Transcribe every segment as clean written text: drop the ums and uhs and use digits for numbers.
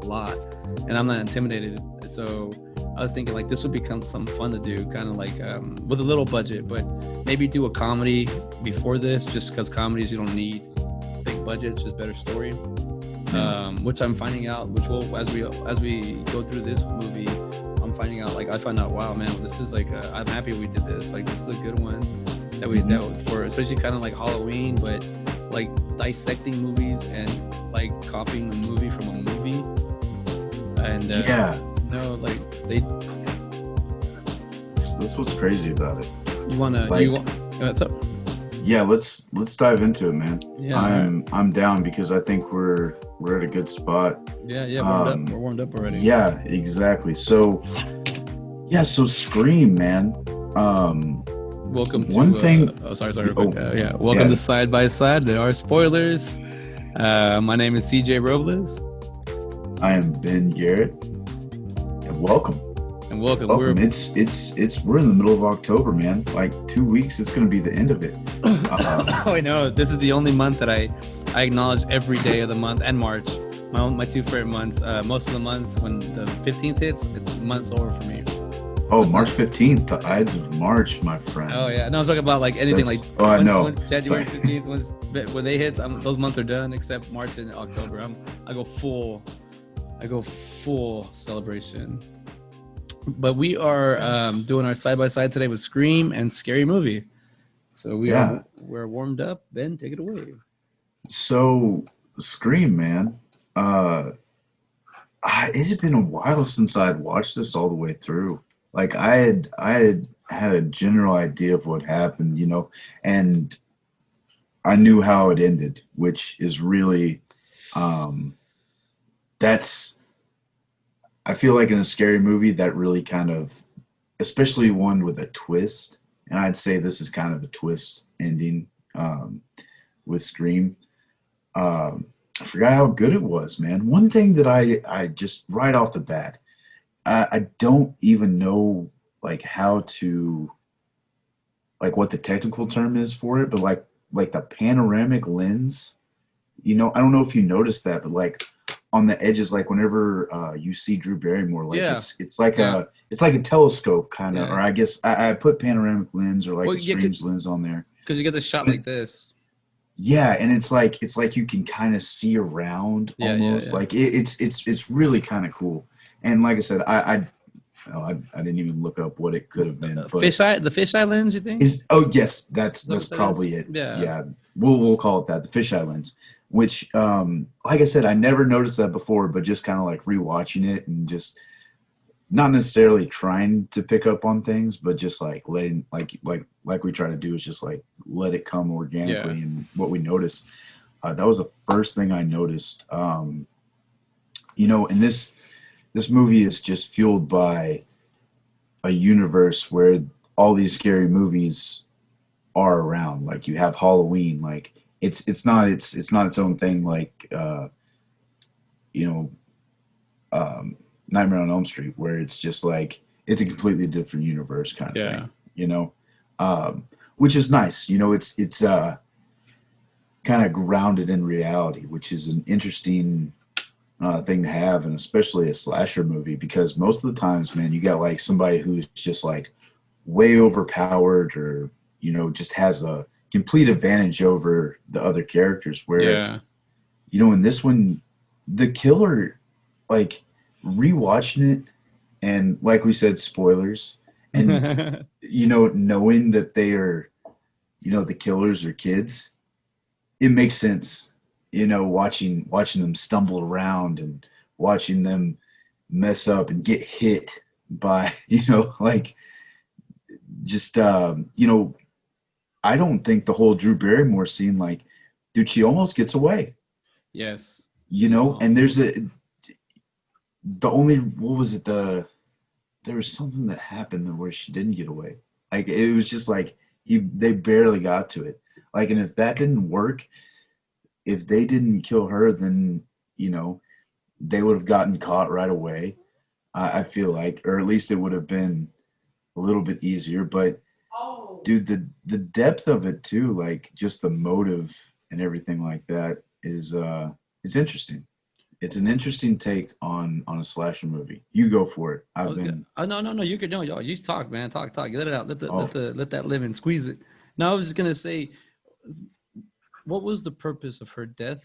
a lot, and I'm not intimidated. So I was thinking like this would become something fun to do, kind of like with a little budget, but maybe do a comedy before this, just because comedies you don't need big budgets, just better story. Which I'm finding out, which will as we go through this movie, I'm finding out like I find out, wow, man, this is like I'm happy we did this. Like this is a good one that we that for especially kind of like Halloween, but like dissecting movies and like copying a movie from a movie. And no, like they. That's what's crazy about it. You wanna like, what's up? Yeah, let's dive into it, man. Yeah, I'm down because I think we're at a good spot. Yeah, we're warmed up already. Yeah, exactly. So Scream, man. Welcome to one thing. Sorry. Welcome to Side by Side. There are spoilers. My name is CJ Robles. I am Ben Garrett, and welcome. Welcome. We're in the middle of October, man. Like 2 weeks, it's going to be the end of it. I know. This is the only month that I acknowledge every day of the month, and March. My two favorite months. Most of the months when the 15th hits, it's months over for me. Oh, March 15th, the Ides of March, my friend. Oh yeah, no, I'm talking about like anything. I know. January 15th, when they hit, those months are done except March and October. I go full celebration. But we are doing our side by side today with Scream and Scary Movie. So we're warmed up. Ben, take it away. So Scream, man. It had been a while since I'd watched this all the way through. Like I had a general idea of what happened, you know, and I knew how it ended, which is really I feel like in a scary movie that really kind of, especially one with a twist, and I'd say this is kind of a twist ending with Scream. I forgot how good it was, man. One thing that I just right off the bat, I don't even know like how to, like what the technical term is for it, but like the panoramic lens, you know, I don't know if you noticed that, but like on the edges, like whenever you see Drew Barrymore, like it's like a telescope kind of, or I guess I put panoramic lens or like a strange lens on there because you get the shot like this. Yeah, and it's like you can kind of see around almost. Like it's really kind of cool. And like I said, I didn't even look up what it could have been. The fisheye lens, you think? Yes, that's probably it. Yeah, we'll call it that, the fisheye lens. Which, like I said, I never noticed that before, but just kind of like rewatching it and just not necessarily trying to pick up on things, but just like letting, like we try to do is just like let it come organically and what we notice. That was the first thing I noticed. You know, and this movie is just fueled by a universe where all these scary movies are around. Like you have Halloween, like it's not its own thing, like Nightmare on Elm Street, where it's just like it's a completely different universe kind of thing, you know, which is nice. You know, it's kind of grounded in reality, which is an interesting thing to have, and especially a slasher movie, because most of the times, man, you got like somebody who's just like way overpowered, or you know, just has a complete advantage over the other characters, where you know, in this one, the killer, like rewatching it, and like we said, spoilers, and you know, knowing that they are, you know, the killers are kids, it makes sense, you know, watching them stumble around and watching them mess up and get hit by, you know, like just you know, I don't think the whole Drew Barrymore scene, like, dude, she almost gets away. Yes. You know, and there's what was it? There was something that happened where she didn't get away. Like, it was just like, they barely got to it. Like, and if that didn't work, if they didn't kill her, then, you know, they would have gotten caught right away. I feel like, or at least it would have been a little bit easier, but dude, the depth of it too, like just the motive and everything like that is interesting. It's an interesting take on a slasher movie. You go for it. I I've was good. been. Oh, no, you could no, y'all. You talk, man. Talk. Let it out. Oh, Let that live and squeeze it. No, I was just gonna say, what was the purpose of her death?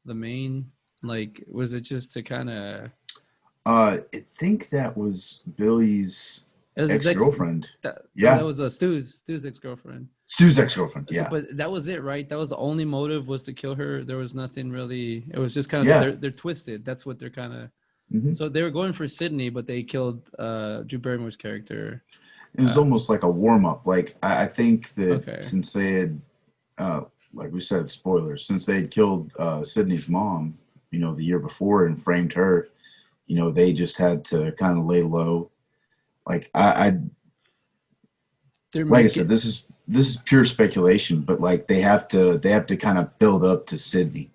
The main, like, was it just to kind of? I think that was Billy's It was his ex. ex-girlfriend. No, that Yeah, was Stu's ex girlfriend. Stu's ex-girlfriend. So, Yeah, but that was it, right? That was the only motive, was to kill her. There was nothing really. It was just kind of yeah. they're twisted. That's what they're kind of. Hmm. So they were going for Sydney, but they killed Drew Barrymore's character. It was almost like a warm-up. Like I think that Okay. since they had, like we said, spoilers. Since they had killed Sydney's mom, the year before and framed her, they just had to kind of lay low. Like They're like I said, making. this is pure speculation, but like they have to kind of build up to Sydney.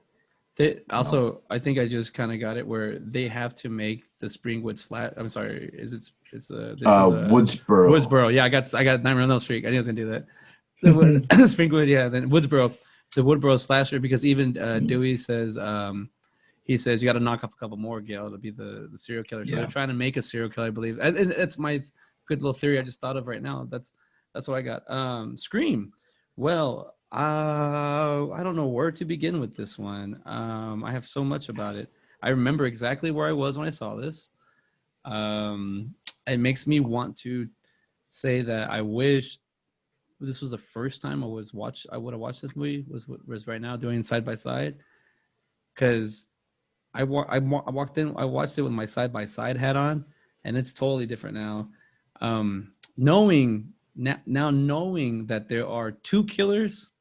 They You know, also, I think I just kind of got it where they have to make the Springwood slat. I'm sorry, it's this is a Woodsboro. Woodsboro. Yeah, I got Nightmare on Elm Street. I knew I was gonna do that. The Springwood, yeah. Then Woodsboro, the Woodboro slasher, because even Dewey says, he says you got to knock off a couple more, Gail, to be the serial killer. So they're Yeah. trying to make a serial killer, I believe, and that's my good little theory I just thought of right now. That's what I got. Scream. Well, I don't know where to begin with this one. I have so much about it. I remember exactly where I was when I saw this. Um, it makes me want to say that I wish this was the first time I would have watched this movie was right now doing side by side, because I walked in, I watched it with my side by side hat on, and it's totally different now. Knowing now knowing that there are two killers,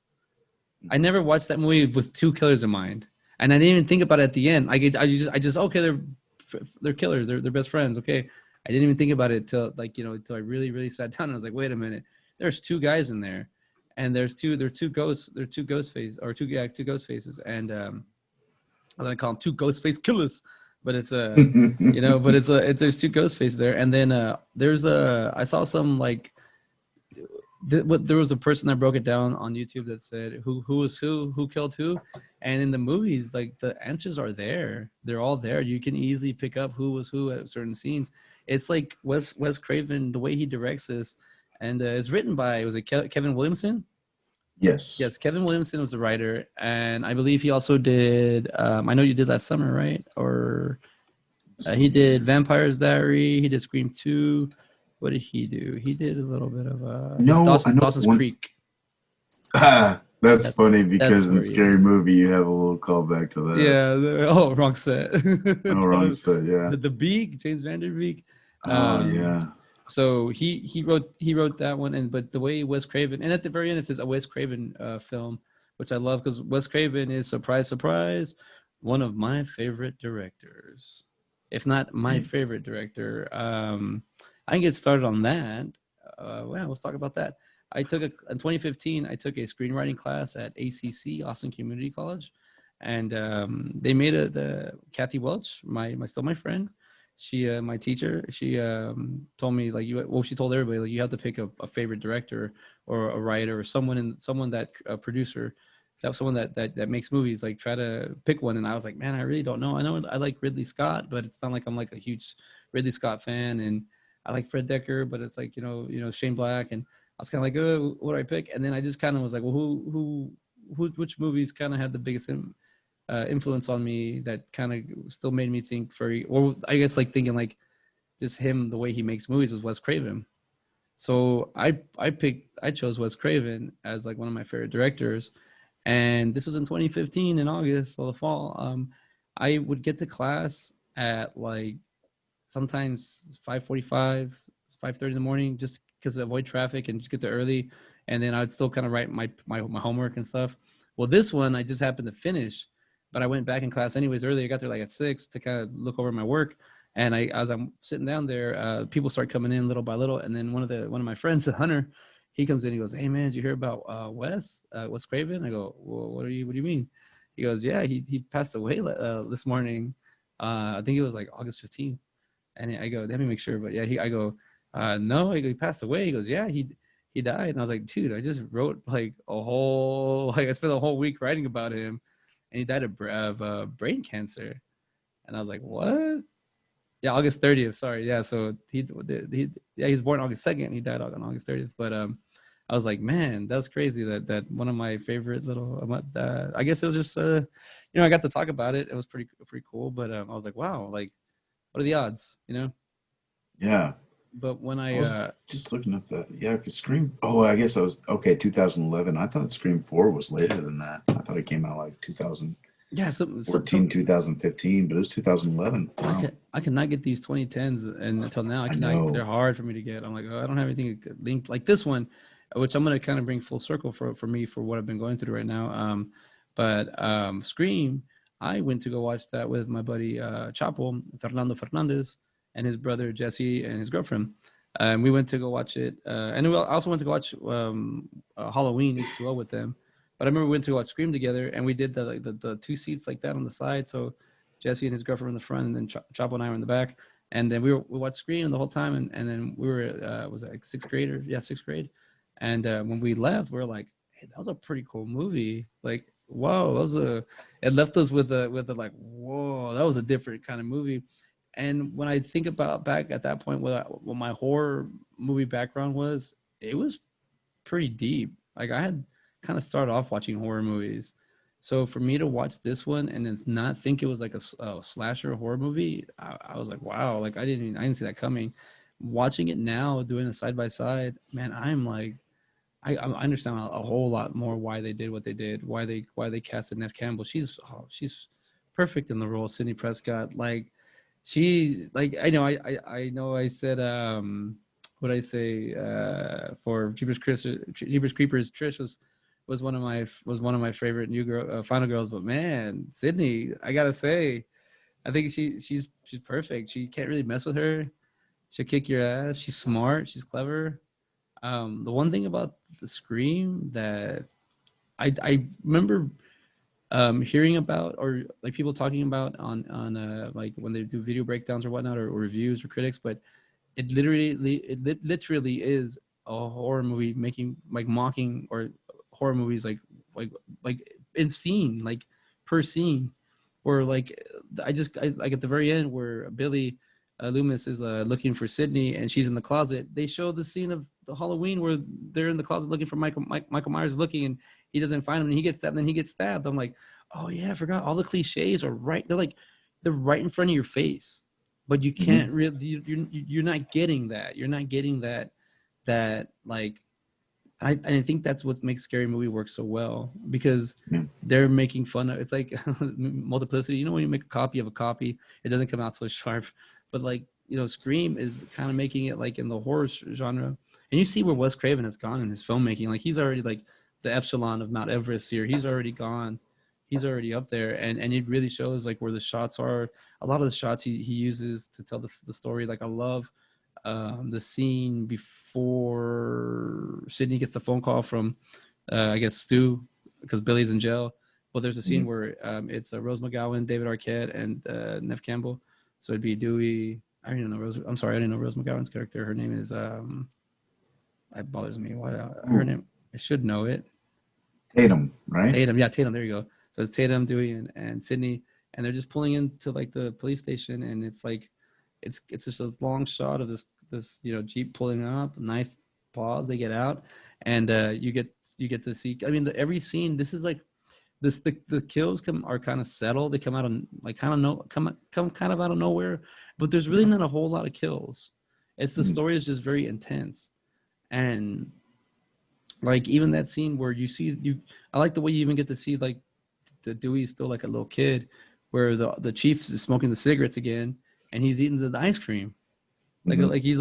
I never watched that movie with two killers in mind, and I didn't even think about it at the end. I just okay, they're killers, they're best friends. Okay, I didn't even think about it till till I really sat down and I was like, wait a minute, there's two guys in there, and they're two ghosts, they're two ghost faces, or two ghost faces, and I'm gonna call them two ghost face killers, but it's but there's two ghost faces there, and then there's I saw some like there was a person that broke it down on YouTube that said who was who killed who, and in the movies like the answers are there, they're all there. You can easily pick up who was who at certain scenes. It's like Wes Craven, the way he directs this, and it's written by, was it Kevin Williamson? Yes. Yes, Kevin Williamson was the writer, and I believe he also did. I know you did Last Summer, right? Or he did Vampire's Diary. He did Scream 2. What did he do? He did a little bit of No, I know Dawson's one. Creek. That's That's funny that's because in where he Scary is. Movie you have a little callback to that. Yeah. Oh, wrong set. Oh, wrong set. Yeah. The Beak, James Van Der Beek. Oh, yeah. So he wrote that one, and but the way Wes Craven, and at the very end it says a Wes Craven film, which I love because Wes Craven is, surprise surprise, one of my favorite directors, if not my favorite director. I can get started on that. Well, let's talk about that. In 2015 I took a screenwriting class at ACC, Austin Community College, and they made the Kathy Welch, my friend. She my teacher, she told me like she told everybody like you have to pick a favorite director or a writer or someone that a producer, that someone that makes movies, like try to pick one. And I was like, man, I really don't know. I know I like Ridley Scott, but it's not like I'm like a huge Ridley Scott fan, and I like Fred Decker, but it's like Shane Black, and I was kind of like, oh, what do I pick? And then I just kind of was like, well, which movies kind of had the biggest influence on me, that kind of still made me think very, or I guess like thinking like just him, the way he makes movies, was Wes Craven. So I chose Wes Craven as like one of my favorite directors, and this was in 2015 in August, so the fall. I would get to class at like sometimes 5:45, 5:30 in the morning, just because avoid traffic and just get there early, and then I'd still kind of write my homework and stuff. Well, this one I just happened to finish, but I went back in class anyways early. I got there like at 6 to kind of look over my work, and as I'm sitting down there, people start coming in little by little, and then one of my friends, Hunter, he comes in. He goes, "Hey man, did you hear about Wes Craven?" I go, "Well, what do you mean?" He goes, "Yeah, he passed away this morning. I think it was like August 15th." And I go, let me make sure. But yeah, I go, no, he passed away. He goes, yeah, he died. And I was like, dude, I just wrote like I spent a whole week writing about him, and he died of brain cancer. And I was like, what? Yeah, August 30th. Sorry. Yeah. So he was born August 2nd. He died on August 30th. But I was like, man, that's crazy. That one of my favorite little. I guess it was just I got to talk about it. It was pretty cool. But I was like, wow, like, what are the odds? Yeah. But when I I was just looking up that. Yeah, because Scream. Oh, I guess I was okay. 2011. I thought Scream 4 was later than that. I thought it came out like 2014, 2015, but it was 2011. Wow. I cannot get these 2010s, and until now I I cannot. They're know. hard for me to get. I'm like, oh, I don't have anything linked like this one, which I'm gonna kind of bring full circle for me for what I've been going through right now. But Scream, I went to go watch that with my buddy Chapo Fernando Fernandez and his brother Jesse and his girlfriend. We went to go watch it, and we also went to go watch Halloween H2O with them. But I remember we went to watch Scream together, and we did the two seats like that on the side. So Jesse and his girlfriend in the front, and then Chapo and I were in the back. And then we watched Scream the whole time, and then we were was it like sixth grade or yeah, sixth grade. And when we left, we were like, hey, that was a pretty cool movie. Like, whoa, that was it left us with a like, whoa, that was a different kind of movie. And when I think about back at that point, what my horror movie background was, it was pretty deep. Like I had kind of started off watching horror movies. So for me to watch this one and then not think it was like a slasher horror movie, I was like, wow, like I didn't see that coming. Watching it now, doing a side by side, man, I'm like, I understand a whole lot more why they did what they did, why they casted Neve Campbell. She's perfect in the role. Sidney Prescott, like she like I know I said what I say for Jeepers Creepers. Trish was one of my favorite new girl final girls, but man, Sydney, I gotta say, I think she's perfect. She can't really mess with her. She'll kick your ass. She's smart. She's clever. The one thing about the Scream that I remember hearing about or like people talking about on like when they do video breakdowns or whatnot or reviews or critics, but it literally is a horror movie making like mocking or horror movies like like in scene like per scene or like I like at the very end where Billy Loomis is looking for Sydney and she's in the closet. They show the scene of the Halloween where they're in the closet looking for Michael Myers looking and he doesn't find him and he gets stabbed and then he gets stabbed. I'm like, oh yeah, I forgot all the cliches are right. They're right in front of your face, but you Hmm. can't really you're not getting that. You're not getting that like I think that's what makes Scary Movie work so well because Yeah. they're making fun of it's like multiplicity. When you make a copy of a copy, it doesn't come out so sharp. But like Scream is kind of making it like in the horror genre, and you see where Wes Craven has gone in his filmmaking. Like he's already like the epsilon of Mount Everest here. He's already gone. He's already up there, and it really shows like where the shots are. A lot of the shots he uses to tell the story. Like I love the scene before Sydney gets the phone call from, I guess Stu, because Billy's in jail. Well, there's a scene Hmm. where it's Rose McGowan, David Arquette, and Neve Campbell. So it'd be Dewey. I didn't know Rose. I'm sorry, I didn't know Rose McGowan's character. Her name is. That bothers me. What her Ooh, name? I should know it. Tatum, right? Tatum. Yeah, Tatum. There you go. So it's Tatum, Dewey, and Sydney, and they're just pulling into like the police station, and it's like, it's just a long shot of this Jeep pulling up. Nice pause. They get out, and you get to see. I mean, every scene. This is like this. The kills are kind of settled. They come out of like kind of no come kind of out of nowhere, but there's really Yeah. not a whole lot of kills. It's the Hmm. story is just very intense, and like even that scene where you see you. I like the way you even get to see like the Dewey is still like a little kid, where the chief is smoking the cigarettes again, and he's eating the ice cream. Hmm. He's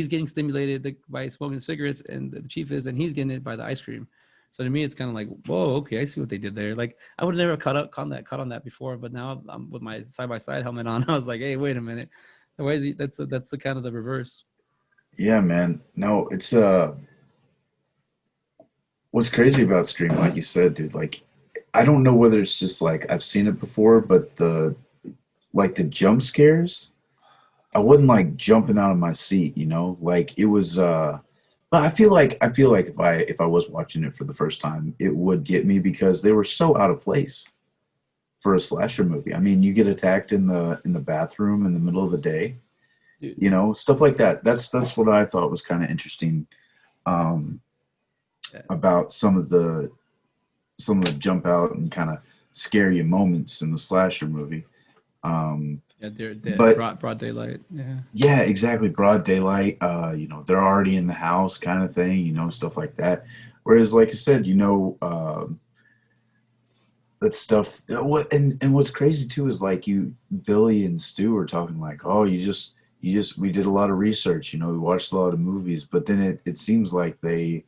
getting stimulated by smoking cigarettes, and the chief is, and he's getting it by the ice cream. So to me, it's kind of like, whoa, okay, I see what they did there. Like I would have never caught on that before, but now I'm with my side by side helmet on. I was like, hey, wait a minute, why is he? That's the kind of the reverse. Yeah, man. No, it's what's crazy about Scream, like you said, dude, like I don't know whether it's just like I've seen it before, but the jump scares, I wasn't like jumping out of my seat, Like it was but I feel like if I was watching it for the first time, it would get me because they were so out of place. for a slasher movie. I mean, you get attacked in the bathroom in the middle of the day, Dude, you know, stuff like that. That's what I thought was kind of interesting, um, yeah, about some of the jump out and kind of scare you moments in the slasher movie. Um, yeah, they're but broad daylight. Yeah, yeah, exactly. Broad daylight. You know, they're already in the house, kind of thing. You know, stuff like that. Whereas, like I said, you know, that stuff. What and what's crazy too is like Billy and Stu are talking like, oh, you just we did a lot of research. You know, we watched a lot of movies, but then it seems like they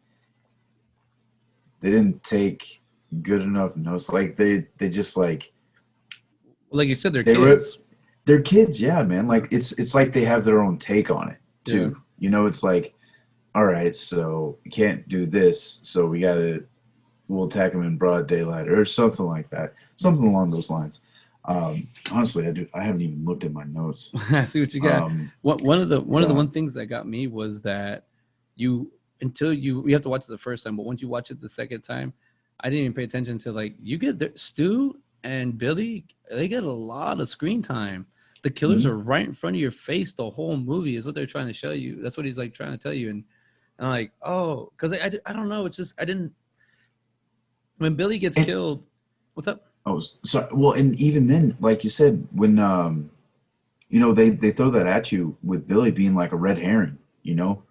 didn't take good enough notes. Like they just like like you said, they're they were kids. they're kids, yeah, man. Like it's like they have their own take on it Yeah, too. You know, it's like, all right, so you can't do this, so we'll attack them in broad daylight or something like that, something along those lines. Honestly, I haven't even looked at my notes. I see what you got. Um, One of the yeah, one things that got me was that you until you have to watch it the first time, but once you watch it the second time, I didn't even pay attention to like you get Stu and Billy, they get a lot of screen time. The killers mhm. are right in front of your face the whole movie is what they're trying to show you. That's what he's like trying to tell you, and I'm like, oh, because I don't know, it's just I didn't when Billy gets And killed. What's up? oh, sorry. Well, and even then, like you said, when you know, they throw that at you with Billy being like a red herring. You know,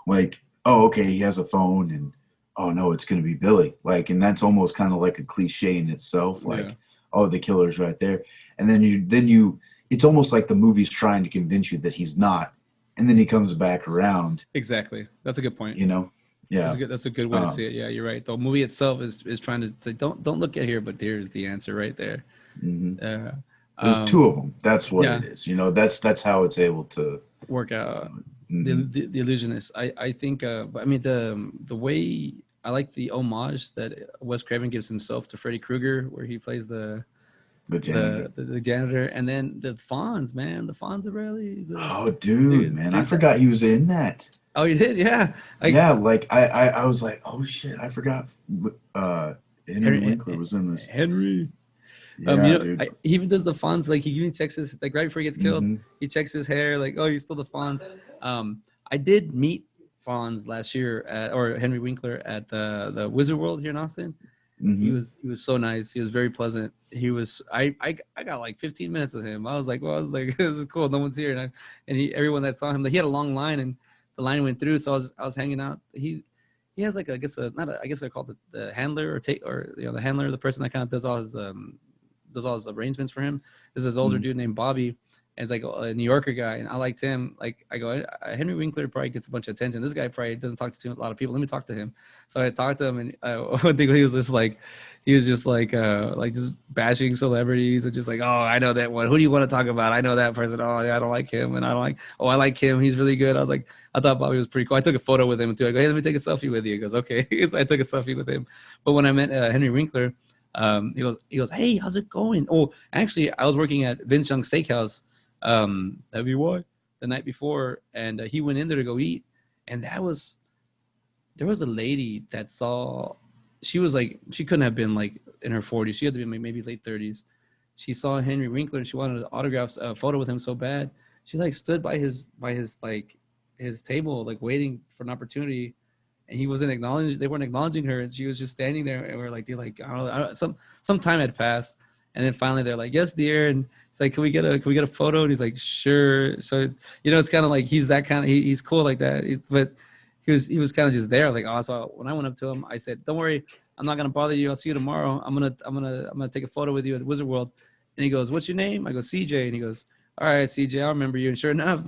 like, oh, okay, he has a phone, and oh no, it's going to be Billy. Like, and that's almost kind of like a cliche in itself. Yeah, Like, oh, the killer's right there, and then you, it's almost like the movie's trying to convince you that he's not, and then he comes back around. exactly. That's a good point. You know, yeah. That's a good way to Um, see it. Yeah, you're right. The movie itself is trying to say don't look at here, but here's the answer right there. mhm. Uh, There's two um, of them. That's what yeah, it is. You know, that's how it's able to. work out Mhm. the illusionist. I think. I mean the way I like the homage that Wes Craven gives himself to Freddy Krueger, where he plays The janitor. the janitor, and then the Fonz, man, the Fonzarelli. Oh, dude, man, I Dude, that. forgot he was in that. Oh, you did, yeah. Like Yeah, like I was like, oh shit, I forgot. Uh, Henry Henry, Winkler was in this. Henry. Yeah, dude. He even does the Fonz, like he even checks his like right before he gets killed, Hmm. he checks his hair, like, oh, you stole the Fonz. I did meet Fonz last year or Henry Winkler at the Wizard World here in Austin. Hmm. He was so nice. He was very pleasant. He was I got like 15 minutes with him. I was like, well, I was like, this is cool. No one's here, and everyone that saw him, like, he had a long line, and the line went through. So I was hanging out. He has like I guess not a, I guess I call it the handler or you know the handler, the person that kind of does all his arrangements for him. There's this older Hmm. dude named Bobby, and it's like a New Yorker guy, and I liked him. Like I go, Henry Winkler probably gets a bunch of attention. This guy probably doesn't talk to a lot of people. Let me talk to him. So I talked to him, and one thing he was just like just bashing celebrities and just like, oh, I know that one. Who do you want to talk about? I know that person. Oh, yeah, I don't like him, and I don't like. Oh, I like him. He's really good. I was like, I thought Bobby was pretty cool. I took a photo with him too. I go, hey, let me take a selfie with you. He goes, okay. So I took a selfie with him. But when I met Henry Winkler, he goes, hey, how's it going? Oh, actually, I was working at Vince Young Steakhouse, WY, the night before, and he went in there to go eat, and there was a lady that saw. She was like, she couldn't have been like in her 40s. She had to be maybe late 30s. She saw Henry Winkler and she wanted to autograph a photo with him so bad. She like stood by his like his table, like waiting for an opportunity, and he wasn't acknowledging. They weren't acknowledging her, and she was just standing there. And we're like, they're like, I don't know, some time had passed, and then finally they're like, yes, dear, and it's like, can we get a photo? And he's like, sure. So you know, it's kind of like he's that kind of he's cool like that, but he was kind of just there. I was like, oh, so when I went up to him, I said, don't worry, I'm not gonna bother you. I'll see you tomorrow. I'm gonna take a photo with you at Wizard World. And he goes, what's your name? I go, CJ, and he goes, all right, CJ, I remember you. And sure enough,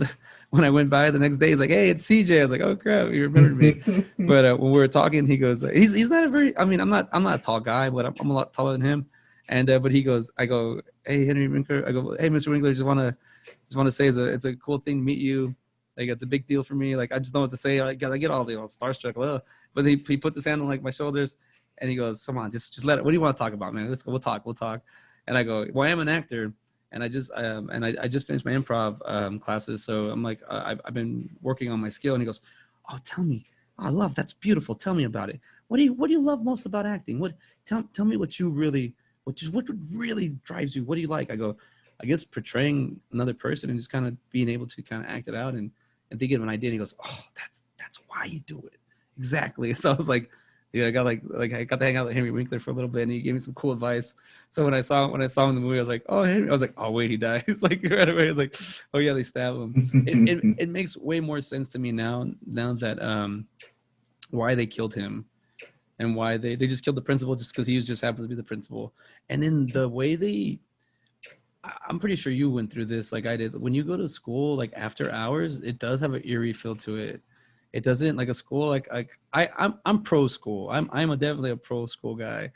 when I went by the next day, he's like, hey, it's CJ. I was like, oh crap, you remembered me. But when we were talking, he goes, he's not a very. I mean, I'm not a tall guy, but I'm a lot taller than him. And but he goes, I go, hey Henry Winkler. I go, hey Mr. Winkler, just wanna say it's a cool thing to meet you. Like it's a big deal for me. Like I just don't know what to say. I get all the starstruck. Ugh. But he put his hand on like my shoulders, and he goes, "Come on, just let it. What do you want to talk about, man? Let's go. We'll talk." And I go, "Well, I am an actor, and I just finished my improv classes. So I'm like, I've been working on my skill." And he goes, "Oh, tell me. Oh, I love that's beautiful. Tell me about it. What do you love most about acting? Tell me what you really what really drives you? What do you like? I go, I guess portraying another person and just kind of being able to kind of act it out and thinking of an idea. And he goes, oh, that's why you do it. Exactly. So I was like, yeah, I got I got to hang out with Henry Winkler for a little bit, and he gave me some cool advice. So when I saw him in the movie, I was like, oh, Henry. I was like, oh wait, he died. It's like right away. I was like, oh yeah, they stabbed him. It makes way more sense to me now that why they killed him and why they just killed the principal just because he was just happened to be the principal. And then the way I'm pretty sure you went through this like I did. When you go to school, like after hours, it does have an eerie feel to it. It doesn't like a school like I'm pro school. Definitely a pro school guy,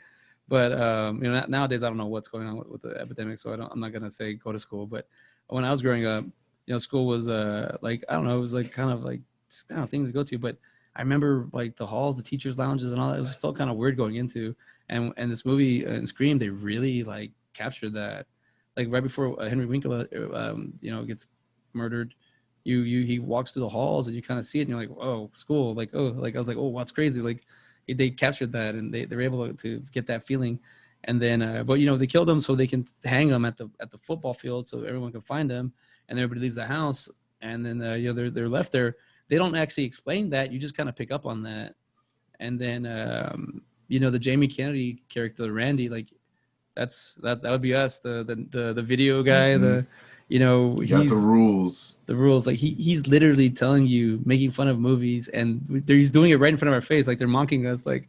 but you know nowadays I don't know what's going on with the epidemic, so I'm not gonna say go to school. But when I was growing up, you know, school was like I don't know, it was like kind of like just kind of thing to go to. But I remember like the halls, the teachers' lounges, and all that. It was felt kind of weird going into. And this movie and Scream, they really like captured that. Like right before Henry Winkler, you know, gets murdered, he walks through the halls and you kind of see it and you're like, oh, school, like, oh, like I was like, oh, what's crazy, like they captured that and they were able to get that feeling. And then but you know, they killed him so they can hang him at the football field so everyone can find him, and everybody leaves the house, and then you know, they're left there. They don't actually explain that, you just kind of pick up on that. And then you know, the Jamie Kennedy character, Randy, like that would be us, the video guy, the you know, you got the rules. Like he's literally telling you, making fun of movies, and he's doing it right in front of our face, like they're mocking us, like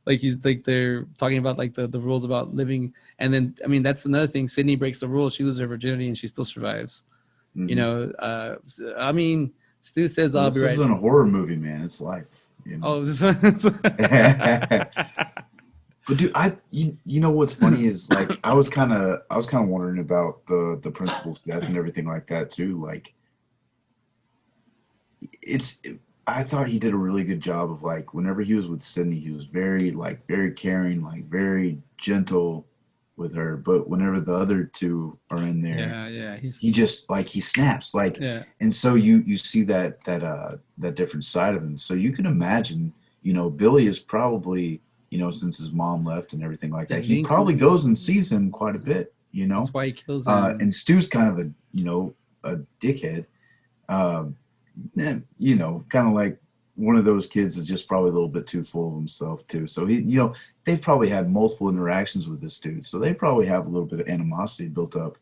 he's like they're talking about like the rules about living. And then I mean that's another thing. Sydney breaks the rules. She loses her virginity and she still survives. You know, I mean, Stu says I'll be right. This isn't a horror movie, man. It's life. You know? Oh, this one. But dude, you know what's funny is like I was kind of wondering about the principal's death and everything like that too. Like I thought he did a really good job of like whenever he was with Sydney, he was very caring, like very gentle with her. But whenever the other two are in there, he just like he snaps like, and so you see that different side of him. So you can imagine, you know, Billy is probably, you know, since his mom left and everything like that, he probably goes and sees him quite a bit, you know. That's why he kills him. And Stu's kind of a, you know, a dickhead. You know, kind of like one of those kids is just probably a little bit too full of himself too. So he, you know, they've probably had multiple interactions with this dude, so they probably have a little bit of animosity built up.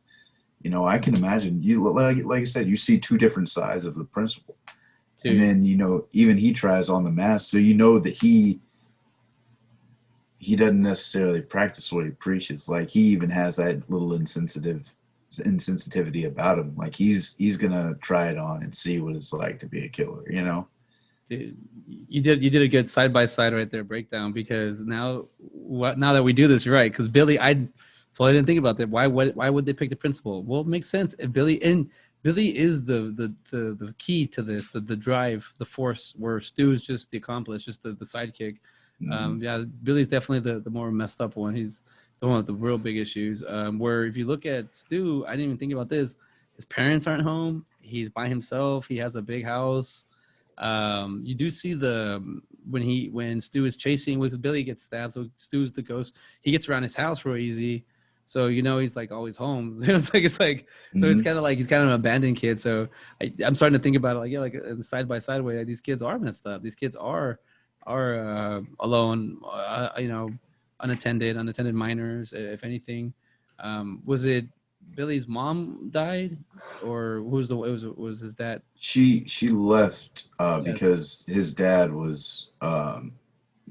You know, I can imagine you like I said, you see two different sides of the principal, and then you know even he tries on the mask, so you know that he doesn't necessarily practice what he preaches. Like he even has that little insensitivity about him. Like he's gonna try it on and see what it's like to be a killer, you know. Dude, you did a good side by side right there breakdown, because now that we do this, you're right, because Billy, I totally didn't think about that. Why would they pick the principal? Well, it makes sense. If Billy is the key to this, the drive, the force, where Stu is just the accomplice, just the sidekick. Billy's definitely the more messed up one. He's the one with the real big issues. Where if you look at Stu, I didn't even think about this. His parents aren't home. He's by himself. He has a big house. You do see when Stu is chasing with Billy gets stabbed. So Stu's the ghost. He gets around his house real easy. So you know he's like always home. it's like so it's kind of like he's kind of an abandoned kid. So I'm starting to think about it like in the side by side way. Like, these kids are messed up. These kids are alone, you know, unattended minors, if anything. Was it Billy's mom died, or was his dad? She left because his dad was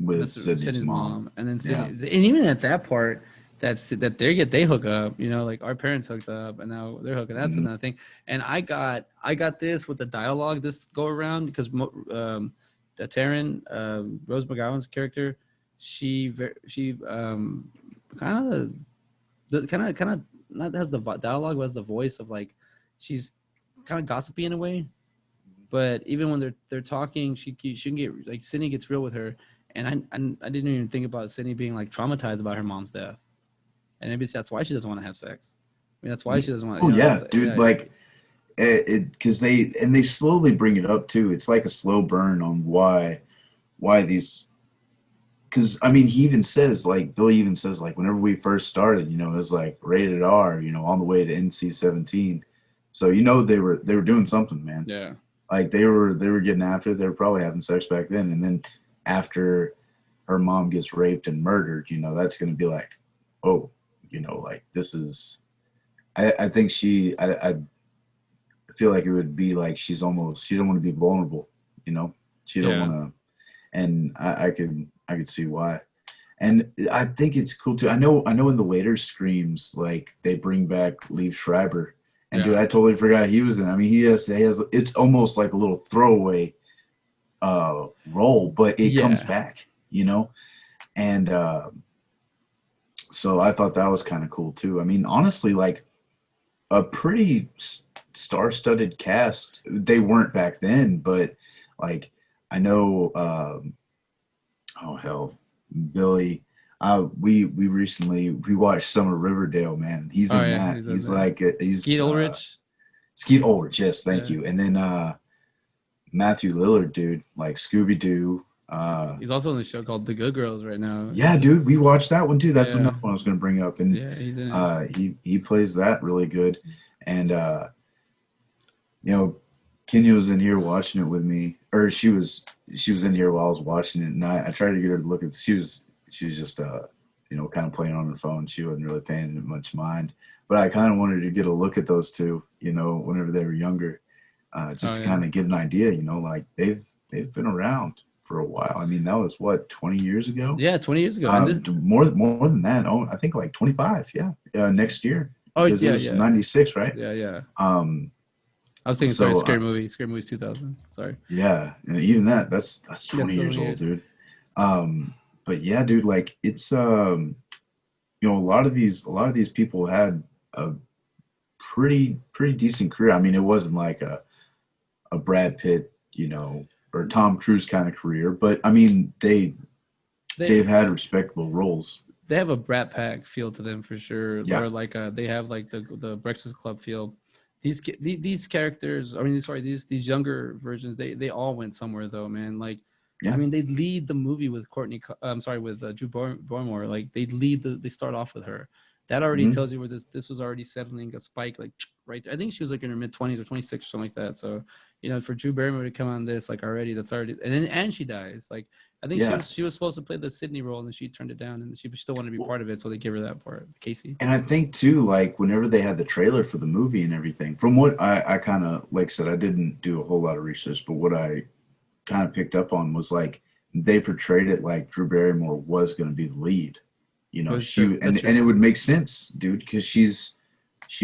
with Sydney's mom. And then Sydney, and even at that part, they hook up, you know, like our parents hooked up and now they're hooking. That's another thing. And I got this with the dialogue this go around, because Taryn, Rose McGowan's character, she kind of not has the dialogue, but has the voice of like, she's kind of gossipy in a way. But even when they're talking, she can get like, Sydney gets real with her, and I didn't even think about Sydney being like traumatized about her mom's death, and maybe that's why she doesn't want to have sex. I mean, that's why she doesn't want. Oh yeah, dude, like because they slowly bring it up too. It's like a slow burn on why these because I mean, he even says like Billy even says like whenever we first started, you know, it was like rated R, you know, on the way to NC-17. So you know they were doing something, man. Yeah. Like they were getting after it. They were probably having sex back then, and then after her mom gets raped and murdered, you know, that's gonna be like, oh, you know, like this is. I think I feel like it would be like she don't want to be vulnerable, you know, she don't Yeah. want to, and I could see why. And I think it's cool too. I know in the later Screams, like they bring back Liev Schreiber, and dude, Yeah. I totally forgot he was in. I mean, he has it's almost like a little throwaway role, but it comes Yeah. back, you know. And so I thought that was kind of cool too. I mean, honestly, like a pretty star-studded cast. They weren't back then, but like I know. Oh hell, Billy. We recently we watched Summer Riverdale. Man, he's Oh in yeah, that. he's in He's there. like Skeet he's Ulrich. Skeet Ulrich. Yes, thank Yeah. you. And then Matthew Lillard, dude, like Scooby Doo. He's also in the show called The Good Girls right now. Yeah, dude, we watched that one too. That's Yeah. another one I was going to bring up, and Yeah, he's in it. he plays that really good. And you know, Kenya was in here watching it with me, or she was in here while I was watching it, and I tried to get her to look at. She was just you know, kind of playing on her phone. She wasn't really paying much mind, but I kind of wanted to get a look at those two, you know, whenever they were younger, Oh just to yeah. kind of get an idea, you know, like they've been around for a while. I mean, that was what 20 years ago. Yeah, 20 years ago. And this More than that. Oh, I think like 25. Yeah, next year oh because it yeah, was yeah. 96, right? Yeah, yeah. Um, I was thinking sorry, so Scary Movie's 2000. Sorry. yeah, and even that's Yeah, 20 still years 20 old, years. dude. But yeah, dude, like it's you know, a lot of these people had a pretty decent career. I mean, it wasn't like a Brad Pitt, you know, or Tom Cruise kind of career, but I mean, They they've had respectable roles. they have a Brat Pack feel to them for sure, Yeah, or like they have like the Breakfast Club feel. These characters, I mean, sorry, these younger versions, they all went somewhere though, man. Like, I yeah. mean, they lead the movie with I'm sorry, with Drew Barrymore. Like, they start off with her. That already Hmm. tells you where this was already settling a spike, like right. I think she was like in her mid 20s or 26 or something like that. So, you know, for Drew Barrymore to come on this, like already, that's already, and she dies. Like, I think Yeah. she was supposed to play the Sydney role, and then she turned it down, and she still wanted to be Well, part of it, so they gave her that part, Casey. and I think too, like whenever they had the trailer for the movie and everything, from what I kind of like I said, I didn't do a whole lot of research, but what I kind of picked up on was like they portrayed it like Drew Barrymore was going to be the lead. You know, That's true. That's and true. it would make sense, dude, because she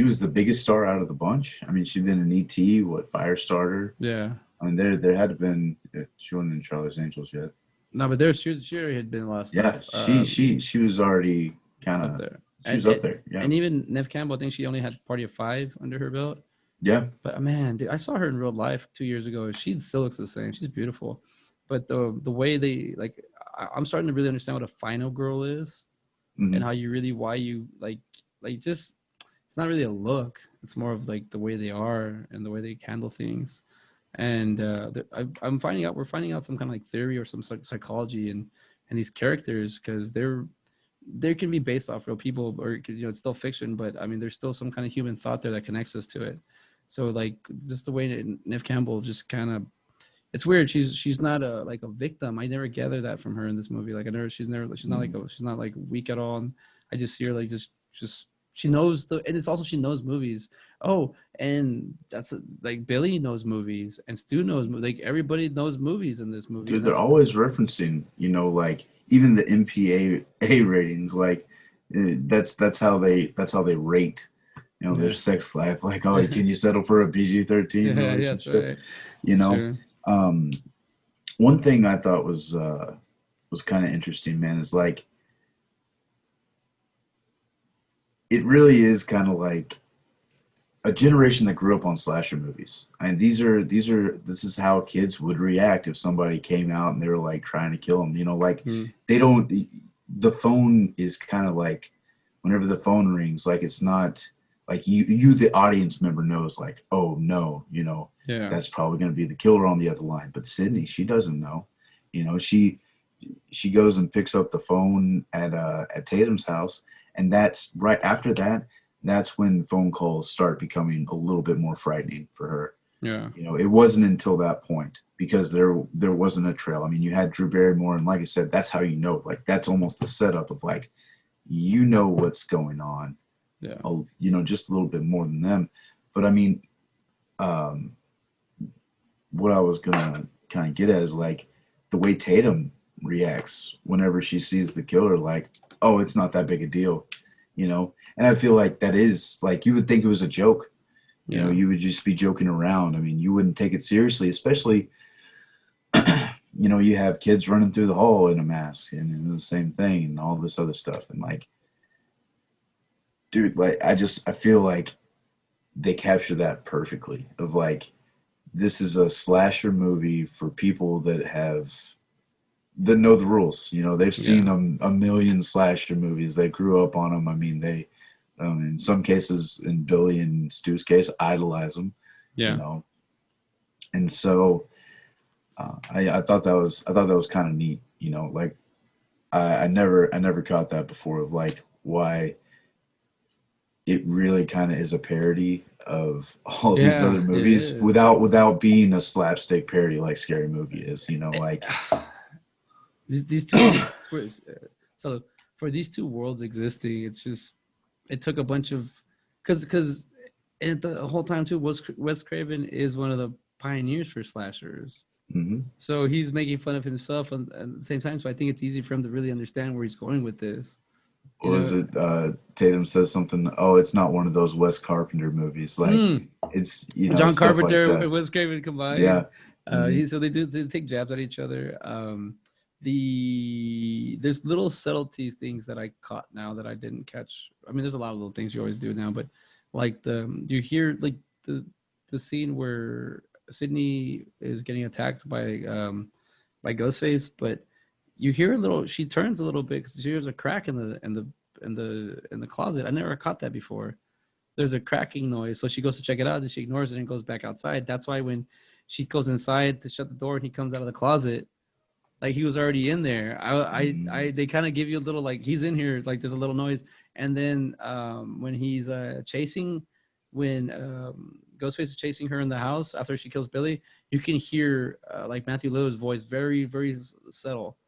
was the biggest star out of the bunch. I mean, she'd been in E.T., what Firestarter. Yeah. I mean, there had to been she wasn't in Charlie's Angels yet. No, but she already had been a lot of Yeah, stuff she was already kind up of there, she was up there. Yeah, and even Nev Campbell, I think she only had Party of Five under her belt. yeah. But man, dude, I saw her in real life 2 years ago. She still looks the same. She's beautiful, but the way they like, I'm starting to really understand what a final girl is, and Hmm. how you really why you just it's not really a look. It's more of like the way they are and the way they handle things. And I'm finding out we're finding out some kind of like theory or some psychology and these characters because they can be based off real people or you know it's still fiction, but I mean there's still some kind of human thought there that connects us to it. So like just the way that Neve Campbell just kind of it's weird. She's not a like a victim. I never gather that from her in this movie. Like I never she's not like she's not like weak at all. And I just see her like just she knows the and it's also she knows movies. Oh, and that's like Billy knows movies and Stu knows like everybody knows movies in this movie. Dude, And they're that's always referencing, you know, like even the MPAA ratings, like that's how they rate, you know, their yeah. sex life. Like, oh, can you settle for a PG-13 Yeah, that's relationship? right. You It's know, true. um, one thing I thought was kind of interesting, man, is like it really is kind of like a generation that grew up on slasher movies. And this is how kids would react if somebody came out and they were like trying to kill them. You know, like Mm, they don't. The phone is kind of like whenever the phone rings, like it's not like you the audience member knows like, oh no, you know, yeah. that's probably going to be the killer on the other line. But Sydney, she doesn't know. You know, she goes and picks up the phone at Tatum's house, and that's right after that. That's when phone calls start becoming a little bit more frightening for her. Yeah. You know, it wasn't until that point because there wasn't a trail. I mean, you had Drew Barrymore, and like I said, that's how you know. Like that's almost the setup of like, you know what's going on. Yeah. You know, just a little bit more than them. But I mean, what I was gonna kind of get at is like the way Tatum reacts whenever she sees the killer. Like, oh, it's not that big a deal, you know. And I feel like that is like you would think it was a joke. You know, you would just be joking around. I mean, you wouldn't take it seriously, especially, you know, you have kids running through the hall in a mask and the same thing and all this other stuff. And like, dude, like, I feel like they capture that perfectly of like, this is a slasher movie for people that know the rules. You know, they've seen a million slasher movies. They grew up on them. I mean, they, in some cases, in Billy and Stu's case, idolize them. Yeah. You know, and so I thought that was kind of neat. You know, like I never caught that before of like why it really kind of is a parody of all these other movies without being a slapstick parody like Scary Movie is. You know, like these two. So for these two worlds existing, it's just it took a bunch of because the whole time too, Wes Craven is one of the pioneers for slashers. Mm-hmm. So he's making fun of himself at the same time. So I think it's easy for him to really understand where he's going with this. Or is it Tatum says something? Oh, it's not one of those Wes Carpenter movies. Like it's John stuff Carpenter like and Wes Craven combined. Yeah. So they take jabs at each other. There's little subtleties things that I caught now that I didn't catch. I mean, there's a lot of little things you always do now, but like you hear like the scene where Sydney is getting attacked by Ghostface, but you hear a little. She turns a little bit because she hears a crack in the closet. I never caught that before. There's a cracking noise, so she goes to check it out, and she ignores it and goes back outside. That's why when she goes inside to shut the door and he comes out of the closet, like he was already in there. They kind of give you a little like he's in here, like there's a little noise, and then when he's when Ghostface is chasing her in the house after she kills Billy, you can hear like Matthew Lillard's voice very very subtle.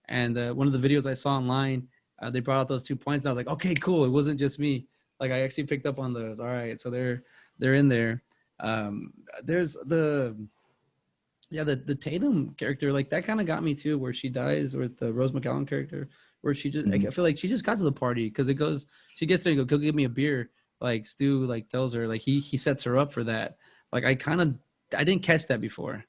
And one of the videos I saw online, they brought out those 2 points, and I was like, okay, cool. It wasn't just me. Like I actually picked up on those. All right, so they're in there. There's the Tatum character, like that kind of got me too, where she dies with the Rose McGowan character, where she just I feel like she just got to the party because she gets there and go give me a beer. Like Stu like tells her like he sets her up for that. Like I didn't catch that before.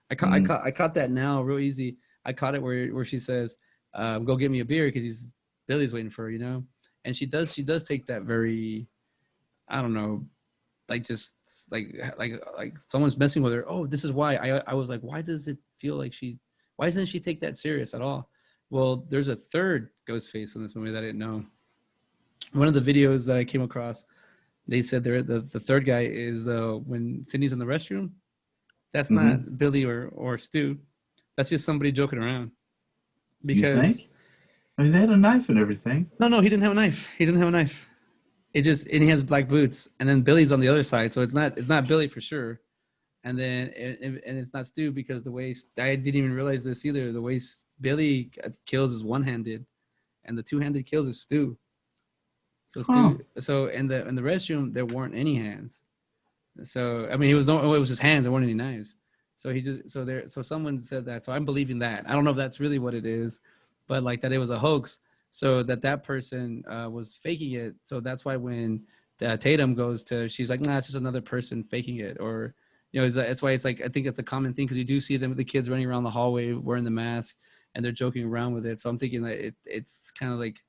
I caught that now real easy. I caught it where she says, "Go get me a beer," because Billy's waiting for her, you know. And she does take that very, I don't know, like just like someone's messing with her. Oh, this is why I was like, why does it feel like why doesn't she take that serious at all? Well, there's a third Ghostface in this movie that I didn't know. One of the videos that I came across, they said the third guy is when Sydney's in the restroom. That's not Billy or Stu. That's just somebody joking around. Because, you think? I mean, they had a knife and everything. No, he didn't have a knife. And he has black boots, and then Billy's on the other side, so it's not Billy for sure. And then and it's not Stu because the way I didn't even realize this either. The way Billy kills is one-handed, and the two-handed kills is Stu. So in the restroom there weren't any hands. So I mean it was just hands. There weren't any knives. So someone said that. So I'm believing that. I don't know if that's really what it is, but like that it was a hoax. So that person was faking it. So that's why when Tatum goes she's like, nah, it's just another person faking it. Or, you know, that's why it's like, I think it's a common thing because you do see them with the kids running around the hallway wearing the mask and they're joking around with it. So I'm thinking that it's kind of like,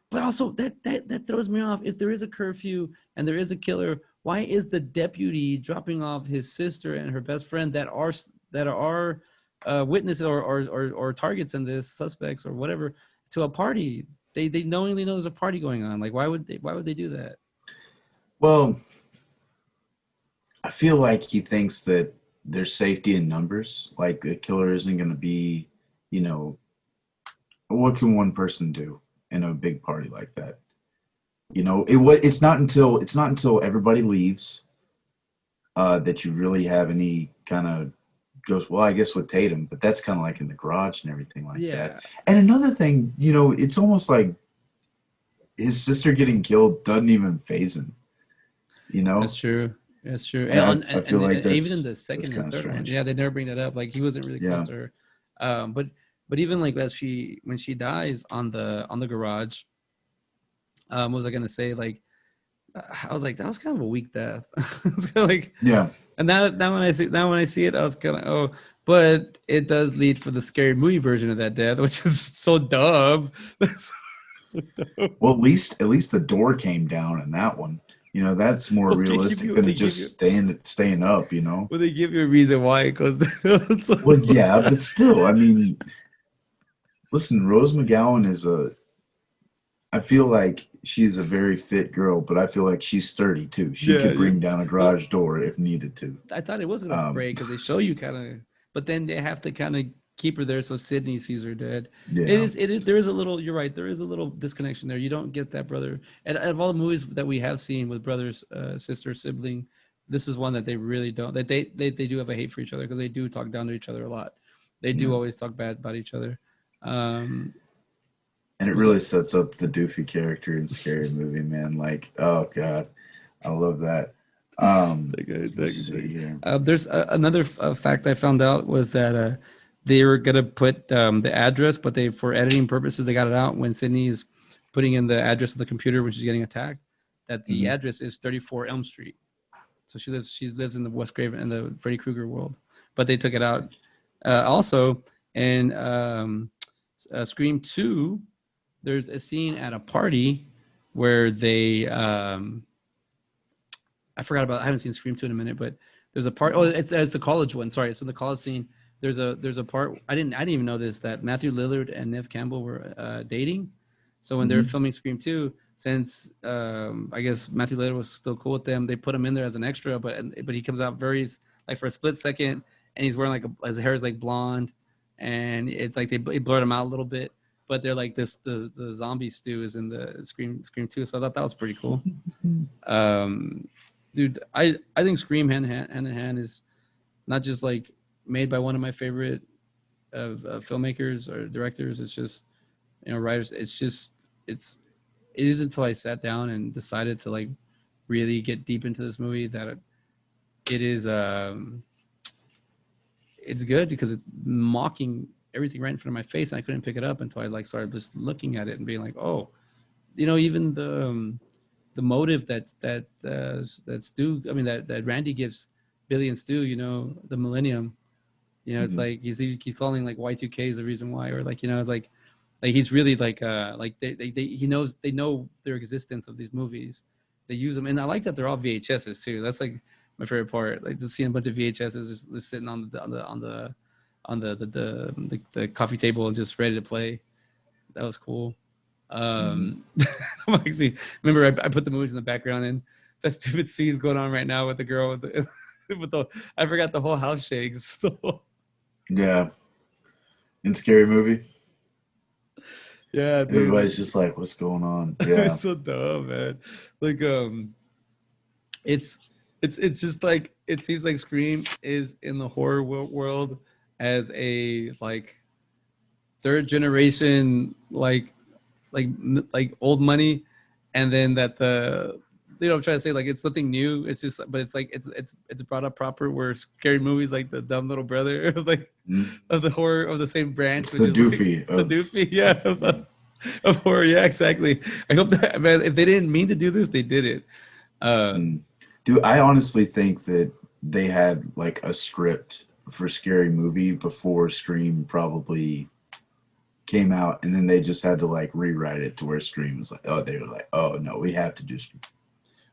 but also that throws me off. If there is a curfew and there is a killer, why is the deputy dropping off his sister and her best friend that are witnesses or targets in this, suspects or whatever, to a party? They knowingly know there's a party going on. Like why would they do that? Well, I feel like he thinks that there's safety in numbers. Like the killer isn't going to be, you know, what can one person do in a big party like that? You know, it's not until everybody leaves that you really have any kind of goes. Well, I guess with Tatum, but that's kind of like in the garage and everything like that. Yeah, And another thing, you know, it's almost like his sister getting killed doesn't even phase him. You that's know, true. That's true. I feel like Even in the that's second kind and of third one, strange. yeah, they never bring that up. Like he wasn't really close Yeah. to her. But even like as she when she dies on the garage, what was I gonna say? Like I was like, that was kind of a weak death. It's kind of like, Yeah. and now when I see it, I was kind of but it does lead for the scary movie version of that death, which is so dumb. So dumb. Well, at least the door came down in that one. You know, that's more realistic than it They give just you staying up. You know. well, they give you a reason why it goes down. Well, yeah, but still, I mean, listen, Rose McGowan is a. I feel like she's a very fit girl, but I feel like she's sturdy too. She Yeah, could yeah. bring down a Well, garage door if needed to. I thought it was gonna Um, break because they show you kind of, but then they have to kind of keep her there so Sydney sees her dead. yeah, It is. There is a little. You're right. There is a little disconnection there. You don't get that brother. And out of all the movies that we have seen with brothers, sister, sibling, this is one that they really don't. That they do have a hate for each other because they do talk down to each other a lot. They do yeah. always talk bad about each other. Um, And it was really that sets up the Doofy character in Scary Movie, man. Like, oh god, I love that. Let's see here. There's another fact I found out was that they were gonna put the address, but they for editing purposes they got it out when Sydney's putting in the address of the computer when she's getting attacked. That the Mhm. address is 34 Elm Street, so she lives in the Wes Craven in the Freddy Krueger world, but they took it out. Also, in Scream 2, there's a scene at a party where they I forgot about. I haven't seen Scream 2 in a minute, but there's a part. Oh, it's the college one. Sorry, so the college scene. There's a part. I didn't even know this that Matthew Lillard and Neve Campbell were dating. So when they're Mhm. filming Scream 2, since I guess Matthew Lillard was still cool with them, they put him in there as an extra. But he comes out very like for a split second, and he's wearing like his hair is like blonde, and it's like they blurred him out a little bit. But they're like this the zombie stew is in the Scream 2, so I thought that was pretty cool. Um, dude, I think Scream hand in hand is not just like made by one of my favorite filmmakers or directors. It's just writers. It's just it is until I sat down and decided to like really get deep into this movie that it is it's good because it's mocking everything right in front of my face, and I couldn't pick it up until I like started just looking at it and being like, oh, even the motive that Stu, I mean that Randy gives Billy and Stu, the Millennium, it's Mhm. like he's calling like Y2K is the reason why, or like it's like he's really like they know their existence of these movies, they use them, and I like that they're all VHSs too. That's like my favorite part, like just seeing a bunch of VHSs just sitting on the coffee table and just ready to play. That was cool. Mhm. I'm actually remember I put the movies in the background and that stupid scene's going on right now with the girl with the with the I forgot the whole house shakes. Yeah, in Scary Movie, Yeah, dude. everybody's just like, "What's going on?" Yeah. It's so dumb, man. Like it's it's just like it seems like Scream is in the horror world as a like third generation like old money, and then that I'm trying to say like it's nothing new. It's just but it's like it's brought up proper where scary movies like the dumb little brother like Mhm. of the horror of the same branch, It's which the is like Doofy the of. doofy, yeah, of horror, yeah, exactly. I hope that man, if they didn't mean to do this, they did it. Mm. Dude, I honestly think that they had like a script for Scary Movie before Scream probably came out, and then they just had to like rewrite it to where Scream was like, oh, they were like, oh no, we have to do Scream.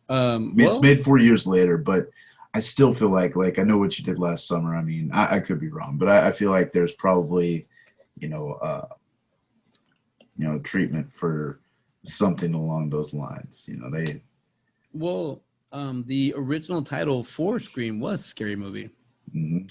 I mean, it's Well, made 4 years later, but I still feel like I know what you did last summer. I mean, I could be wrong, but I feel like there's probably you know uh, treatment for something along those lines. They. well, the original title for Scream was Scary Movie. Mhm.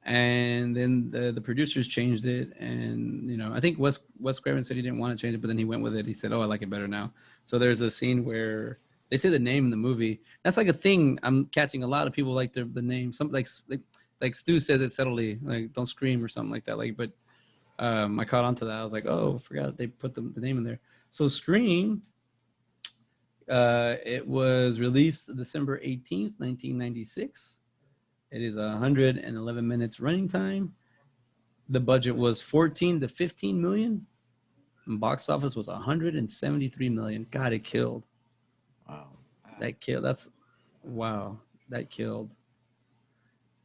and then the producers changed it, and I think Wes Craven said he didn't want to change it, but then he went with it. He said, "Oh, I like it better now." So there's a scene where they say the name in the movie. That's like a thing I'm catching. A lot of people like the name. Some like Stu says it subtly, like "Don't scream" or something like that. Like, but I caught on to that. I was like, "Oh, forgot they put the name in there." So Scream, it was released December 18th, 1996. It is 111 minutes running time. The budget was 14 to 15 million. And box office was 173 million. God, it killed. Wow. That killed. That's wow. That killed.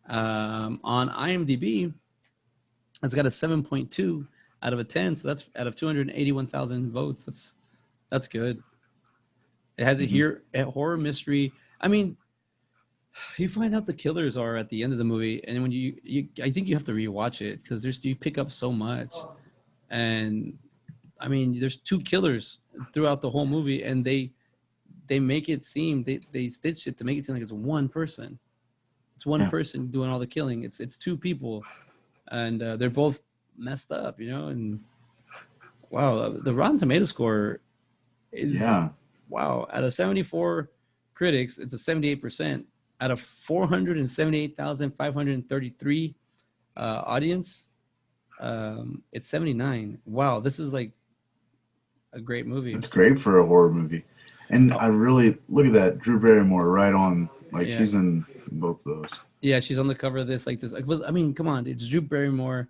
On IMDb, it's got a 7.2 out of a 10. So that's out of 281,000 votes. That's good. It has a horror mystery. I mean, you find out the killers are at the end of the movie, and when I think you have to rewatch it because you pick up so much, and I mean, there's two killers throughout the whole movie, and they make it seem they stitched it to make it seem like it's one person. It's one person doing all the killing. It's two people, and they're both messed up, and wow, the Rotten Tomato score is wow. Out of 74 critics, it's a 78%. Out of 478,533 audience, it's 79. Wow, this is like a great movie. It's great for a horror movie. And I really look at that Drew Barrymore right on, like she's in both of those. Yeah, she's on the cover of this like this. Like, I mean, come on, it's Drew Barrymore,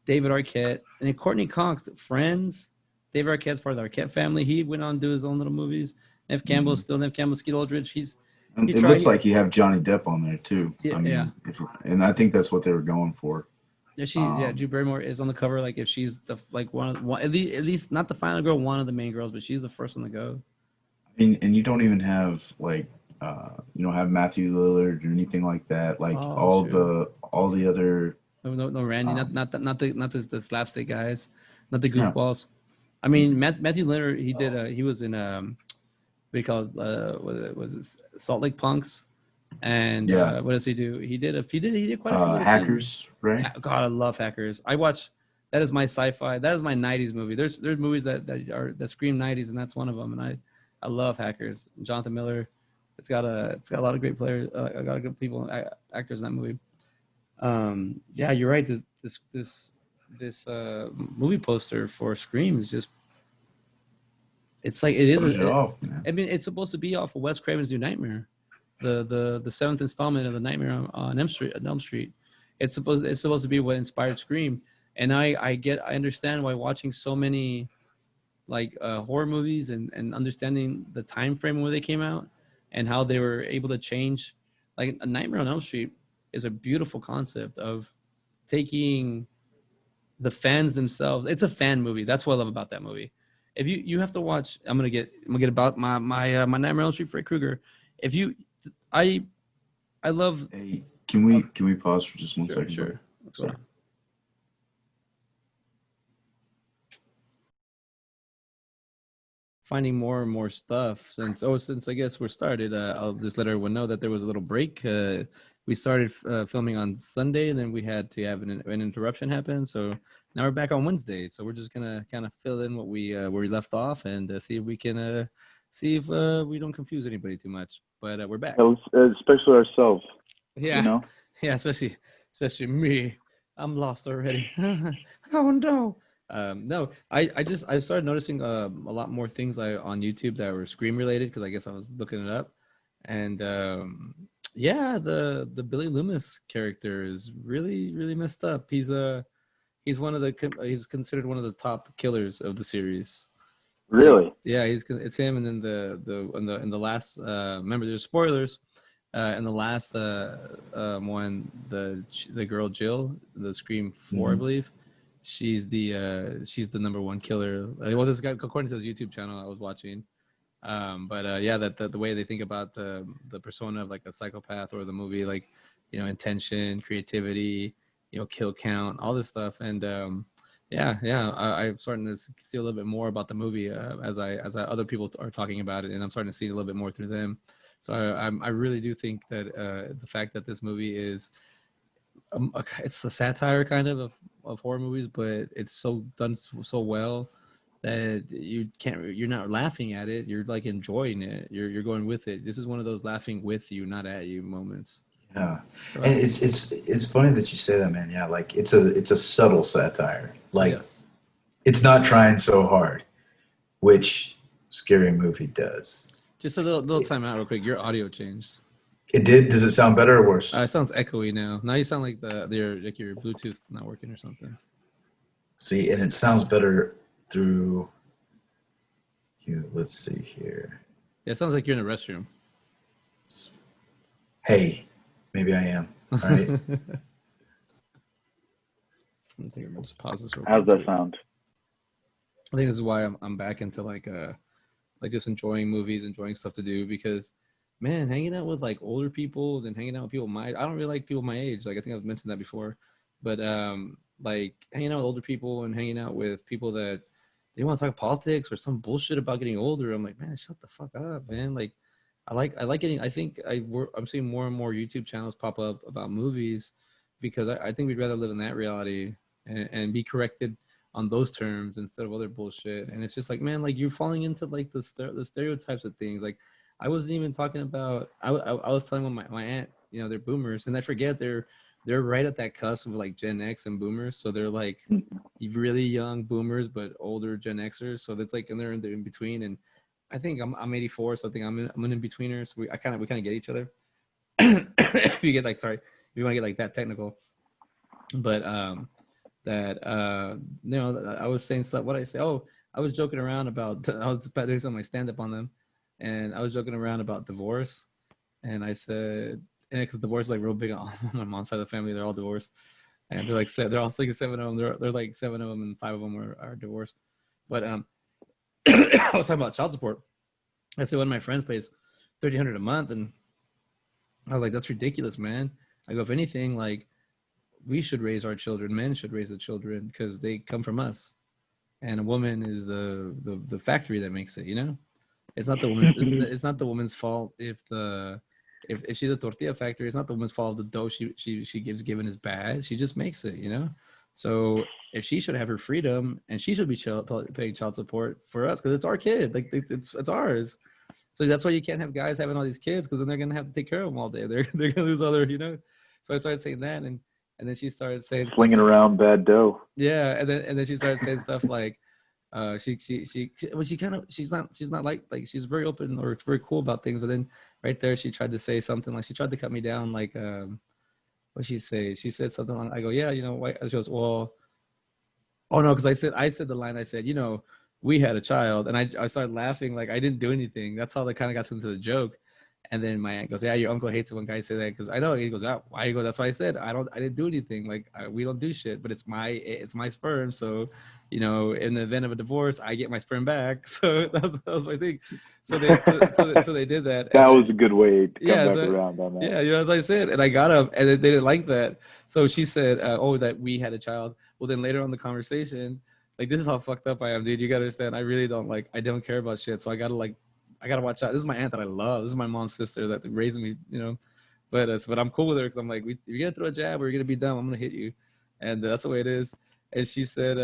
David Arquette, and then Courtney Cox, Friends. David Arquette's part of the Arquette family. He went on to do his own little movies. Neve Campbell, still Neve Campbell, Skeet Ulrich. It looks like you have Johnny Depp on there too. Yeah, I mean, and I think that's what they were going for. Yeah, Drew Barrymore is on the cover. Like if she's the one at least not the final girl, one of the main girls, but she's the first one to go. I mean, and you don't even have like you don't have Matthew Lillard or anything like that. Like all the other. No Randy, not the slapstick guys, not the goofballs. I mean, Matthew Lillard, he was in what do you call it? Was it Salt Lake Punks? And what does he do? He did quite a few Hackers, things. Right? God, I love Hackers. I watch. That is my sci-fi. That is my '90s movie. There's movies that scream '90s, and that's one of them. And I love Hackers. Jonathan Miller. It's got a lot of great players. A lot of good people, actors in that movie. Yeah, you're right. This movie poster for Scream is just. It's like it is. I mean, it's supposed to be off of Wes Craven's New Nightmare. The seventh installment of the Nightmare on Elm Street. It's supposed to be what inspired Scream, and I understand why watching so many like horror movies and understanding the time frame where they came out and how they were able to change. Like a Nightmare on Elm Street is a beautiful concept of taking the fans themselves. It's a fan movie. That's what I love about that movie. If you have to watch, I'm gonna get about my Nightmare on Elm Street, Freddy Krueger. If you I love. Hey, can we pause for just one second? Sure. Sorry. Finding more and more stuff since I guess we're started. I'll just let everyone know that there was a little break. We started filming on Sunday, and then we had to have an interruption happen. So now we're back on Wednesday. So we're just gonna kind of fill in what where we left off and see if we can. See if we don't confuse anybody too much, but we're back. Especially ourselves. Yeah, yeah, especially me. I'm lost already. Oh no. No, I started noticing a lot more things on YouTube that were Scream related because I guess I was looking it up, and yeah, the Billy Loomis character is really messed up. He's considered one of the top killers of the series. Really? Yeah, it's him, and then in the last remember there's spoilers. In the last one, the girl Jill, the Scream 4, I believe, she's the number one killer. Well, this guy, according to his YouTube channel I was watching. But yeah, that the way they think about the persona of like a psychopath or the movie, like intention, creativity, kill count, all this stuff, and yeah, I'm starting to see a little bit more about the movie as other people are talking about it, and I'm starting to see a little bit more through them. So I really do think that the fact that this movie is it's a satire kind of horror movies, but it's so done so well that you're not laughing at it. You're like enjoying it. You're going with it. This is one of those laughing with you, not at you moments. Yeah, So and it's funny that you say that, man. Yeah, like it's a subtle satire. Like yes, it's not trying so hard, which Scary Movie does. just a little time out real quick. Your audio changed. It did. Does it sound better or worse? It sounds echoey now. Now you sound like your Bluetooth not working or something. See, and it sounds better through you. Let's see here. Yeah, it sounds like you're in a restroom. Hey, maybe I am. All right. I think I'm gonna just pause this real How's quick. that sound? I think this is why I'm back into like just enjoying movies, enjoying stuff to do because man, hanging out with like older people than hanging out with people my I don't really like people my age. Like I think I've mentioned that before. But like hanging out with older people and hanging out with people that they want to talk politics or some bullshit about getting older. I'm like, man, shut the fuck up, man. Like I like getting I'm seeing more and more YouTube channels pop up about movies because I think we'd rather live in that reality and be corrected on those terms instead of other bullshit. And it's just like, man, like you're falling into like the stereotypes of things. Like I wasn't even talking about. I was telling my aunt, you know, they're boomers, and I forget they're right at that cusp of like Gen X and boomers. So they're like really young boomers, but older Gen Xers. So that's like, and they're in between. And I think I'm 84, so I think I'm an in betweener. So we kind of get each other. If you get like, sorry, if you want to get like that technical, but you know, I was saying stuff. What I say? Oh, I was joking around about. I was doing some of my stand up on them, and I was joking around about divorce, and I said, and because divorce is like real big on my mom's side of the family, they're all divorced, and they're all like seven of them. They're like seven of them, and five of them are divorced. But I was talking about child support. I said one of my friends pays $1,300 a month, and I was like, that's ridiculous, man. I go, if anything, like we should raise our children. Men should raise the children because they come from us, and a woman is the factory that makes it. You know, it's not the woman. It's not the woman's fault if she's a tortilla factory. It's not the woman's fault if the dough she given is bad. She just makes it. You know, so if she should have her freedom and she should be paying child support for us because it's our kid. Like it's ours. So that's why you can't have guys having all these kids because then they're gonna have to take care of them all day. They're gonna lose all their, you know. So I started saying that, and then she started saying Flinging around bad dough. yeah, and then she started saying stuff like, she's not like she's very open or very cool about things, but then right there she tried to say something like she tried to cut me down like what she say? She said something like I go yeah, you know why? She goes well, oh no, because I said the line I said, you know, we had a child, and I started laughing like I didn't do anything. That's how that kind of got into the joke. And then my aunt goes, yeah, your uncle hates it when guys say that because I know. He goes, oh, why? He goes, that's why I said I didn't do anything. Like we don't do shit, but it's my sperm. So, you know, in the event of a divorce, I get my sperm back. So that was my thing. So they did that. That was a good way to come back so, around on that. Yeah, you know, as I said, and I got up, and they didn't like that. So she said, oh, that we had a child. Well, then later on the conversation, like this is how fucked up I am, dude. You gotta understand. I really don't care about shit. So I gotta watch out. This is my aunt that I love. This is my mom's sister that raised me, you know. But I'm cool with her because I'm like, if you're gonna throw a jab or you're gonna be dumb, I'm gonna hit you, and that's the way it is. And she said,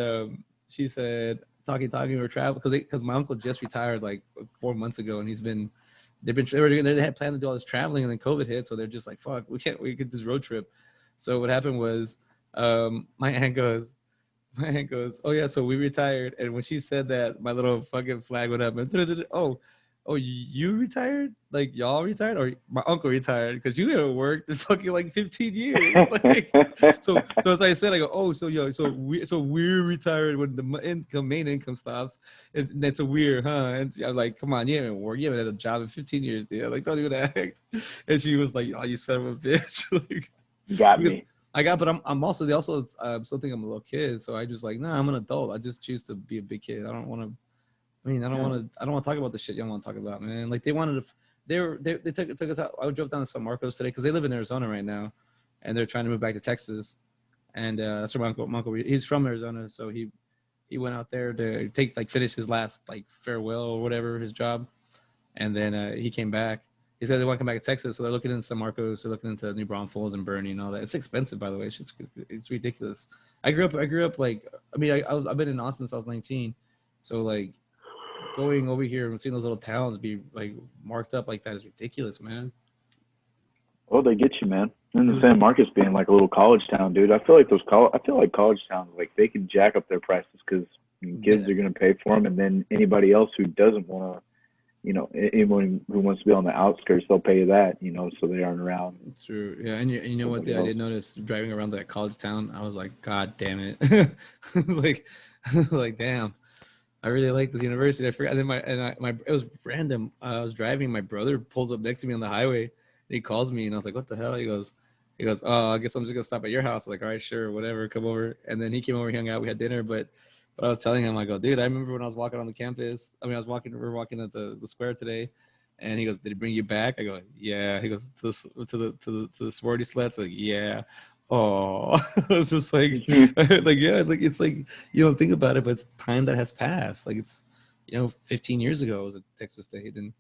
talking, we were traveling because my uncle just retired like 4 months ago, and they had planned to do all this traveling, and then COVID hit, so they're just like, fuck, we could this road trip. So what happened was, my aunt goes, oh yeah, so we retired, and when she said that, my little fucking flag went up, and oh, you retired? Like y'all retired, or my uncle retired? Because you haven't worked in fucking like 15 years. Like, so as I said, I go, oh, so we're retired when the main income stops. That's a weird, huh? And I'm like, come on, you haven't worked, you haven't had a job in 15 years, dude. Like, don't even act. And she was like, oh, you son of a bitch. Like, got me. But I'm also still think I'm a little kid, so I just like, nah, I'm an adult. I just choose to be a big kid. I don't want to. I don't want to talk about the shit y'all want to talk about, man. Like they wanted to, they took us out. I drove down to San Marcos today because they live in Arizona right now, and they're trying to move back to Texas. And that's where my uncle. He's from Arizona, so he went out there to finish his last like farewell or whatever his job, and then he came back. he said they want to come back to Texas, so they're looking into San Marcos, they're looking into New Braunfels and Bernie and all that. It's expensive, by the way. It's ridiculous. I grew up like, I mean, I've been in Austin since I was 19, so like going over here and seeing those little towns be like marked up like that is ridiculous, man. Oh, they get you, man. And the San Marcos being like a little college town, dude. I feel like college towns, like they can jack up their prices because kids are going to pay for them, and then anybody else who doesn't want to, you know, anyone who wants to be on the outskirts, they'll pay that, you know, so they aren't around. It's true. Yeah, and you know what? I did notice driving around that college town. I was like, God damn it! like damn. I really like the university. I forgot. And then it was random. I was driving. My brother pulls up next to me on the highway. And he calls me, and I was like, "What the hell?" He goes, "Oh, I guess I'm just gonna stop at your house." I'm like, all right, sure, whatever, come over. And then he came over, hung out, we had dinner. But I was telling him, I go, dude, I remember when I was walking on the campus. I mean, we were walking at the square today, and he goes, "Did he bring you back?" I go, "Yeah." He goes, to the sorority sleds. Like, yeah. Oh, it's just like, like, yeah, like it's like you don't think about it, but it's time that has passed. Like it's, 15 years ago I was at Texas State, and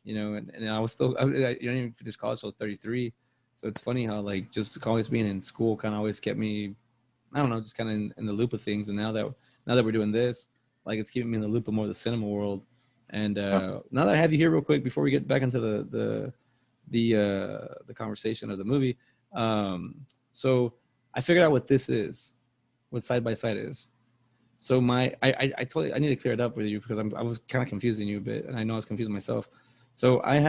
and I was still, I didn't even finish college. So I was 33. So it's funny how like just always being in school kind of always kept me, I don't know, just kind of in the loop of things. And now that we're doing this, like it's keeping me in the loop of more of the cinema world. And now that I have you here real quick, before we get back into the conversation of the movie, so I figured out what this is, what Side by Side is. So I told you I need to clear it up with you because I was kind of confusing you a bit, and I know I was confusing myself. So I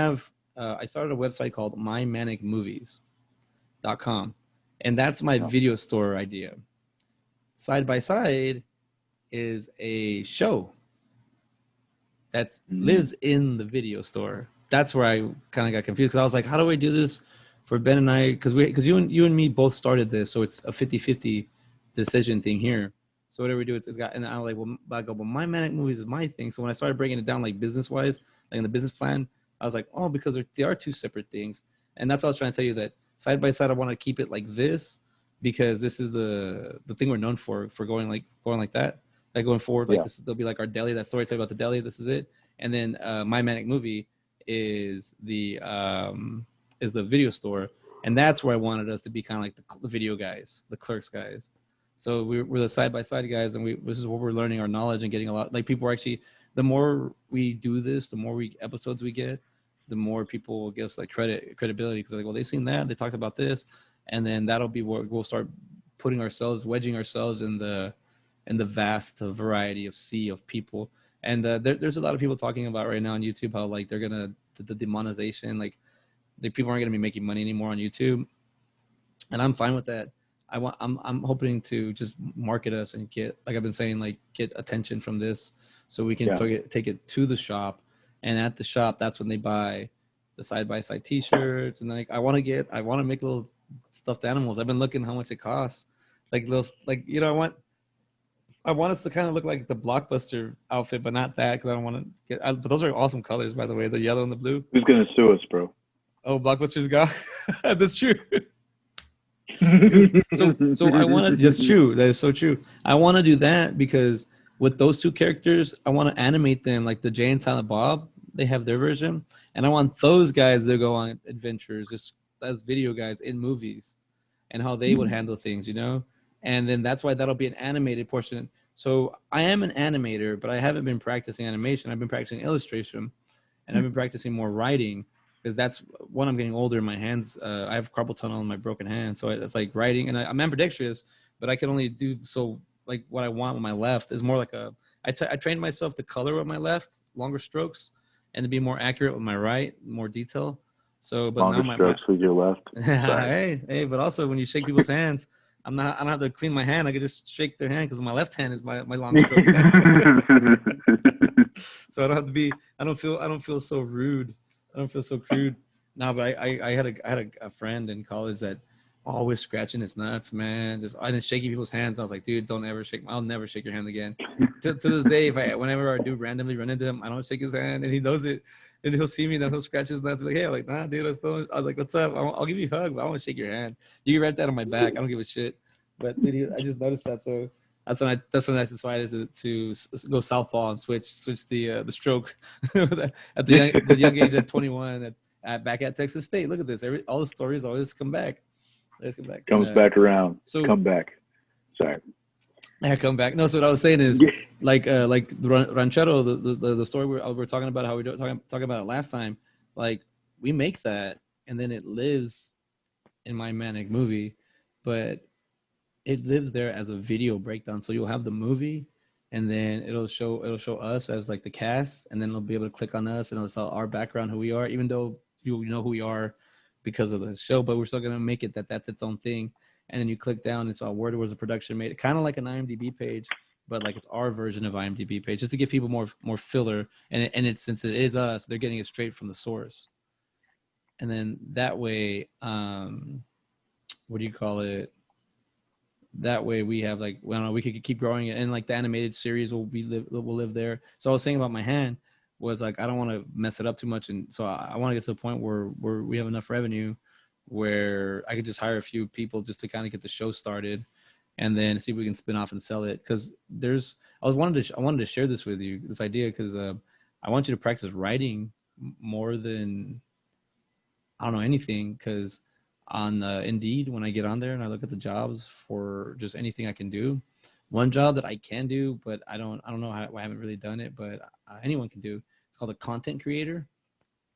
started a website called mymanicmovies.com, and that's my video store idea. Side by Side is a show that lives in the video store. That's where I kind of got confused because I was like, how do I do this for Ben and I? Because you and me both started this, so it's a 50-50 decision thing here. So whatever we do, it's got, and I'm like, well, My Manic Movies is my thing. So when I started breaking it down, like business wise, like in the business plan, I was like, oh, because they are two separate things. And that's what I was trying to tell you, that Side by Side, I want to keep it like this because this is the thing we're known for going like that, like going forward. Like they'll be like our deli, that story about the deli. This is it. And then My Manic Movie is the video store, and that's where I wanted us to be kind of like the video guys, the Clerks guys. So we're the Side by Side guys, and this is where we're learning our knowledge and getting a lot. Like people are actually, the more we do this, the more episodes we get, the more people will give us like credibility, because like, well, they've seen that, they talked about this, and then that'll be where we'll start wedging ourselves in the vast variety of sea of people. And there's a lot of people talking about right now on YouTube how like they're gonna the demonetization, like the people aren't gonna be making money anymore on YouTube, and I'm fine with that. I'm hoping to just market us and get, like I've been saying, like get attention from this, so we can take it to the shop, and at the shop that's when they buy the Side by Side T-shirts, and like I want to make little stuffed animals. I've been looking how much it costs, like little, like I want us to kind of look like the Blockbuster outfit, but not that, because I don't want to get. But those are awesome colors, by the way, the yellow and the blue. Who's gonna sue us, bro? Oh, Blockbuster's got. That's true. so I want to. That's true. That is so true. I want to do that because with those two characters, I want to animate them like the Jay and Silent Bob. They have their version, and I want those guys to go on adventures just as video guys in movies, and how they would handle things, And then that's why that'll be an animated portion. So I am an animator, but I haven't been practicing animation. I've been practicing illustration, and I've been practicing more writing, because that's when I'm getting older. My hands, I have carpal tunnel in my broken hand. So it's like writing, and I'm ambidextrous, but I can only do so like what I want with my left. Is more like I trained myself to color with my left, longer strokes, and to be more accurate with my right, more detail. So, but longer now strokes with your left. hey, but also when you shake people's hands, I don't have to clean my hand. I can just shake their hand because my left hand is my long stroke. So I don't feel so rude. I don't feel so crude. No, but I had a friend in college that always scratching his nuts, man. I didn't shaking people's hands. I was like, dude, I'll never shake your hand again. to this day, whenever I do randomly run into him, I don't shake his hand, and he knows it. And he'll see me, and then he'll scratch his nuts. Like, hey, I'm like, nah, dude, I was like, what's up? I'll give you a hug, but I want to shake your hand. You can write that on my back. I don't give a shit. But dude, I just noticed that, so that's when I decided to go southpaw and switch the stroke at the young age at 21. back at Texas State. Look at this. All the stories always come back. Always come back. Comes back around. So come back. Sorry. Yeah, come back. No, so what I was saying is, Yeah. like Ranchero, the story we're talking about, how we talking about it last time. Like, we make that, and then it lives in My Manic Movie, but it lives there as a video breakdown. So you'll have the movie, and then it'll show us as like the cast, and then it'll be able to click on us, and it'll tell our background, who we are, even though you know who we are because of the show, but we're still gonna make it that's its own thing. And then you click down and saw where there was a production made, kind of like an IMDb page, but like it's our version of IMDb page, just to give people more filler. And it's, since it is us, they're getting it straight from the source. And then that way, what do you call it? That way we have like, I don't know, we could keep growing it, and like the animated series will live there. So I was saying about my hand was like, I don't want to mess it up too much, and so I want to get to the point where we have enough revenue where I could just hire a few people just to kind of get the show started, and then see if we can spin off and sell it. Because I wanted to share this with you, this idea, because I want you to practice writing more than, I don't know, anything. Because on Indeed, when I get on there and I look at the jobs for just anything I can do, one job that I can do, but I don't know how, I haven't really done it, but anyone can do. It's called a content creator.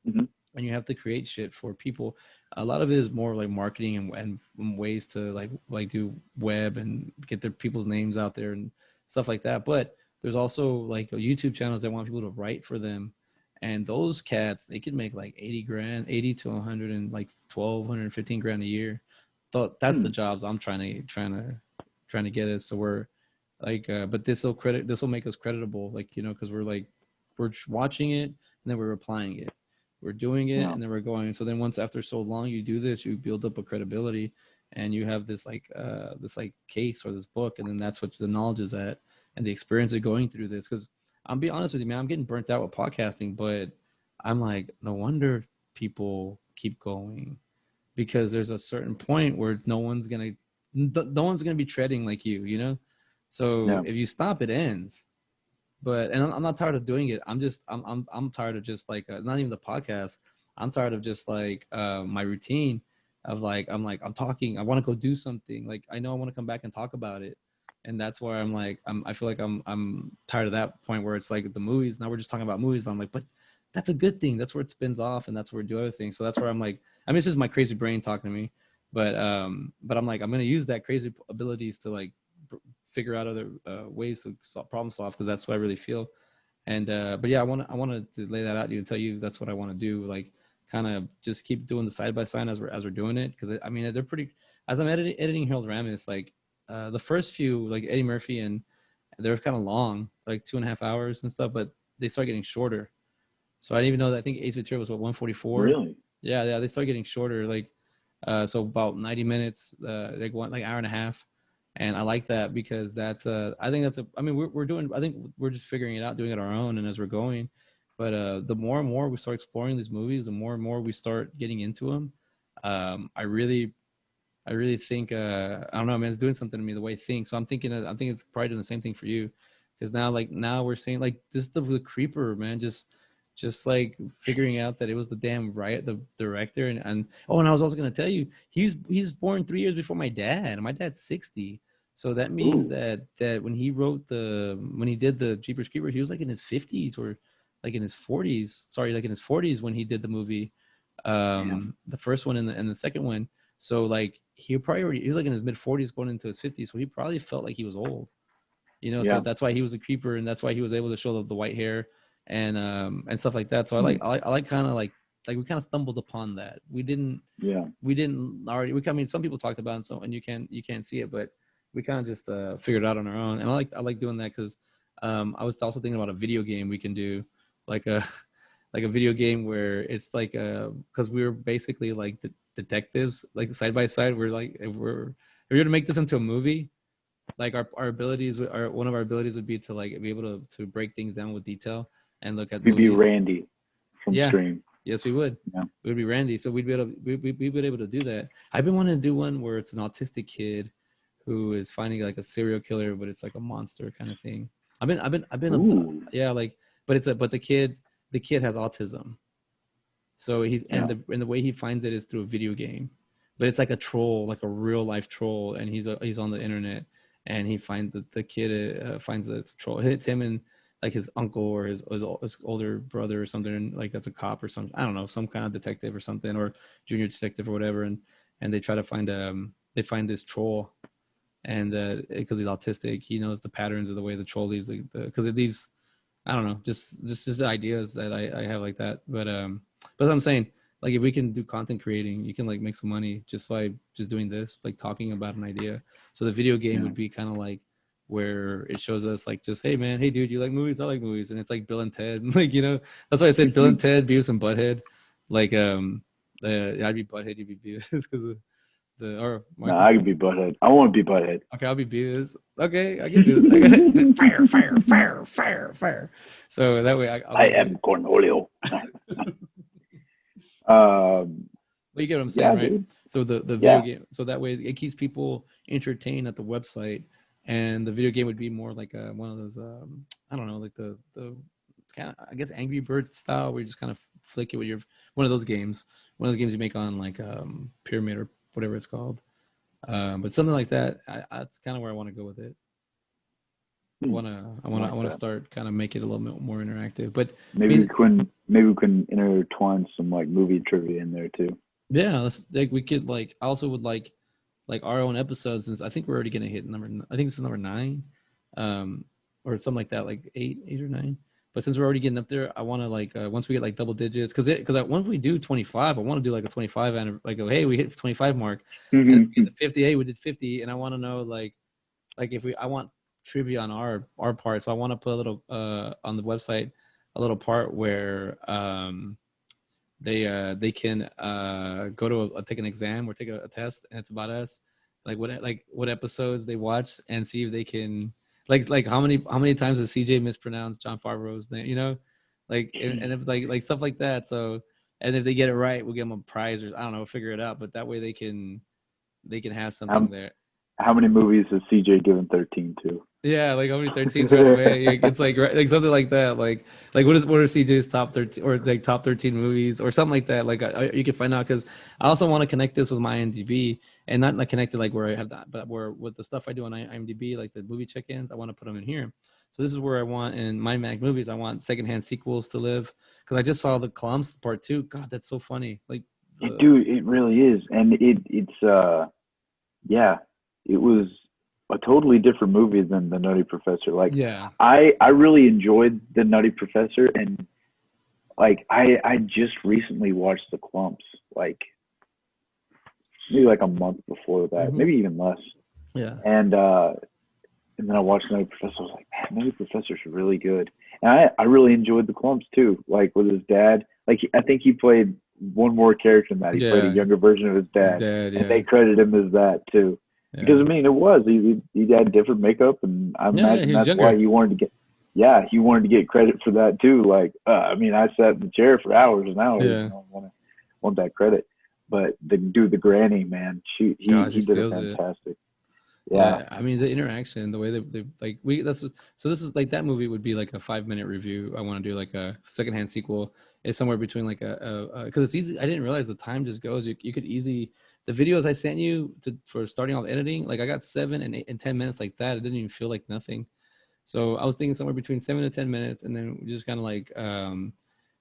Mm-hmm. And you have to create shit for people. A lot of it is more like marketing and ways to like do web and get their people's names out there and stuff like that. But there's also like YouTube channels that want people to write for them, and those cats, they can make like 80 to 100 and like 1,215 grand a year. So that's the jobs I'm trying to get us. So we're like, but this will make us creditable, like, you know, because we're watching it and then we're applying it. We're doing it, and then we're going. So then once, after so long you do this, you build up a credibility, and you have this case or this book, and then that's what the knowledge is at, and the experience of going through this. Because I'm being honest with you, man, I'm getting burnt out with podcasting, but I'm like, no wonder people keep going, because there's a certain point where no one's gonna be treading like you know. So if you stop, it ends. And I'm not tired of doing it. I'm tired of just like, not even the podcast. I'm tired of just like my routine of like, I'm talking, I want to go do something. Like, I know I want to come back and talk about it. And that's where I feel like I'm tired of that point where it's like the movies. Now we're just talking about movies, but I'm like, but that's a good thing. That's where it spins off, and that's where we do other things. So that's where I'm like, I mean, it's just my crazy brain talking to me, but I'm like, I'm going to use that crazy abilities to like figure out other ways to problem solve, because that's what I really feel. And but yeah, I wanted to lay that out to you and tell you that's what I want to do, like kind of just keep doing the side by side as we're doing it, because I mean, they're pretty, as I'm editing Harold Ramis, like the first few, like Eddie Murphy, and they're kind of long, like 2.5 hours and stuff, but they start getting shorter. So I didn't even know that. I think Ace Ventura was 144. Really? Yeah, they start getting shorter, like so about 90 minutes, like hour and a half. And I like that, because that's I think that's I mean, we're doing, I think we're just figuring it out, doing it our own, and as we're going. But the more and more we start exploring these movies, the more and more we start getting into them. I really think I don't know, man, it's doing something to me, the way it thinks. So I think it's probably doing the same thing for you, because now we're saying like just the creeper, man, just like figuring out that it was the director, and I was also going to tell you, he's born 3 years before my dad, and my dad's 60. So that means that when he did the Jeepers Creepers, he was like in his 50s, or like in his 40s. Sorry, like in his 40s when he did the movie, the first one and the second one. So like he was like in his mid 40s going into his 50s. So he probably felt like he was old, you know. So that's why he was a creeper, and that's why he was able to show the white hair and stuff like that. So I like kind of like we kind of stumbled upon that. We didn't already. I mean, some people talked about it, and you can't see it, but we kind of just figured it out on our own. And I like doing that, because I was also thinking about a video game we can do, like a video game where it's like because we're basically like the detectives, like side by side. We're like, if we're to make this into a movie, like our abilities are, one of our abilities would be to like be able to break things down with detail and look at. We'd be Randy from Stream. Yes, we would. Yeah. We'd be Randy. So we'd be able to do that. I've been wanting to do one where it's an autistic kid who is finding like a serial killer, but it's like a monster kind of thing. I've been but the kid has autism. So he's Yeah. and the way he finds it is through a video game, but it's like a troll, like a real life troll, and he's on the internet, and he finds the kid finds that it's a troll. It hits him and like his uncle or his older brother or something, like that's a cop or something. I don't know, some kind of detective or something, or junior detective or whatever, and they try to find they find this troll, and because he's autistic, he knows the patterns of the way the troll leaves, because it leaves, I don't know, just ideas that I have like that. But I'm saying, like, if we can do content creating, you can like make some money just by just doing this, like talking about an idea. So the video game would be kind of like where it shows us like just, hey man, hey dude, you like movies? I like movies, and it's like Bill and Ted, like, you know, that's why I said Bill and Ted, Beavis and Butthead, like I'd be Butthead, you'd be Beavis, because or No, I could be Butthead. I want to be Butthead. Okay, I'll be Beavis. Okay, I can do it. Fire, fire, fire, fire, fire. So that way I am Cornholio. Well, you get what I'm saying, right? Dude. So the video game, so that way it keeps people entertained at the website, and the video game would be more like one of those I don't know, like the kind of, I guess, Angry Birds style, where you just kind of flick it with your one of those games you make on like Pyramid or whatever it's called. But something like that, that's kind of where I want to go with it. I want to start kind of make it a little bit more interactive. But maybe we can intertwine some like movie trivia in there too. Yeah, like we could like, I also would like our own episodes, since I think we're already gonna hit I think this is number 9, or something like that, like 8 or 9. But since we're already getting up there, I want to like once we get like double digits, because once we do 25, I want to do like a 25 and like, oh, hey, we hit 25 mark, and the 50, hey, we did 50, and I want to know like if I want trivia on our part, so I want to put a little on the website, a little part where they can go to take an exam or take a test, and it's about us, like what episodes they watch, and see if they can like how many times does CJ mispronounce Jon Favreau's name, you know, like, and it's like stuff like that. So, and if they get it right, we'll give them a prize, or I don't know, figure it out. But that way they can have something there. How many movies has CJ given 13 to? Yeah, like how many 13s right away? It's like something like that. Like what are CJ's top 13 or like top 13 movies or something like that? Like you can find out, because I also want to connect this with my IMDb, and not like connected like where I have that, but where with the stuff I do on IMDb, like the movie check-ins, I want to put them in here. So this is where I want in my Mag movies, I want secondhand sequels to live, because I just saw the Clumps part 2. God, that's so funny. Like, dude, it really is, and it's yeah, it was a totally different movie than The Nutty Professor. Like, yeah, I really enjoyed The Nutty Professor, and like I just recently watched The Clumps, like maybe like a month before that, maybe even less. Yeah. And then I watched Nutty Professor. I was like, man, Nutty Professor's really good. And I really enjoyed The Clumps too, like with his dad. Like, I think he played one more character in that. He played a younger version of his dad, and they credit him as that too. Yeah. Because I mean, it was he had different makeup, and I imagine that's younger. Why he wanted to get credit for that too. Like, I mean, I sat in the chair for hours and hours. Yeah. You know, want that credit. But the granny, man, he did it fantastic. Yeah, I mean, the interaction, the way they like so this is like, that movie would be like a 5-minute review. I want to do like a secondhand sequel. It's somewhere between like because it's easy. I didn't realize the time just goes. You could easily, the videos I sent you for starting off editing, like I got 7 and 8 and 10 minutes like that. It didn't even feel like nothing. So I was thinking somewhere between 7 to 10 minutes, and then just kind of like,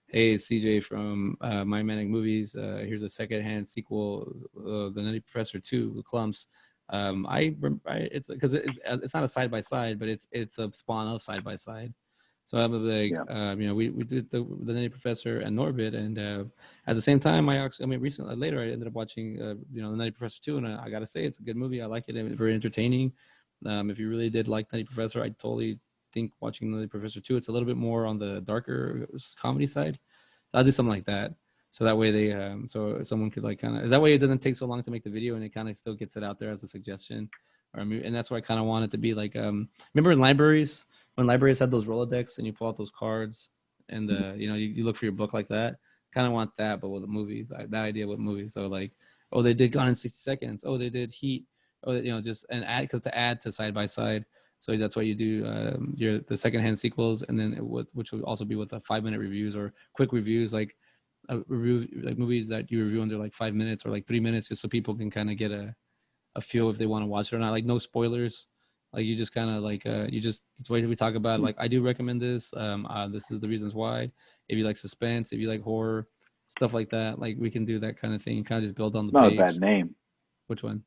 hey, CJ from My Manic Movies. Here's a secondhand sequel, The Nutty Professor 2, The Clumps. It's because it's not a side by side, but it's a spawn of side by side. So I was like, you know, we did the Nutty Professor and Norbit, and at the same time, recently later I ended up watching you know, The Nutty Professor 2, and I gotta say it's a good movie. I like it. It's very entertaining. If you really did like Nutty Professor, I totally think watching Nutty Professor 2, it's a little bit more on the darker comedy side. So I'll do something like that. So that way they, so someone could like kind of, that way it doesn't take so long to make the video, and it kind of still gets it out there as a suggestion. And that's why I kind of want it to be like, remember in libraries, when libraries had those Rolodex and you pull out those cards and you know, you look for your book like that, kind of want that, but with the movies, that idea with movies. So like, oh, they did Gone in 60 Seconds. Oh, they did Heat. Oh, you know, just an add, because to add to side by side. So that's why you do the secondhand sequels, and then which will also be with the 5-minute reviews or quick reviews. Like review, like movies that you review under like 5 minutes or like 3 minutes, just so people can kind of get a feel if they want to watch it or not. Like no spoilers. Like you just kind of like you just it's the way we talk about it. Like I do recommend this. This is the reasons why. If you like suspense, if you like horror, stuff like that, like we can do that kind of thing. Kind of just build on the Not page. a bad name. Which one?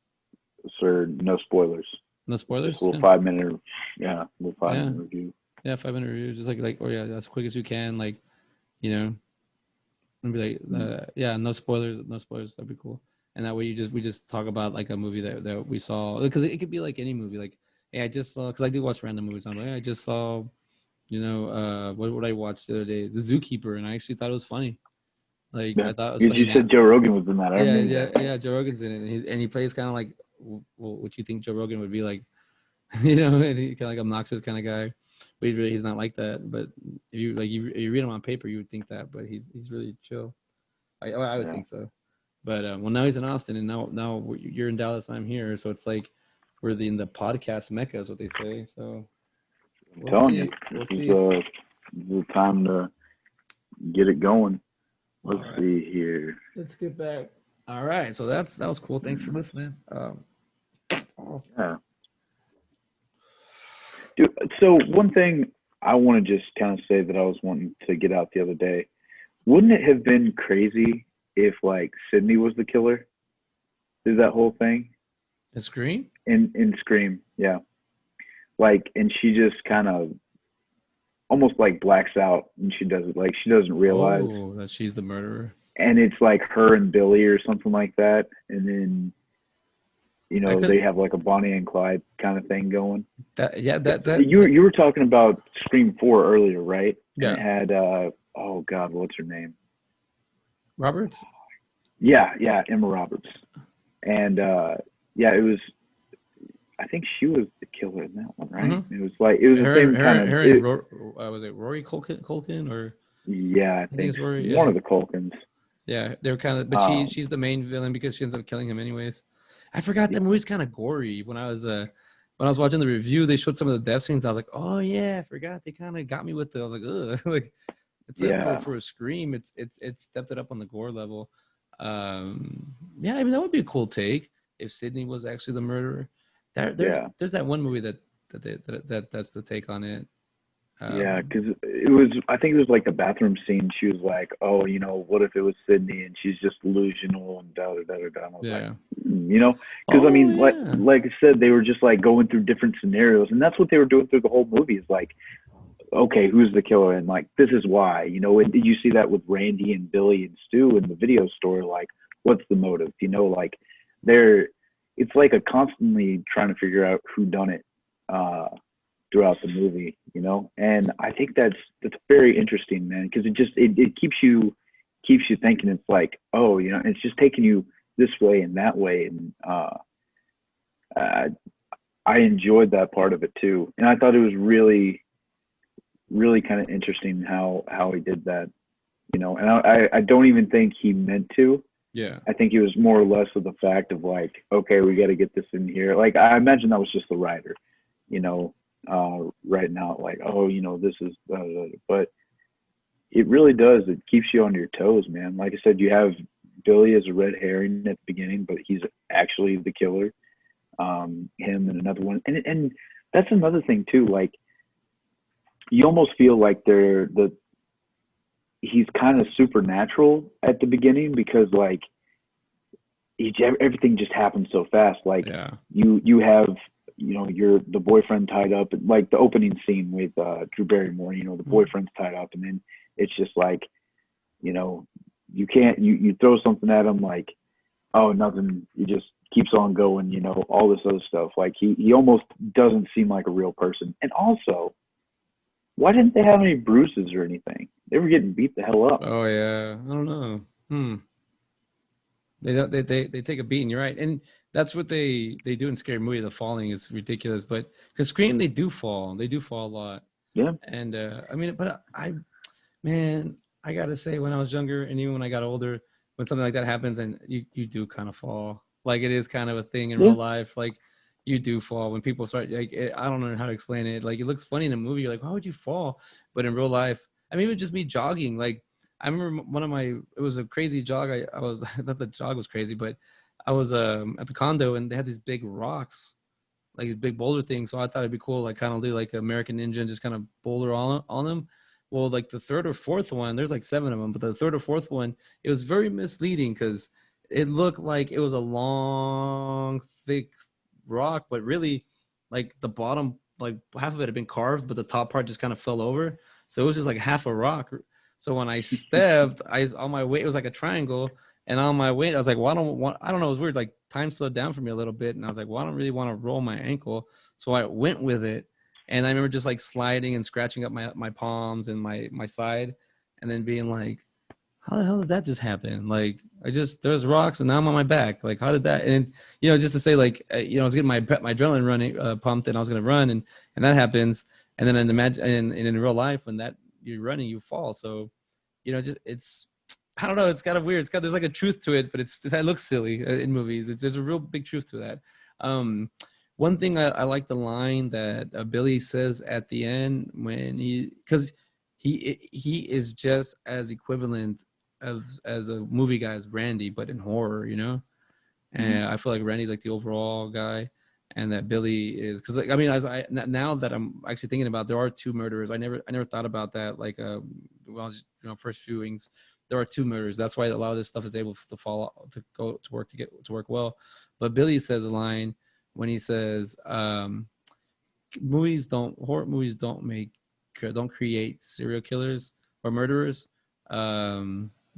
Sir, no spoilers. No spoilers. Just a little 5 minute, little 5 minute review. Yeah, 5 minute review, just like or yeah, as quick as you can, like, you know, and be like, yeah, no spoilers, no spoilers. That'd be cool. And that way we just talk about like a movie that we saw, because it could be like any movie. Like, hey, I just saw, because I do watch random movies. I'm like, hey, I just saw, you know, what I watched the other day, The Zookeeper, and I actually thought it was funny. Like I thought it was funny. You said Joe Rogan was in that. Yeah, Joe Rogan's in it, and he plays kind of like what you think Joe Rogan would be like, you know, and he kind of like obnoxious kind of guy. But he's not like that. But if you read him on paper, you would think that. But he's really chill. I would think so. But well, now he's in Austin, and now you're in Dallas, I'm here, so it's like we're in the podcast mecca, is what they say. So I'm telling you, this is the time to get it going. Let's see here. Let's get back. All right, so that was cool. Thanks for listening. Yeah. Dude, so one thing I want to just kind of say that I was wanting to get out the other day, wouldn't it have been crazy if like Sydney was the killer through that whole thing? In Scream? In Scream, yeah. Like, and she just kind of almost like blacks out, and she doesn't realize that she's the murderer. And it's like her and Billy or something like that, and then you know they have like a Bonnie and Clyde kind of thing going. You were talking about Scream 4 earlier, right? Yeah. And it had oh God, what's her name? Roberts? Yeah, Emma Roberts. And it was, I think she was the killer in that one, right? Mm-hmm. It was the same kind of. Was it Rory Culkin or? Yeah, I think it's Rory, one of the Culkins. Yeah, they were kind of, but she's the main villain because she ends up killing him anyways. I forgot that movie's kind of gory. When I was watching the review, they showed some of the death scenes. I was like, oh yeah, I forgot. They kind of got me with it. I was like, ugh, like it's for a Scream. It stepped it up on the gore level. I mean that would be a cool take if Sydney was actually the murderer. There's that one movie that's the take on it. Because I think it was like the bathroom scene. She was like, oh, you know, what if it was Sydney and she's just delusional and da da da da. Like, you know, because I mean, like I said, they were just like going through different scenarios, and that's what they were doing through the whole movie. Is like, okay, who's the killer, and like this is why, you know. And you see that with Randy and Billy and Stu in the video store. Like, what's the motive? You know, like it's like a constantly trying to figure out who done it. Throughout the movie, you know, and I think that's very interesting, man, because it keeps you thinking. It's like, oh, you know, it's just taking you this way and that way, and I enjoyed that part of it too, and I thought it was really, really kind of interesting how he did that, you know, and I don't even think he meant to. Yeah, I think it was more or less of the fact of like, okay, we got to get this in here. Like, I imagine that was just the writer, you know. Right now, like, oh, you know, this is, but it really does. It keeps you on your toes, man. Like I said, you have Billy as a red herring at the beginning, but he's actually the killer. Him and another one, and that's another thing too. Like, you almost feel like he's kind of supernatural at the beginning because like everything just happens so fast. Like you have. You know, the boyfriend tied up, like the opening scene with Drew Barrymore, you know, the boyfriend's tied up, and then it's just like, you know, you throw something at him, like, oh, nothing, he just keeps on going, you know, all this other stuff. Like he almost doesn't seem like a real person. And also, why didn't they have any bruises or anything? They were getting beat the hell up. Oh yeah, I don't know. They take a beating. You're right, and that's what they do in Scary Movie. The falling is ridiculous, but because Scream they do fall a lot. Yeah. And I mean, but I gotta say, when I was younger and even when I got older, when something like that happens and you do kind of fall. Like it is kind of a thing in real life. Like you do fall when people start. Like I don't know how to explain it. Like it looks funny in a movie. You're like, why would you fall? But in real life, I mean, it would just be jogging. Like I remember it was a crazy jog. I was, I thought the jog was crazy, but I was at the condo and they had these big rocks, like these big boulder things. So I thought it'd be cool, like kind of do like American Ninja and just kind of boulder on them. Well, like the third or fourth one, there's like 7 of them, but the third or fourth one, it was very misleading because it looked like it was a long, thick rock, but really, like the bottom, like half of it had been carved, but the top part just kind of fell over. So it was just like half a rock. So when I stepped, I on my way, it was like a triangle, and on my way, I was like, well, I don't know, it was weird. Like time slowed down for me a little bit, and I was like, well, I don't really want to roll my ankle, so I went with it. And I remember just like sliding and scratching up my palms and my side, and then being like, how the hell did that just happen? Like there's rocks and now I'm on my back. Like how did that? And just to say like I was getting my adrenaline running pumped and I was gonna run and that happens. And then in real life when that you're running you fall. So just it's I don't know. It's kind of weird. There's like a truth to it, but it looks silly in movies. There's a real big truth to that. One thing I like the line that Billy says at the end when because he is just as equivalent as a movie guy as Randy, but in horror, And I feel like Randy's like the overall guy, and that Billy is because like I mean, now that I'm actually thinking about, there are 2 murderers. I never thought about that. Like first viewings, there are 2 murders. That's why a lot of this stuff is able to fall to go to work well. But Billy says a line when he says, horror movies don't create serial killers or murderers.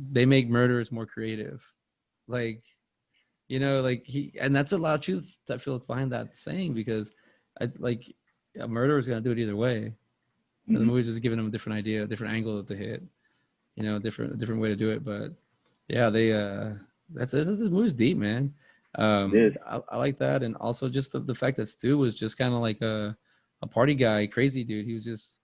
They make murderers more creative. Like, and that's a lot of truth that feels behind that saying because a murderer is going to do it either way. Mm-hmm. The movie's just giving them a different idea, a different angle to hit, a different way to do it. But yeah, this movie's deep, man. I like that. And also just the fact that Stu was just kind of like a party guy, crazy dude. He was just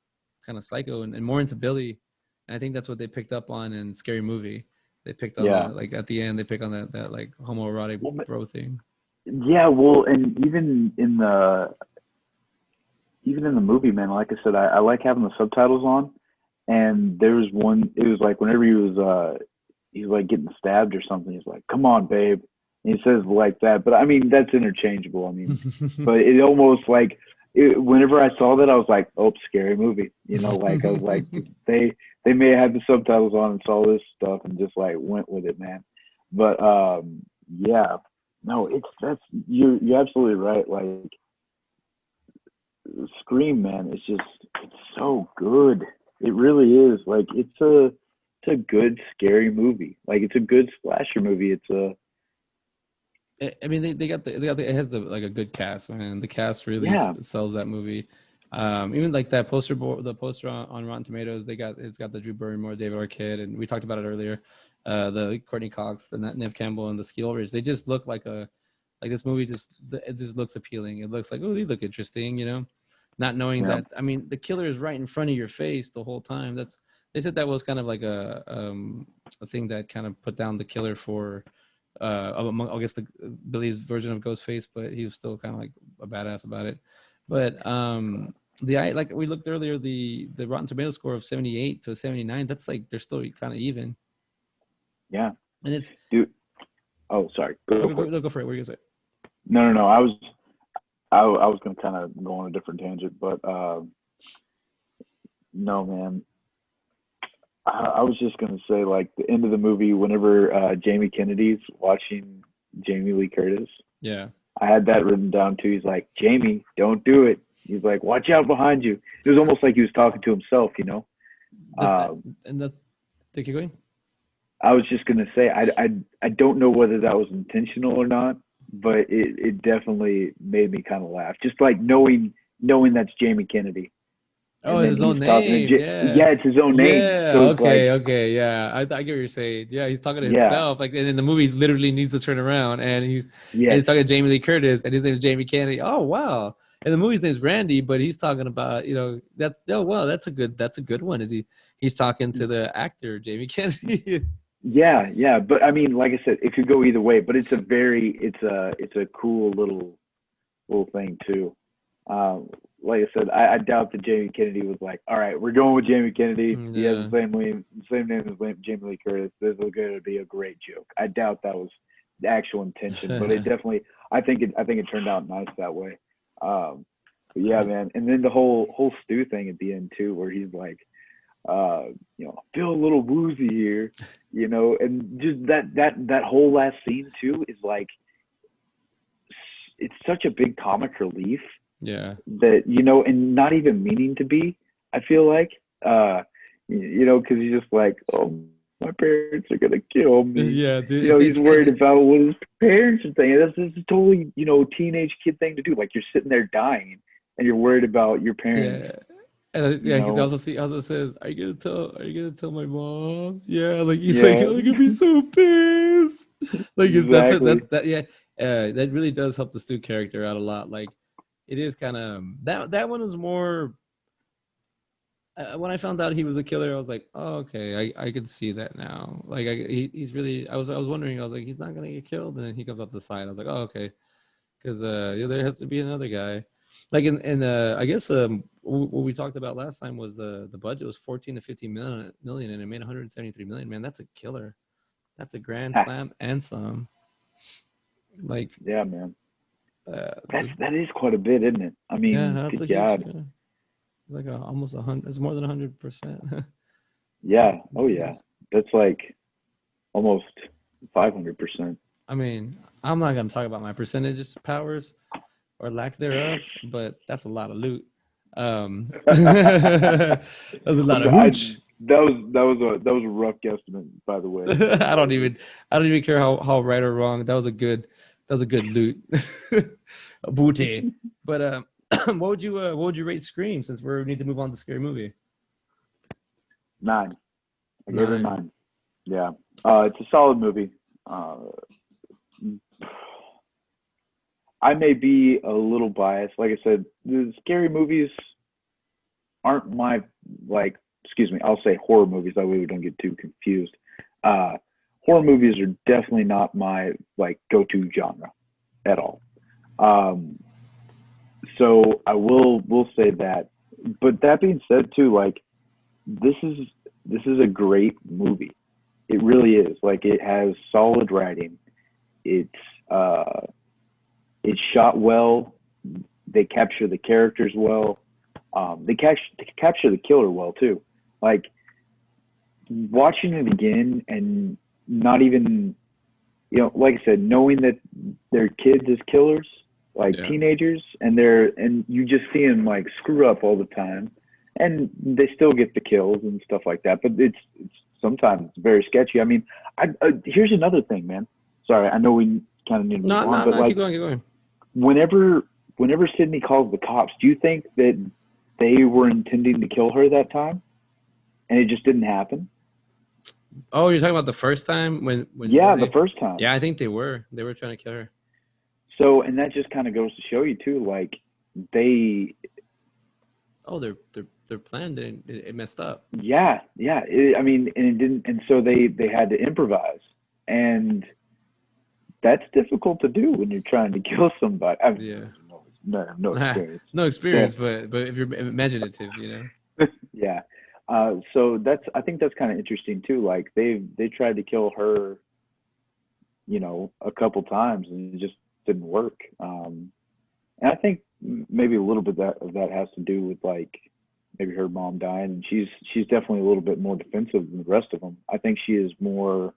kind of psycho and more into Billy. And I think that's what they picked up on in Scary Movie. They picked on that, like at the end, they pick on that like homoerotic bro thing. Yeah, well, and even in the movie, man, like I said, I like having the subtitles on. And there was one, it was like whenever he was like getting stabbed or something, he's like, "Come on, babe." And he says like that, but I mean that's interchangeable. I mean, but it almost like whenever I saw that, I was like, "Oh, Scary Movie," Like I was like, they may have had the subtitles on and saw this stuff and just like went with it, man. But yeah, no, you're absolutely right. Like Scream, man, it's so good. It really is. Like it's a good scary movie. Like it's a good slasher movie. I mean, they got it has like a good cast, man. The cast really sells that movie. Even like that poster on Rotten Tomatoes, it's got the Drew Barrymore, David Arquette, and we talked about it earlier. The Courtney Cox, the Neve Campbell, and the Skeet Ulrich. They just look like this movie. It just looks appealing. It looks like, oh, they look interesting, Not knowing that, I mean, the killer is right in front of your face the whole time. They said that was kind of like a thing that kind of put down the killer for. I guess Billy's version of Ghostface, but he was still kind of like a badass about it. But like we looked earlier, the Rotten Tomatoes score of 78 to 79, that's like they're still kind of even. Yeah. And it's dude. Oh, sorry. Go for it. What were you gonna say? No. I was gonna kind of go on a different tangent, but no, man. I was just gonna say, like the end of the movie, whenever Jamie Kennedy's watching Jamie Lee Curtis. Yeah. I had that written down too. He's like, "Jamie, don't do it." He's like, "Watch out behind you." It was almost like he was talking to himself, Keep going. I was just gonna say, I don't know whether that was intentional or not, but it definitely made me kind of laugh. Just like knowing that's Jamie Kennedy. Oh, it's his own name. Yeah, it's his own name. Yeah. So okay. Yeah, I get what you're saying. Yeah, he's talking to himself. Like, and in the movie, he literally needs to turn around, and he's talking to Jamie Lee Curtis, and his name is Jamie Kennedy. Oh, wow. And the movie's name is Randy, but he's talking about that. Oh, wow, that's a good one. He's talking to the actor Jamie Kennedy. Yeah. But I mean, like I said, it could go either way. But it's a cool little thing too. like I said, I doubt that Jamie Kennedy was like, all right, we're going with Jamie Kennedy. He has the same name as Jamie Lee Curtis. This is going to be a great joke. I doubt that was the actual intention, but it definitely, I think it turned out nice that way. But yeah, man. And then the whole Stu thing at the end too, where he's like, you know, I feel a little woozy here, you know, and just that whole last scene too is like, it's such a big comic relief. Yeah. That, you know, and not even meaning to be, I feel like, you know, because he's just like, oh, my parents are gonna kill me. Yeah, dude. You know, he's worried about what his parents are thinking. That's a totally, you know, teenage kid thing to do. Like, you're sitting there dying, and you're worried about your parents. Yeah. And he also says, "Are you gonna tell my mom?" Yeah, like he's like, "I'm gonna be so pissed." Like, exactly. that really does help the Stu character out a lot. Like, it is kind of that one is more. When I found out he was a killer, I was like, "Oh, okay, I can see that now." Like, he's really. I was wondering. I was like, he's not gonna get killed, and then he comes up the side. I was like, "Oh, okay," because there has to be another guy. Like I guess what we talked about last time was the budget was 14 to 15 million, and it made 173 million. Man, that's a killer. That's a grand slam and some. Like, yeah, man. That is quite a bit, isn't it? I mean, yeah, that's good God. huge, like almost 100. It's more than 100%. Yeah. Oh yeah. That's like almost 500%. I mean, I'm not gonna talk about my percentages powers or lack thereof, but that's a lot of loot. That's a lot of hooch. That was a rough guesstimate, by the way. I don't even care how right or wrong. That was a good loot. Booty. But what would you rate Scream, since we need to move on to Scary Movie? 9. I gave it a 9. Yeah. It's a solid movie. I may be a little biased. Like I said, the scary movies aren't my, like, excuse me, I'll say horror movies. That way we don't get too confused. Horror movies are definitely not my, like, go-to genre at all. So I will say that. But that being said, too, like, this is a great movie. It really is. Like, it has solid writing. It's shot well. They capture the characters well. They capture the killer well too. Like, watching it again and not even, you know, like I said, knowing that they're kids as killers, like teenagers, and you just see them like screw up all the time, and they still get the kills and stuff like that. But it's sometimes it's very sketchy. I mean, here's another thing, man. Sorry, I know we kind of need to move on, but like, keep going. Whenever Sydney calls the cops, do you think that they were intending to kill her that time, and it just didn't happen? Oh, you're talking about the first time when the first time. Yeah, I think they were trying to kill her. So, and that just kind of goes to show you too, like, their plan it messed up. Yeah. I mean, and it didn't, and so they had to improvise, and that's difficult to do when you're trying to kill somebody. I mean, no experience. No experience, but if you're imaginative, you know. Yeah. So I think that's kind of interesting too. Like, they tried to kill her, you know, a couple times, and it just didn't work. And I think maybe a little bit of that has to do with, like, maybe her mom dying, and she's definitely a little bit more defensive than the rest of them. I think she's going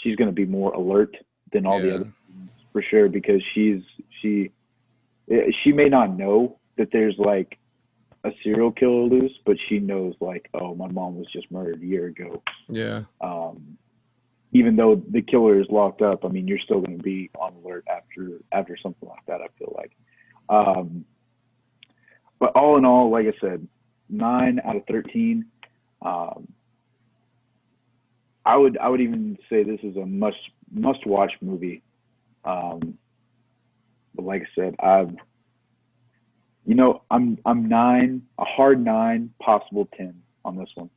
to be more alert than all the others, for sure, because she may not know that there's, like, a serial killer loose, but she knows, like, oh, my mom was just murdered a year ago. Yeah. Even though the killer is locked up, I mean, you're still going to be on alert after something like that, I feel like. But all in all, like I said, 9 out of 13. I would even say this is a must watch movie. But like I said, I'm 9, a hard 9, possible 10 on this one.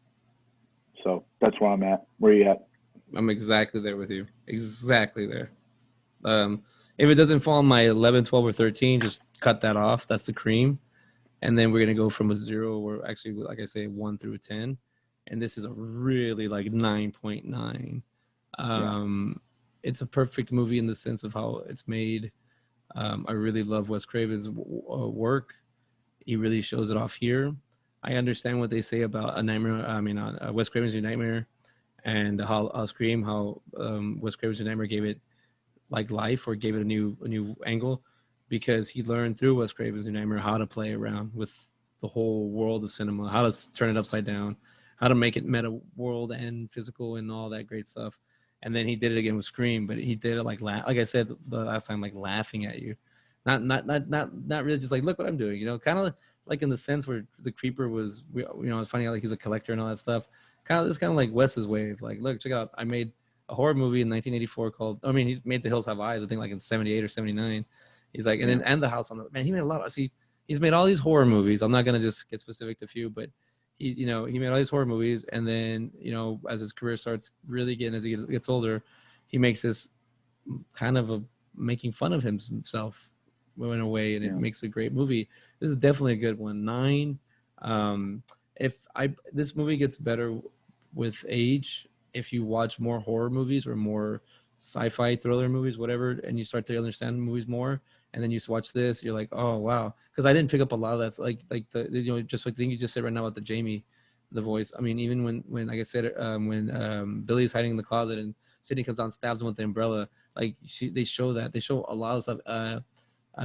So that's where I'm at. Where are you at? I'm exactly there with you. Exactly there. If it doesn't fall in my 11, 12, or 13, just cut that off. That's the cream. and then we're gonna go from a 0, or actually, like I say, 1 through 10, and this is a really like 9.9. It's a perfect movie in the sense of how it's made. I really love Wes Craven's work. He really shows it off here. I understand what they say about A Nightmare. I mean, Wes Craven's New Nightmare, and how Scream, how Wes Craven's New Nightmare gave it like life, or gave it a new angle, because he learned through Wes Craven's New Nightmare how to play around with the whole world of cinema, how to turn it upside down, how to make it meta world and physical and all that great stuff. And then he did it again with Scream, but he did it like I said the last time, like laughing at you, not really just like, look what I'm doing, kind of like in the sense where the Creeper was, it's funny how like he's a collector and all that stuff. Kind of like Wes's wave, like, look, check it out, I made a horror movie in 1984 called, I mean, he's made The Hills Have Eyes, I think like in 78 or 79. He's like, and The House on the, man, he made a lot of, he's made all these horror movies. I'm not going to just get specific to a few, but he made all these horror movies. And then, as his career starts really getting, as he gets older, he makes this kind of a making fun of himself in a way. And it makes a great movie. This is definitely a good one. 9. This movie gets better with age. If you watch more horror movies or more sci-fi thriller movies, whatever, and you start to understand movies more, and then you watch this, you're like, oh wow, because I didn't pick up a lot of that's like the just like the thing you just said right now about the Jamie, the voice. I mean, even when like I said, when Billy's hiding in the closet and Sydney comes down, stabs him with the umbrella, like they show a lot of stuff. I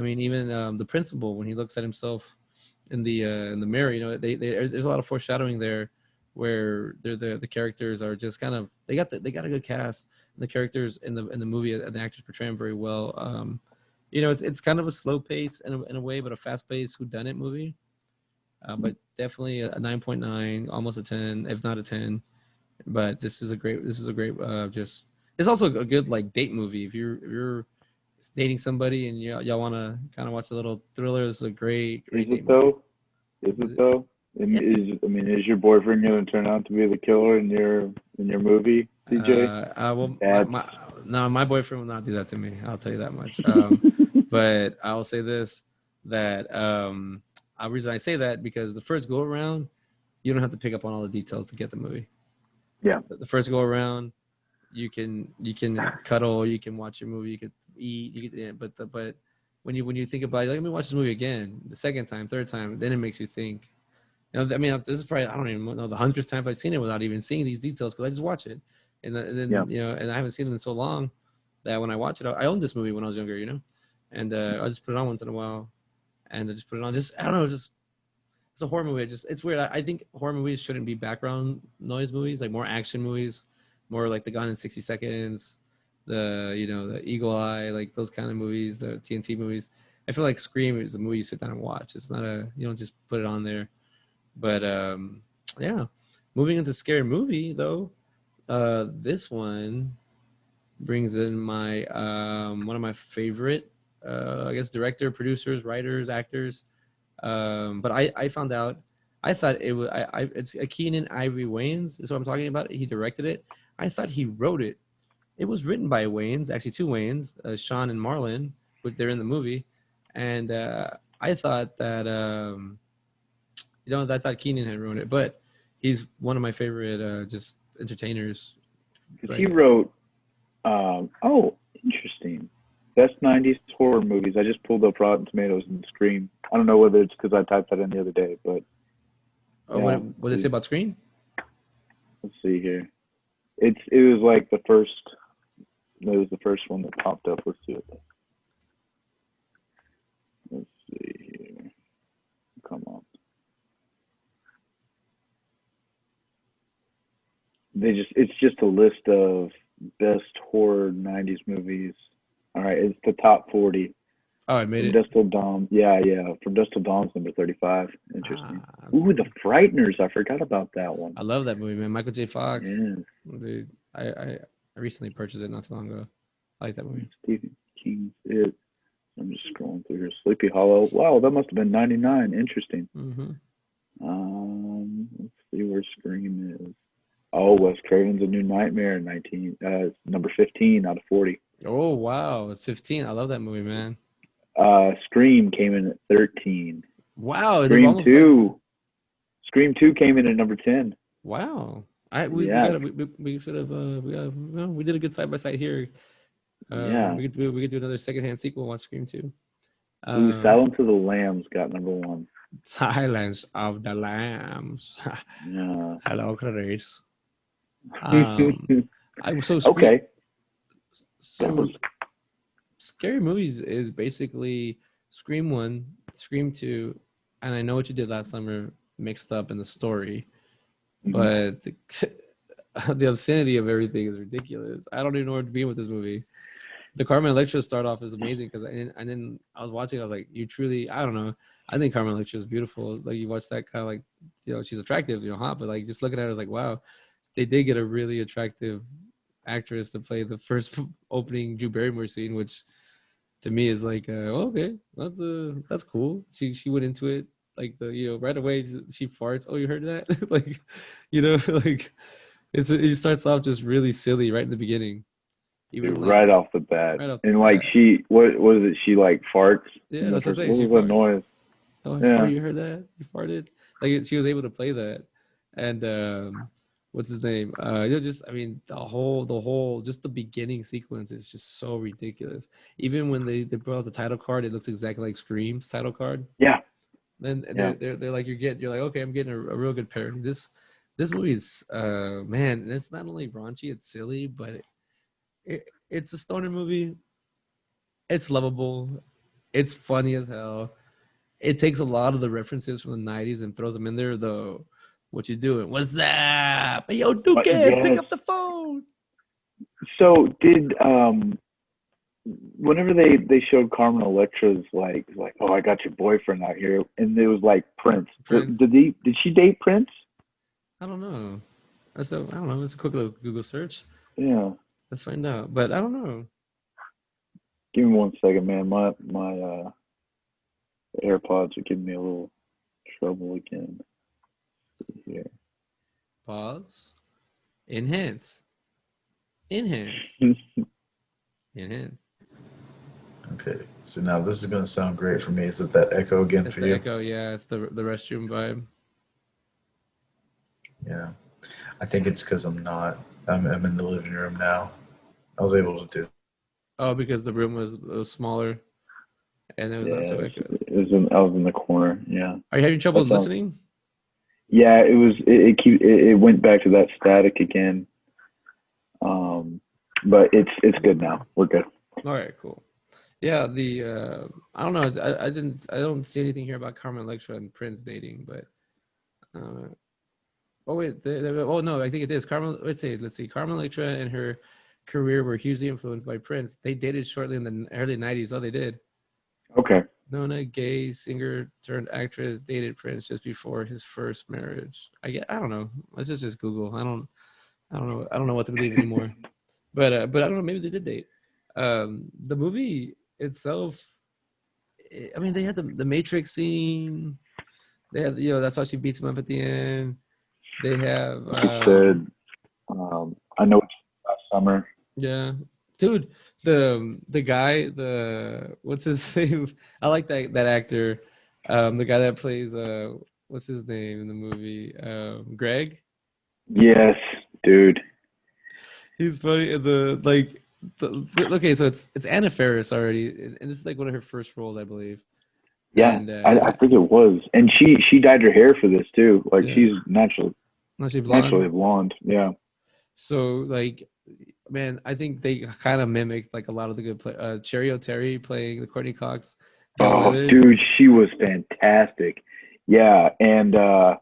mean, even the principal, when he looks at himself in the mirror, there's a lot of foreshadowing there, where the characters are just kind of, they got a good cast, and the characters in the movie and the actors portray them very well. It's kind of a slow pace in a way, but a fast paced whodunit movie. But definitely a 9.9, almost a 10, if not a 10. But this is a great just, it's also a good like date movie if you're dating somebody and y'all want to kind of watch a little thriller. This is a great date movie. Is it though? Is your boyfriend going to turn out to be the killer in your movie, CJ? My boyfriend will not do that to me. I'll tell you that much. But I will say this, that the reason I say that, because the first go around, you don't have to pick up on all the details to get the movie. Yeah. The first go around, you can cuddle, you can watch your movie, you could eat, but when you think about it, like, let me watch this movie again, the second time, third time, then it makes you think. This is probably, I don't even know the 100th time I've seen it without even seeing these details, because I just watch it, and then and I haven't seen it in so long that when I watch it, I owned this movie when I was younger, and I just put it on once in a while, and I just put it on. Just, I don't know, it's a horror movie. It's weird. I think horror movies shouldn't be background noise movies, like more action movies, more like The Gone in 60 Seconds, the Eagle Eye, like those kind of movies, the TNT movies. I feel like Scream is a movie you sit down and watch. It's not you don't just put it on there. But moving into scary movie though, this one brings in my one of my favorite, I guess, director, producers, writers, actors. But I found out, I thought it was it's Keenan Ivory Wayans is what I'm talking about. He directed it. I thought he wrote it. It was written by Wayans, actually two Wayans, Sean and Marlon, they're in the movie, and I thought that I thought Keenan had wrote it, but he's one of my favorite just entertainers. Right. He wrote, interesting. Best 90s horror movies. I just pulled up Rotten Tomatoes and Scream. I don't know whether it's because I typed that in the other day, but. What did it say about Scream? Let's see here. It was like the first. It was the first one that popped up. Let's see it. Let's see here. Come on. It's just a list of best horror 90s movies. All right, it's the top 40. Oh, I made it. Dust Till Dawn. Yeah. From Dust Till Dawn's number 35. Interesting. Ooh, The Frighteners. I forgot about that one. I love that movie, man. Michael J. Fox. Yeah. Dude, I recently purchased it not too long ago. I like that movie. Stephen King's It. I'm just scrolling through here. Sleepy Hollow. Wow, that must have been 99. Interesting. Mm-hmm. Let's see where Scream is. Oh, Wes Craven's A New Nightmare, number 15 out of 40. Oh, wow. It's 15. I love that movie, man. Scream came in at 13. Wow, they were Scream almost 2. Scream 2 came in at number 10. wow. We Yeah. got we should have we did a good side by side here. Yeah. We could do another secondhand sequel on Scream 2. Ooh, Silence of the Lambs got number 1. Silence of the Lambs. Yeah. Hello, Clarice. I so Okay. so scary movies is basically Scream 1, Scream 2, and I Know What You Did Last Summer mixed up in the story, but the obscenity of everything is ridiculous. I don't even know where to begin with this movie. The Carmen Electra start off is amazing because and then I was watching, I was like, you truly, I don't know. I think Carmen Electra is beautiful. Like you watch that kind of like, she's attractive, hot, but like just looking at her, I was like, wow, they did get a really attractive actress to play the first opening Drew Barrymore scene, which to me is like, okay, that's cool. She went into it like right away. She farts. Oh, you heard that? Like, like it starts off just really silly right in the beginning. Even right off the bat. Right off and like bat. what was it? She like farts. Yeah, that's what I'm saying. What was the noise? Oh, yeah. You heard that? You farted. Like she was able to play that, and what's his name? The whole just the beginning sequence is just so ridiculous. Even when they brought out the title card, it looks exactly like Scream's title card. Yeah. And they're like you're like, okay, I'm getting a real good parody. This movie is man, it's not only raunchy, it's silly, but it's a stoner movie. It's lovable. It's funny as hell. It takes a lot of the references from the 90s and throws them in there, though. What you doing? What's that? Hey, yo, Duke, pick up the phone. So did whenever they showed Carmen Electra's like, oh, I got your boyfriend out here, and it was like Prince. Did she date Prince? I don't know. So I don't know. It's a quick little Google search. Yeah. Let's find out. But I don't know. Give me 1 second, man. My AirPods are giving me a little trouble again. Here. Pause. Enhance. Enhance. Okay, so now this is going to sound great for me. Is it that echo again for you? Echo, yeah. It's the restroom vibe. Yeah, I think it's because I'm in the living room now. I was able to do. Oh, because the room was smaller, and it was not so echo. I was in the corner. Yeah. Are you having trouble listening? Yeah, it was. It went back to that static again. But it's good now. We're good. All right, cool. Yeah, I don't know. I don't see anything here about Carmen Electra and Prince dating, but oh wait, oh no, I think it is Carmen. Let's see. Carmen Electra and her career were hugely influenced by Prince. They dated shortly in the early 90s. Oh, they did. Okay. Nona Gay, singer turned actress, dated Prince just before his first marriage. I don't know. Let's just Google. I don't know. I don't know what to believe anymore. But I don't know. Maybe they did date. The movie itself. I mean, they had the Matrix scene. They had that's how she beats him up at the end. They have. Said, I know it's last summer. Yeah, dude. The guy, what's his name? I like that actor. The guy that plays what's his name in the movie? Greg. Yes, dude. He's funny. Okay, so it's Anna Faris already, and this is like one of her first roles, I believe. Yeah, and, I think it was, and she dyed her hair for this too. Like she's naturally blonde. Yeah. So like, man, I think they kind of mimicked like a lot of the good play. Cherry O'Terry playing the Courtney Cox. Dude, she was fantastic. Yeah, and what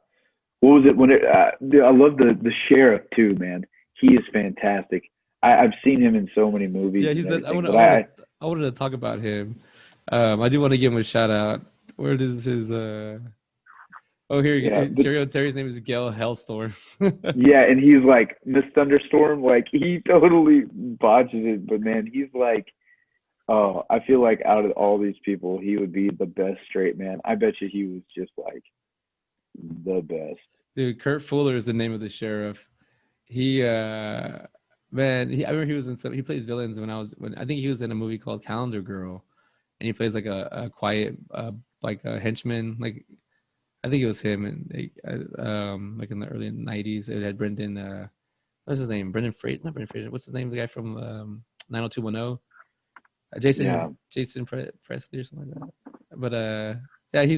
was it when I love the sheriff too, man. He is fantastic. I've seen him in so many movies. Yeah, he's I wanted to talk about him. I do want to give him a shout out. Where does his Oh, here you go. Cherry O'Terry's name is Gale Hellstorm. Yeah, and he's like Miss Thunderstorm. Like he totally botches it, but man, he's like, oh, I feel like out of all these people, he would be the best straight man. I bet you he was just like the best. Dude, Kurt Fuller is the name of the sheriff. He I remember he was in he plays villains when I think he was in a movie called Calendar Girl, and he plays like a quiet like a henchman. Like I think it was him, and like in the early '90s, it had Brendan. What's his name? Brendan Fraser. Not Brendan Fraser. What's his name? The guy from 90210. Yeah. Jason Presley or something like that. But yeah, he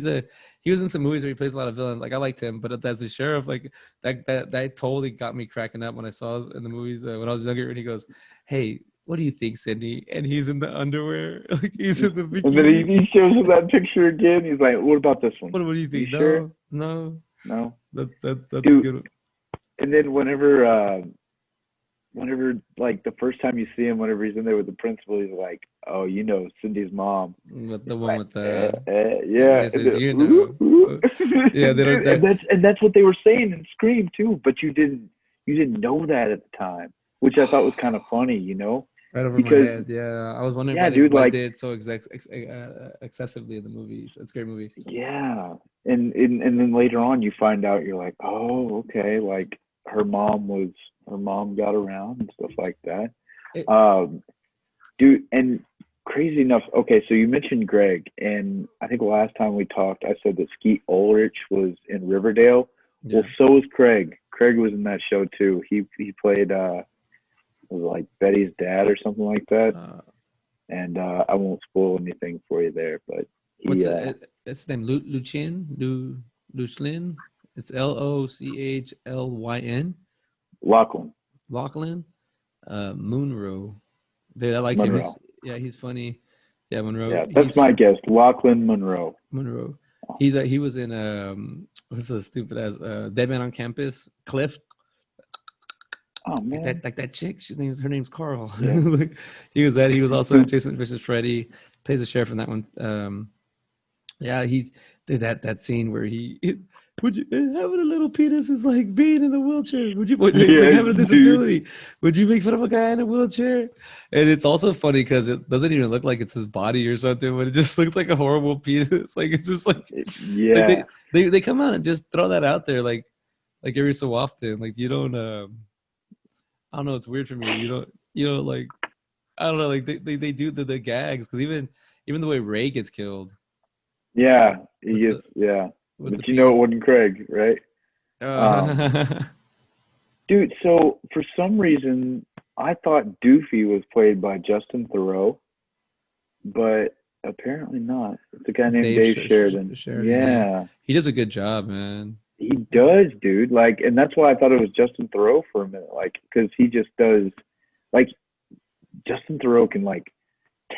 was in some movies where he plays a lot of villains. Like I liked him, but as the sheriff, like that totally got me cracking up when I saw in the movies when I was younger. And he goes, "Hey, what do you think, Cindy?" And he's in the underwear, like he's in the bikini. And then he shows him that picture again. He's like, "What about this one? What do you think? You sure? No. That's Dude, a good one. And then whenever like the first time you see him, whenever he's in there with the principal, he's like, "Oh, you know, Cindy's mom." With the one with the yeah, He says, you know. Yeah, they don't. and that's what they were saying in Scream too. But you didn't know that at the time, which I thought was kind of funny, you know. Right over my head. Yeah, I was wondering why they did it so excessively in the movies. It's a great movie. Yeah, and then later on you find out, you're like, oh, okay, like her mom got around and stuff like that. Dude, and crazy enough, okay, so you mentioned Greg, and I think last time we talked, I said that Skeet Ulrich was in Riverdale. Yeah. Well, so was Craig. Craig was in that show too. He played was like Betty's dad or something like that. And I won't spoil anything for you there, but what's it's his name? Lucien? It's Lochlyn. Lachlan. Munro. Dude, I like him. He's funny. Yeah, Monroe. Yeah, that's my guess. Lachlan Monroe. He was in what's the stupid as Dead Man on Campus? Cliff. Oh man, like that chick. Her name's Carl. Yeah. Like, he was that. He was also Jason versus Freddy. Plays the sheriff in that one. Yeah, he's that scene where would you having a little penis is like being in a wheelchair? Would you? It's like having a disability. Dude. Would you make fun of a guy in a wheelchair? And it's also funny because it doesn't even look like it's his body or something, but it just looks like a horrible penis. Like it's just like like they come out and just throw that out there like every so often. Like you don't. I don't know. It's weird for me. You don't like. I don't know. Like they do the gags because even the way Ray gets killed. Yeah, he gets But you know it wasn't Craig, right? Dude, so for some reason, I thought Doofy was played by Justin Theroux, but apparently not. It's a guy named Dave Sheridan. Yeah. He does a good job, man. He does, dude. Like, and that's why I thought it was Justin Theroux for a minute, like, because he just does, like, Justin Theroux can, like,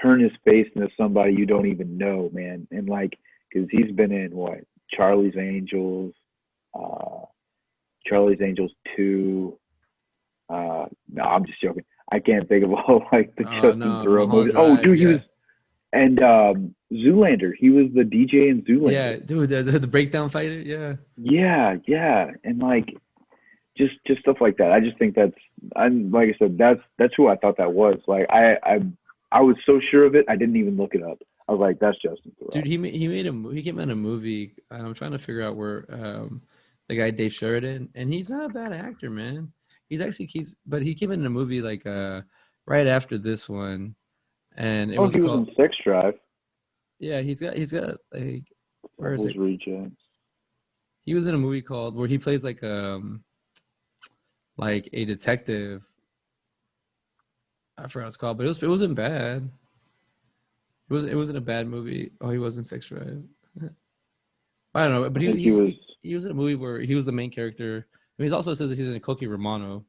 turn his face into somebody you don't even know, man. And, like, because he's been in, what, Charlie's Angels 2. No, I'm just joking. I can't think of all, like, the Justin Theroux movies. Oh, dude, he was, and Zoolander. He was the DJ in Zoolander. Yeah, dude, the breakdown fighter. Yeah. Yeah, and like, just stuff like that. I just think like I said, that's who I thought that was. Like, I was so sure of it, I didn't even look it up. I was like, that's Justin Theroux. Dude, he came out in a movie. I'm trying to figure out where the guy Dave Sheridan, and he's not a bad actor, man. But he came in a movie like right after this one. And it was he was in Sex Drive. Yeah, he's got like, where is it? Rejects. He was in a movie where he plays like a detective. I forgot what it's called, but it wasn't bad. It wasn't a bad movie. Oh, he was in Sex Drive. I don't know, but he was in a movie where he was the main character. I mean, he also says that he's in Cookie Romano.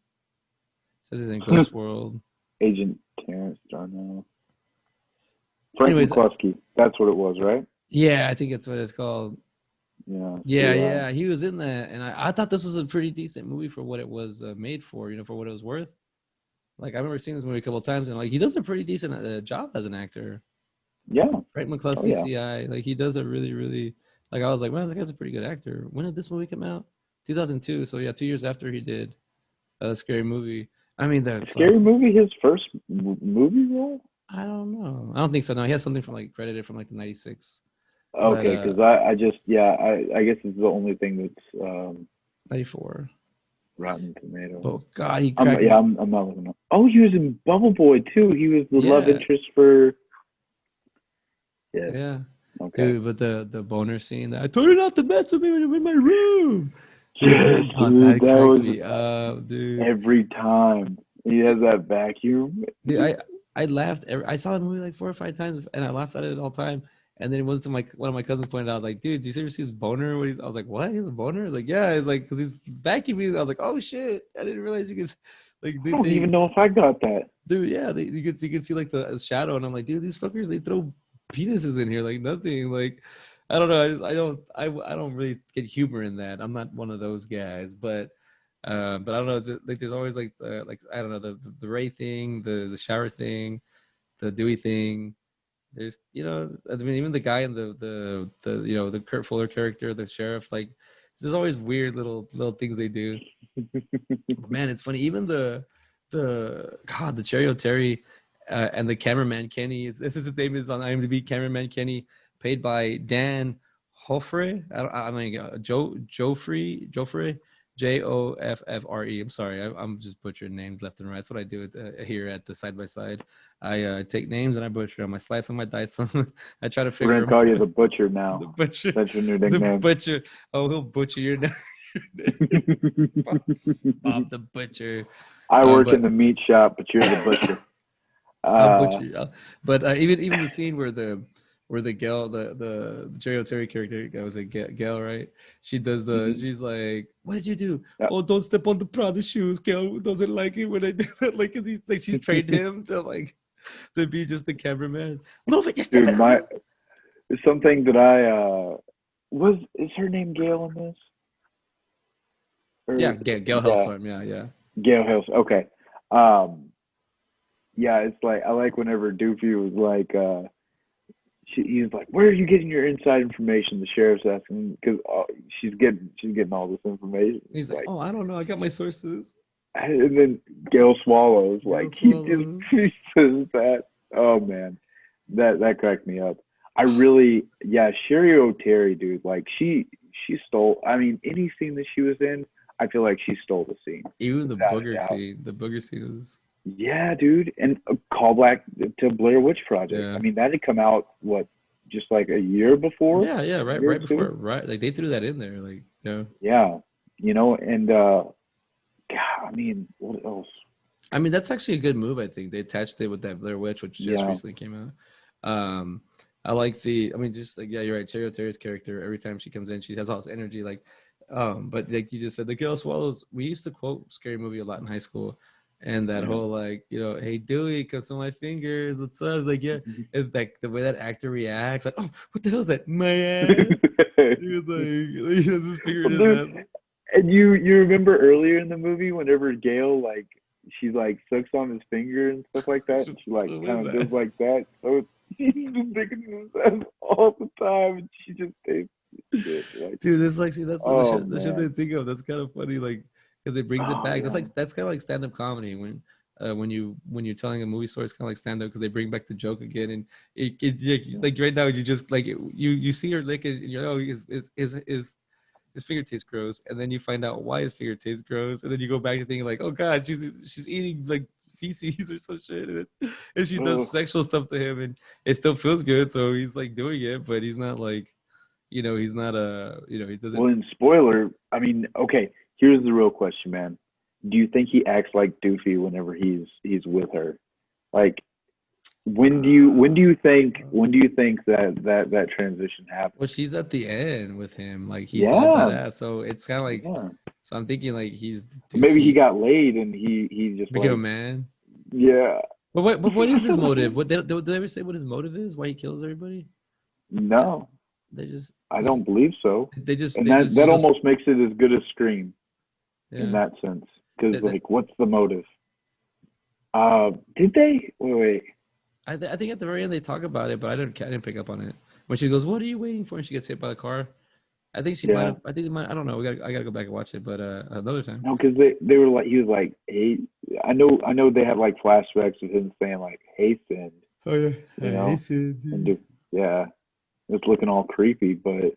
Says he's in Ghost World. Agent Terrence Darnell. Frank McCluskey. That's what it was, right? Yeah, I think that's what it's called. Yeah. He was in that, and I thought this was a pretty decent movie for what it was made for. For what it was worth. Like, I remember seeing this movie a couple of times, and like he does a pretty decent job as an actor. Yeah. Frank McCluskey, CI. Like, he does a really, really. Like, I was like, man, this guy's a pretty good actor. When did this movie come out? 2002. So yeah, 2 years after he did a Scary Movie. I mean, Scary Movie, his first movie role. I don't know. I don't think so. No, he has something from like credited from like the 96. Okay, because I guess it's the only thing that's 94. Rotten Tomatoes. Oh God, I'm not looking up. Oh, he was in Bubble Boy too. He was the love interest for. Yeah. Okay. Dude, but the boner scene, I told you not to mess with me when you're in my room. Yes, Oh, dude, that that cracked was me up, dude. every time he has that vacuum. Dude, I laughed. I saw the movie like 4 or 5 times, and I laughed at it all the time. And then it was to my one of my cousins pointed out, like, dude, do you ever see his boner? I was like, what? He has a boner? He's like, yeah. It's like because he's vacuuming. I was like, oh shit, I didn't realize you could. Like, I don't even know if I got that. dude, yeah, you could see like the shadow, and I'm like, dude, these fuckers they throw penises in here like nothing. Like, I don't know. I don't really get humor in that. I'm not one of those guys, but I don't know. It's like there's always like I don't know the Ray thing, the shower thing, the Dewey thing. There's I mean even the guy in the the Kurt Fuller character, the sheriff, like there's always weird little things they do. But man, it's funny. Even the Cherry O'Terry and the cameraman Kenny. This is his name is on IMDb. Cameraman Kenny, paid by Dan Hoffre. I mean Joffrey. Joffre. I'm sorry, I'm just butchering names left and right. That's what I do here at the Side by Side. I take names and I butcher them. I slice them, I dice them. I try to We're figure. gonna call you the Butcher now. The butcher. That's your new The nickname. butcher. Oh, he'll butcher your name. Bob the Butcher. I work in the meat shop, but you're the butcher. I'll butcher you. But even the scene where the Gail, the Jerry O'Terry character, that was a Gail, right? She does she's like, what did you do? Yep. Oh, don't step on the Prada shoes. Gail doesn't like it when I do that. Like, she's trained him to be just the cameraman. Move it, just Dude, step it's something that is her name Gail in this? Or, yeah, Gail Hellstorm. Yeah. Gail Hills. Okay. Yeah, it's like I like whenever Doofy was like, he's like, "Where are you getting your inside information?" The sheriff's asking because she's getting all this information. He's like, "Oh, I don't know. I got my sources." And then Gail Swallows he just says that. Oh man, that cracked me up. Sherry O'Terry, dude. Like she stole. I mean, any scene that she was in, I feel like she stole the scene. Even the booger scene. The booger scene was. Yeah, dude, and a callback to Blair Witch Project. Yeah. I mean, that had come out just like a year before. Yeah, right before, right? Like they threw that in there, like Yeah, and God, I mean, what else? I mean, that's actually a good move. I think they attached it with that Blair Witch, which just recently came out. I like just like you're right. Cherry O'Terry's character, every time she comes in, she has all this energy, like. But like you just said, the Gail Swallows. We used to quote Scary Movie a lot in high school. And that whole hey Dewey, comes on my fingers. What's up? Like it's like the way that actor reacts, like, oh, what the hell is that? My ass. He was like, he has his finger in his ass. And you remember earlier in the movie, whenever Gail she sucks on his finger and stuff like that, and she kind of does like that. So she's just thinking his ass all the time, and she just takes it. Dude, there's see that's the shit they think of. That's kind of funny, because it brings it back. Yeah. That's kind of like stand-up comedy when you're telling a movie story. It's kind of like stand-up because they bring back the joke again, and it like right now you just you see her lick it and you're his finger tastes gross, and then you find out why his finger tastes gross, and then you go back to thinking like, oh god, she's eating like feces or some shit, and she does sexual stuff to him, and it still feels good, so he's doing it, but he's not he's not he doesn't. Well, in spoiler, I mean, okay. Here's the real question, man. Do you think he acts like Doofy whenever he's with her? Like, when do you think that transition happens? Well, she's at the end with him, he's all that ass. So it's kind of so I'm thinking he's Doofy. Maybe he got laid and he just became a man. Yeah. But what is his motive? Did they ever say what his motive is? Why he kills everybody? No. I don't believe so. That almost makes it as good as Scream. Yeah. In that sense, because what's the motive? Did they? Wait. I think at the very end they talk about it, but I didn't pick up on it. When she goes, "What are you waiting for?" and she gets hit by the car. I think she might have. I think it might. I don't know. I gotta go back and watch it, but another time. No, because they were he was like, "Hey," I know they have flashbacks of him saying "Hey, Cindy." Oh yeah. Hey, Cindy. And it's looking all creepy, but.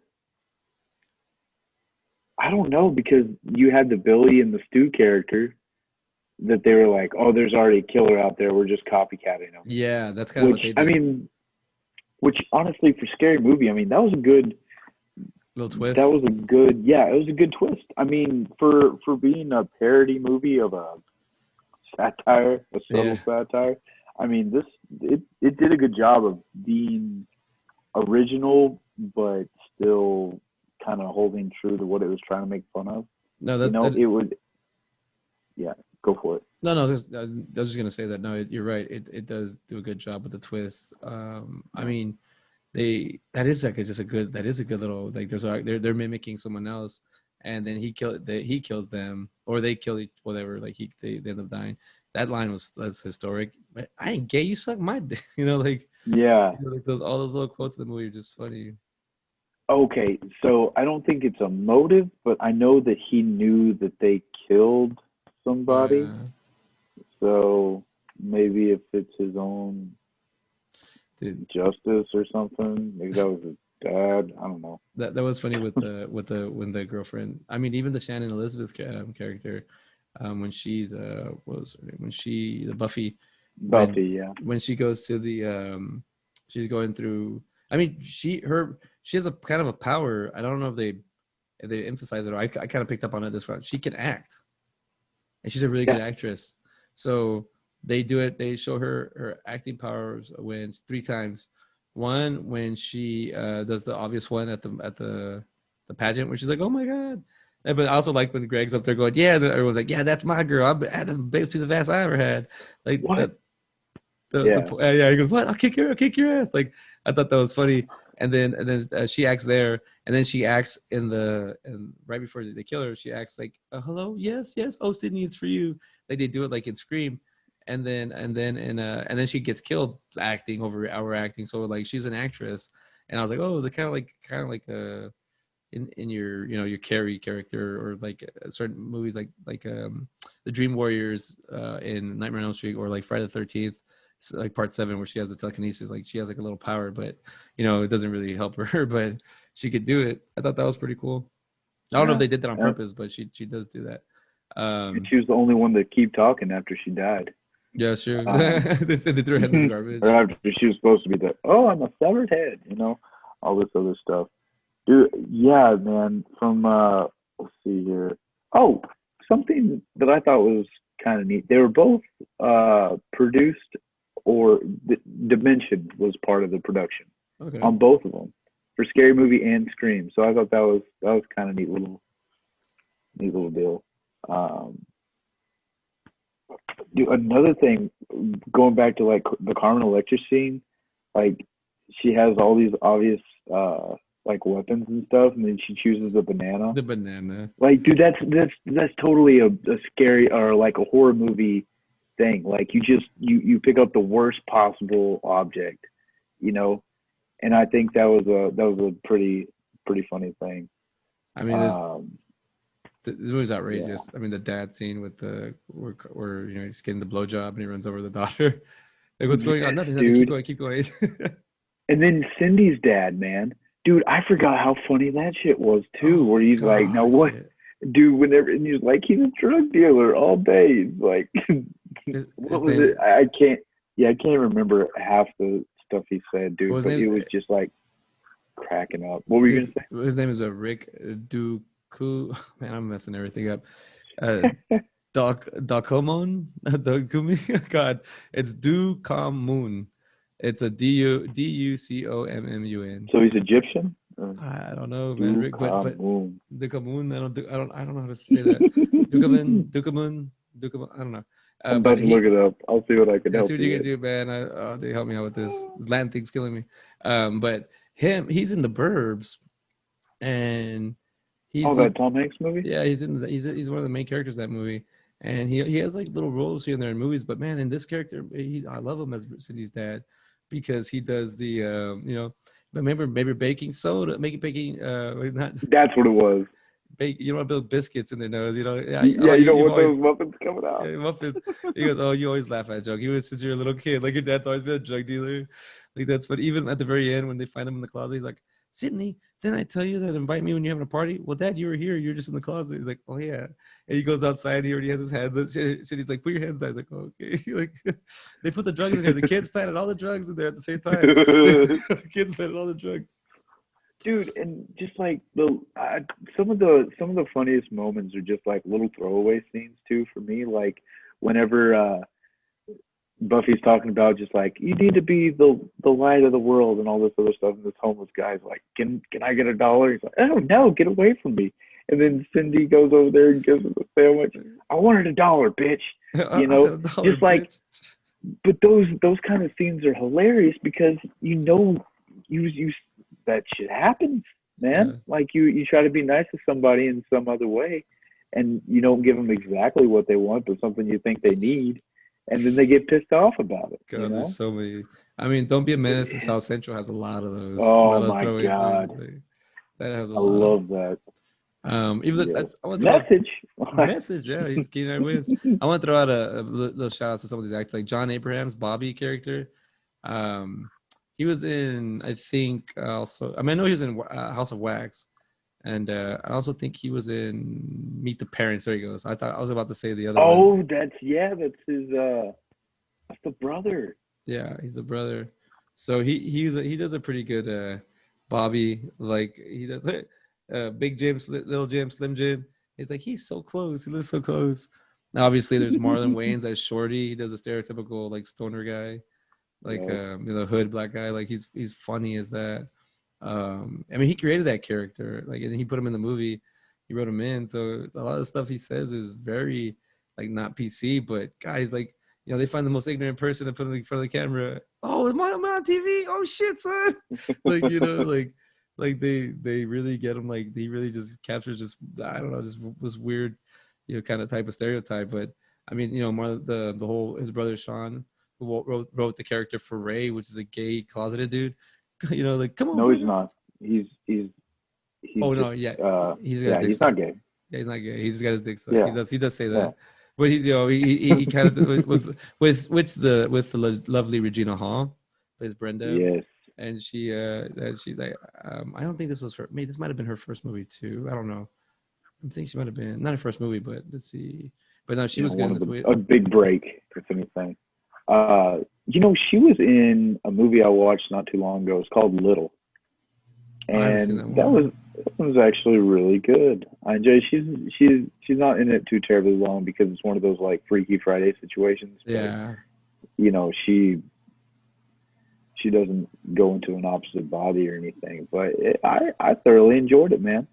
I don't know, because you had the Billy and the Stu character that they were like, oh, there's already a killer out there. We're just copycatting him. Yeah, that's kind of what they did. I mean, which honestly for Scary Movie, I mean, that was a good. Little twist. That was a good, yeah, it was a good twist. I mean, for being a parody movie of a satire, a subtle satire. I mean, it did a good job of being original, but still kind of holding true to what it was trying to make fun of. No, it would. Yeah, go for it. No, I was just gonna say that. No, you're right. It does do a good job with the twist. I mean, that is a good little, like, they're mimicking someone else, and then he kills them, or they kill whatever, like they end up dying. That line was historic. But I ain't gay, you suck my dick. Like, yeah, like all those little quotes in the movie are just funny. Okay, so I don't think it's a motive, but I know that he knew that they killed somebody. So maybe if it's his own justice or something, maybe that was his dad. I don't know. That was funny with when the girlfriend. I mean, even the Shannon Elizabeth character, when she's what was her name? When she the Buffy. When she goes to the she's going through. I mean, she has a kind of a power. I don't know if they emphasize it, or I kind of picked up on it this one. She can act, and she's a really good actress. So they do it. They show her acting powers when 3 times. One, when she does the obvious one at the pageant, where she's like, "Oh my god!" But I also like when Greg's up there going, "Yeah," and everyone's like, "Yeah, that's my girl. That's the biggest piece of ass I ever had." Like what? He goes, "What? I'll kick your ass!" Like, I thought that was funny. And then she acts there, and then she acts and right before they kill her, she acts like, "Hello, yes, oh Sydney, it's for you." Like they do it like in Scream, and then she gets killed acting over acting. So like she's an actress, and I was like, oh, the kind of like in your your Carrie character, or like certain movies like the Dream Warriors in Nightmare on Elm Street, or like Friday the 13th. Like part 7, where she has the telekinesis, like she has like a little power, but it doesn't really help her, but she could do it. I thought that was pretty cool. I don't know if they did that on purpose, but she does do that. She was the only one to keep talking after she died. Yeah, sure. They threw her head in the garbage. Or after she was supposed to be the, oh, I'm a severed head, all this other stuff. Dude, yeah, man. From let's see here. Oh, something that I thought was kind of neat. They were both produced, or Dimension was part of the production on both of them, for Scary Movie and Scream. So I thought that was kind of neat little deal. Dude, another thing, going back to like the Carmen Electra scene, like she has all these obvious like weapons and stuff, and then she chooses the banana. The banana. Like, dude, that's totally a scary, or like a horror movie thing. Like you pick up the worst possible object, and I think that was a pretty funny thing. I mean, this movie's outrageous. Yeah. I mean, the dad scene with where he's getting the blowjob and he runs over the daughter. Like, what's going on? Nothing. Keep going. And then Cindy's dad, man. Dude, I forgot how funny that shit was too. Where he's like, "Now what, dude?" Whenever, and he's like, "He's a drug dealer all day." He's like, what was it? I can't remember half the stuff he said, dude. But it was just like cracking up. What were you gonna say? His name is Rick Duku. Man, I'm messing everything up. Dakomon, Dokumi. God, it's Dukommun. It's a Ducommun. So he's Egyptian? I don't know, man. Rick, but Dukommun. I don't know how to say that. Dukommun. I don't know. I'm about to look it up. I'll see what I can help you. See what you can do, man. They help me out with this. This Latin thing's killing me. But he's in The Burbs, and he's that Tom Hanks movie. Yeah, he's he's one of the main characters of that movie, and he has like little roles here and there in movies. But man, in this character, I love him as Cindy's dad, because he does the remember baking soda, not. That's what it was. You don't want to build biscuits in their nose, you don't want those muffins coming out. Yeah, muffins. He goes, "Oh, you always laugh at a joke. You since you're a little kid, like your dad's always been a drug dealer." Like that's. But even at the very end, when they find him in the closet, he's like, "Sydney, didn't I tell you that invite me when you're having a party? Well, Dad, you were here. You're just in the closet. He's like, oh yeah. And he goes outside. He already has his hands. He's like, put your hands down. He's like, oh, okay. Like, they put the drugs in there. The kids planted all the drugs in there at the same time. The kids planted all the drugs. Dude, and just like some of the funniest moments are just like little throwaway scenes too for me. Like whenever Buffy's talking about just like you need to be the light of the world and all this other stuff, and this homeless guy's like, can I get $1? He's like, oh no, get away from me. And then Cindy goes over there and gives him a sandwich. I wanted $1, bitch. You know, $1, just like, bitch. but those kind of scenes are hilarious because you that shit happens, man. Yeah. Like you try to be nice to somebody in some other way, and you don't give them exactly what they want, but something you think they need, and then they get pissed off about it. God, you know? there's so many. I mean, Don't Be a Menace in South Central has a lot of those. Oh, a lot of my throwaway God. scenes. Like, that has a I lot. love that. Even Yeah. I want to throw out- Message. Yeah, he's Keenan Williams. I want to throw out a little shout out to some of these actors, like John Abraham's Bobby character. He was in, I think, also. I mean, I know he was in House of Wax, and I also think he was in Meet the Parents. There he goes. I was about to say the other one. Oh, that's his. That's the brother. Yeah, he's the brother. So he does a pretty good Bobby. Like he does Big Jim, Little Jim, Slim Jim. He's like, he's so close. He lives so close. Now, obviously, there's Marlon Wayans as Shorty. He does a stereotypical like stoner guy, like hood black guy. Like he's funny as that. I mean, he created that character. Like, and he put him in the movie. He wrote him in. So a lot of the stuff he says is very like not PC. But guys, like, you know, they find the most ignorant person and put him in front of the camera. Oh, am I on TV? Oh shit, son! Like, you know, like they really get him. Like he really just captures just, I don't know, just was weird, you know, kind of type of stereotype. But I mean, you know, more the whole, his brother Sean, who wrote the character for Ray, which is a gay closeted dude. You know, like, come on. No, he's not. He's oh just, no, yeah, he's not gay. Yeah, he's not gay. He's got his dick sucked. Yeah. He does say that. Yeah. But he kind of with the lovely Regina Hall plays Brenda. Yes. And she like I don't think this was this might have been her first movie too. I don't know. I think she might have been not her first movie, but let's see. But no, she was good in this movie. A big break, if anything. You know, she was in a movie I watched not too long ago. It's called Little, and that was actually really good. I enjoy. She's not in it too terribly long because it's one of those like Freaky Friday situations. Yeah. But, you know, she doesn't go into an opposite body or anything, but I thoroughly enjoyed it, man.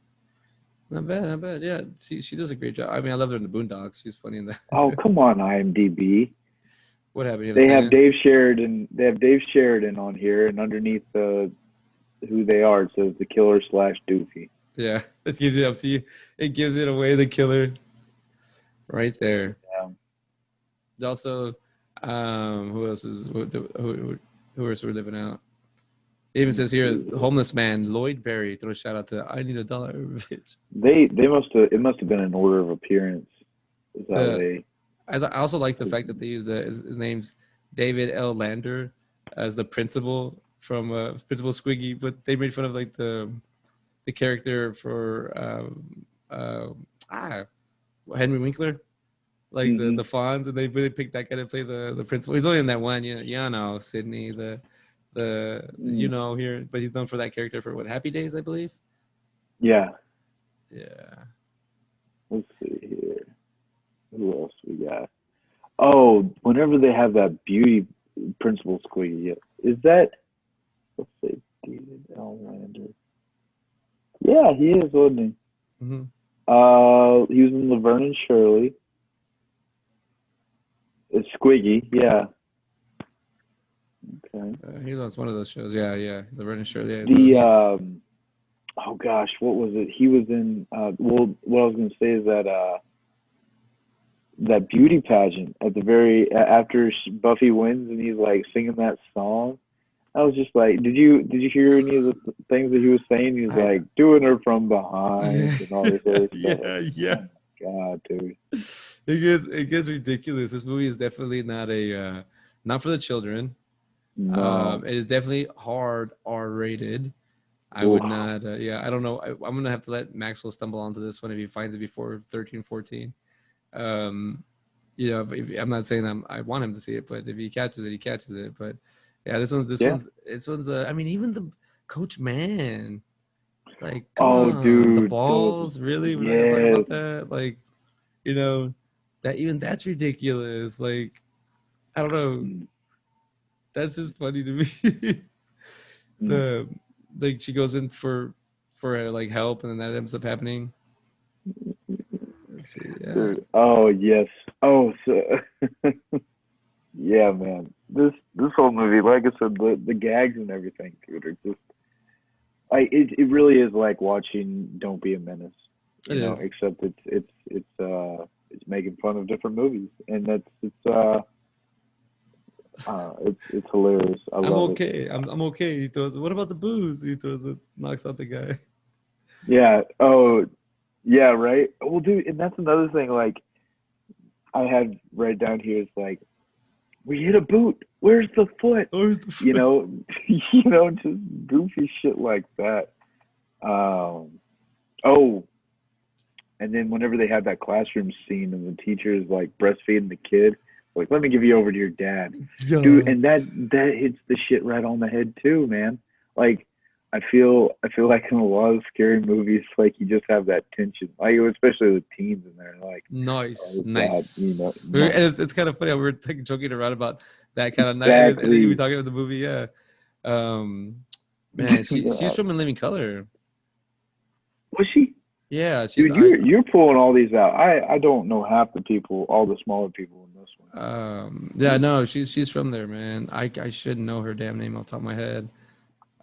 Not bad. Yeah, she does a great job. I mean, I love her in the Boondocks. She's funny in that. Oh, come on, IMDb. What happened? They have Dave Sheridan. They have Dave Sheridan on here, and underneath who they are, it says the killer / Doofy. Yeah, it gives it up to you. It gives it away. The killer, right there. Yeah. Also, who else is who else we're living out? It even says here, homeless man Lloyd Berry. Throw a shout out to I Need $1, bitch. They must have. It must have been an order of appearance. Is how they. I also like the fact that they use his name's David L. Lander as the principal from Principal Squiggy, but they made fun of like the character for Henry Winkler, like the Fonz, and they really picked that guy to play the principal. He's only in that one, you know, Sydney, you know, here, but he's known for that character for what, Happy Days, I believe. Yeah. Let's see here. Who else we got? Oh, whenever they have that beauty Principal Squiggy, is that? Let's see, David L. Lander. Yeah, he is, wasn't he? Mm-hmm. He was in Laverne and Shirley. It's Squiggy, yeah. Okay. He was one of those shows. Yeah. Laverne and Shirley. Yeah, oh gosh, what was it? He was in. Well, what I was going to say is that beauty pageant at the very after Buffy wins and he's like singing that song. I was just like, did you hear any of the things that he was saying? He was like doing her from behind and all this other stuff. Yeah. Oh, God, dude. It gets ridiculous. This movie is definitely not for the children. No. It is definitely hard R-rated. I would not. Yeah, I don't know. I'm gonna have to let Maxwell stumble onto this one if he finds it before 13, 14. You know, I'm not saying I want him to see it, but if he catches it, he catches it. But yeah, this one's. I mean, even the Coach Man. Like, come Oh, on, the dude. balls, really? We're not gonna talk Yes. about that. Like, you know, that's ridiculous. Like, I don't know. Mm, That's just funny to me. mm. the like she goes in for like help, and then that ends up happening. Let's see. Yeah. Dude. Oh, yes. Oh, so yeah, man. This whole movie, like I said, the gags and everything, dude, are just it really is like watching Don't Be a Menace, It is. except it's making fun of different movies, and it's hilarious. I I'm love it. okay. I'm okay. He throws it. What about the booze? He throws it, knocks out the guy. Yeah. Oh, yeah. Right. Well, dude, and that's another thing. Like I had right down here is like we hit a boot. Where's the foot? Oh, it's the You know, just goofy shit like that. Oh, and then whenever they have that classroom scene and the teacher is like breastfeeding the kid, like, let me give you over to your dad, yeah. dude, and that hits the shit right on the head too, man. Like, I feel like in a lot of scary movies, like you just have that tension, like especially with teens in there, like, Nice, oh God, nice. nice. And it's kind of funny. We were like, joking around about that kind of night, and then we were Exactly. talking about the movie. Yeah, um, man, she's from In Living Color. Was she? Yeah, she's Dude, you're pulling all these out. I don't know half the people, all the smaller people in this one. yeah, no, she's from there, man. I should know her damn name off the top of my head.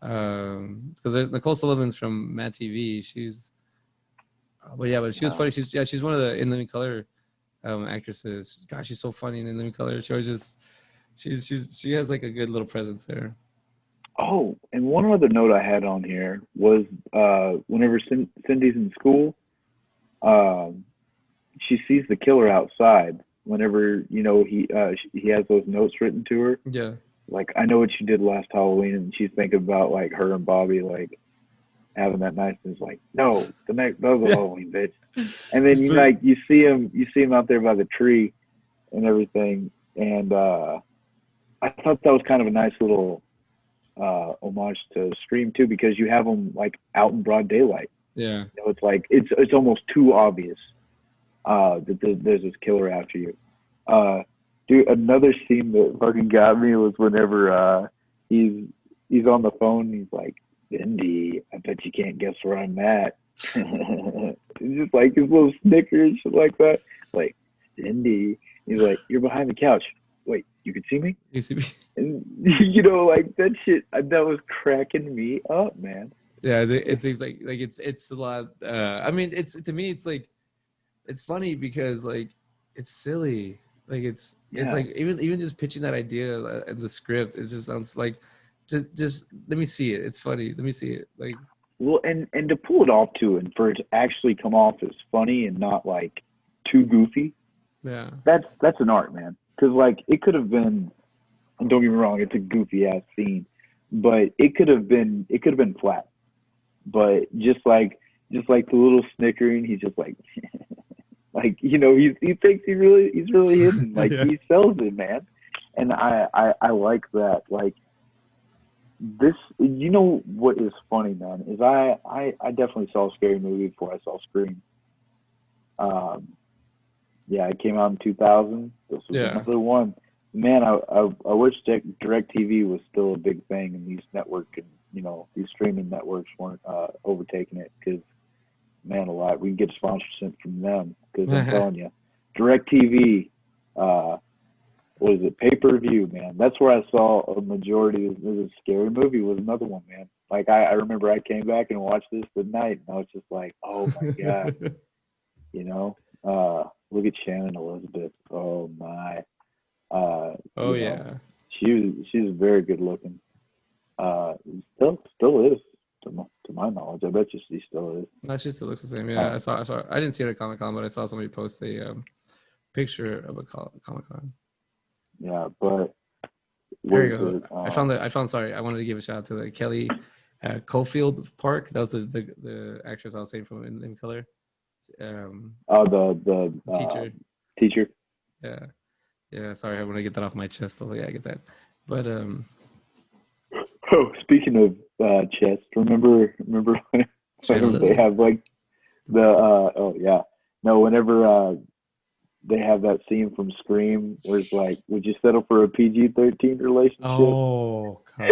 Because Nicole Sullivan's from Mad TV. But she was funny. She's one of the In Living Color actresses. Gosh, she's so funny in Living Color. She always just she has like a good little presence there. Oh, and one other note I had on here was whenever Cindy's in school, um, she sees the killer outside. Whenever he has those notes written to her, Yeah. like I know what you did last Halloween, and she's thinking about like her and Bobby like having that night, and it's like, no, that was Halloween, bitch. And then you see him out there by the tree and everything, and I thought that was kind of a nice little homage to Scream too, because you have them like out in broad daylight. Yeah. It's like it's almost too obvious that there's this killer after you. Dude, another scene that fucking got me was whenever he's on the phone. And he's like, Cindy, I bet you can't guess where I'm at. It's just like his little snicker and shit like that. Like, Cindy. He's like, you're behind the couch. Wait, you can see me? You see me? And like that shit, that was cracking me up, man. Yeah, it seems like it's a lot. I mean, it's to me, it's like it's funny because like it's silly. Like it's like even just pitching that idea in the script, it just sounds like just let me see it. It's funny. Let me see it. Like, well, and to pull it off too, and for it to actually come off as funny and not like too goofy. Yeah, that's an art, man. Because like it could have been, and don't get me wrong, it's a goofy ass scene, but it could have been flat. But just like the little snickering, he's just like like he thinks he's really hidden. Like yeah. He sells it, man. And I like that. Like this, what is funny, man, is I definitely saw a scary movie before I saw Scream. Yeah, it came out in 2000. This was another one. Man, I wish DirecTV was still a big thing, and these these streaming networks weren't overtaking it. Because, man, we can get sponsorship from them. Because I'm telling you, DirecTV, what is it? Pay-per-view, man. That's where I saw a majority of the Scary Movie was another one, man. Like I remember I came back and watched this the night, and I was just like, oh my god, Look at Shannon Elizabeth. Oh my. She's very good looking. Still is to my knowledge. I bet you she still is. No, she still looks the same. Yeah, I saw. I didn't see her at Comic-Con, but I saw somebody post a picture of a Comic-Con. Yeah, but there you go. I found. Sorry, I wanted to give a shout out to Kelly Caulfield Park. That was the actress I was saying from In Color. Oh, the Teacher. teacher. Yeah, yeah. Sorry, I want to get that off my chest. I was like, yeah, I get that. But Oh, speaking of chest, remember whenever they have like the oh yeah, no, whenever they have that scene from Scream where it's like, would you settle for a PG-13 relationship? Oh god,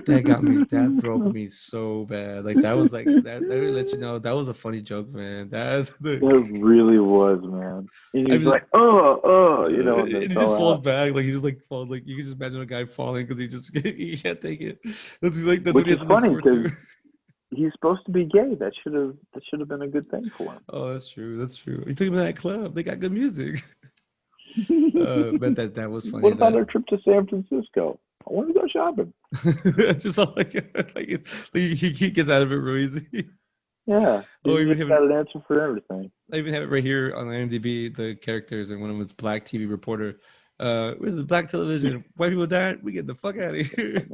that got me. That broke me so bad. Like that was like that. That really let you know that was a funny joke, man. That really was, man. And he's like, you know, and and he just falls back. Like he just like falls. Like you can just imagine a guy falling because he just he can't take it. That's like that's which what he is has to live funny for because too. he's supposed to be gay. That should have been a good thing for him. Oh, that's true. That's true. He took him to that club. They got good music. But that was funny. What about our trip to San Francisco? I want to go shopping. Just like he gets out of it real easy. Yeah. Oh, You got an answer for everything. I even have it right here on IMDb. The characters, and one of them is black TV reporter. This is black television. White people died. We get the fuck out of here.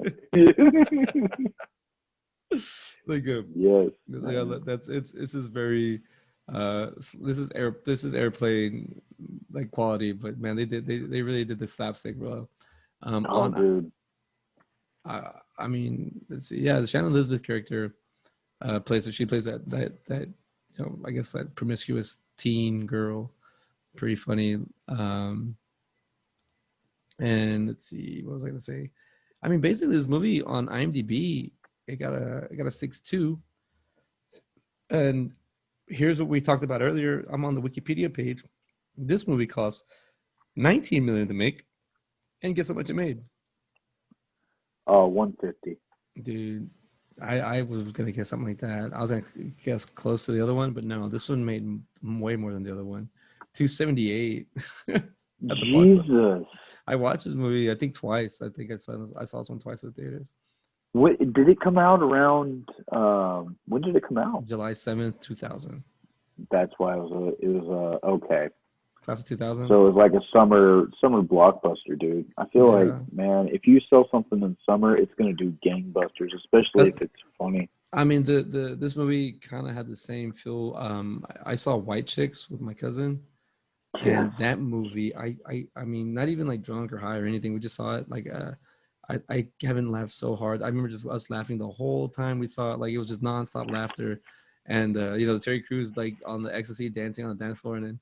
Like yes. Yeah, that's it's. This is very. This is airplane like quality, but man, they really did the slapstick, bro. Dude. I mean, let's see. Yeah, the Shannon Elizabeth character she plays that you know, I guess that promiscuous teen girl. Pretty funny. And let's see, what was I gonna say? I mean, basically, this movie on IMDb it got a 6.2. And here's what we talked about earlier. I'm on the Wikipedia page. This movie cost $19 million to make, and guess how much it made? 150. Dude, I was gonna guess something like that. I was gonna guess close to the other one, but no, this one made way more than the other one. 278. Jesus. I watched this movie I think twice. I think I saw this one twice at the theaters. What did it come out around? When did it come out? July 7th, 2000. That's why it was okay. Class of 2000. So it was like a summer blockbuster, dude. I feel like, man, if you sell something in summer, it's gonna do gangbusters, especially if it's funny. I mean, this movie kind of had the same feel. I saw White Chicks with my cousin, and that movie, I mean, not even like drunk or high or anything. We just saw it like I haven't laughed so hard. I remember just us laughing the whole time we saw it. Like it was just nonstop laughter, and you know, Terry Crews like on the ecstasy dancing on the dance floor, and then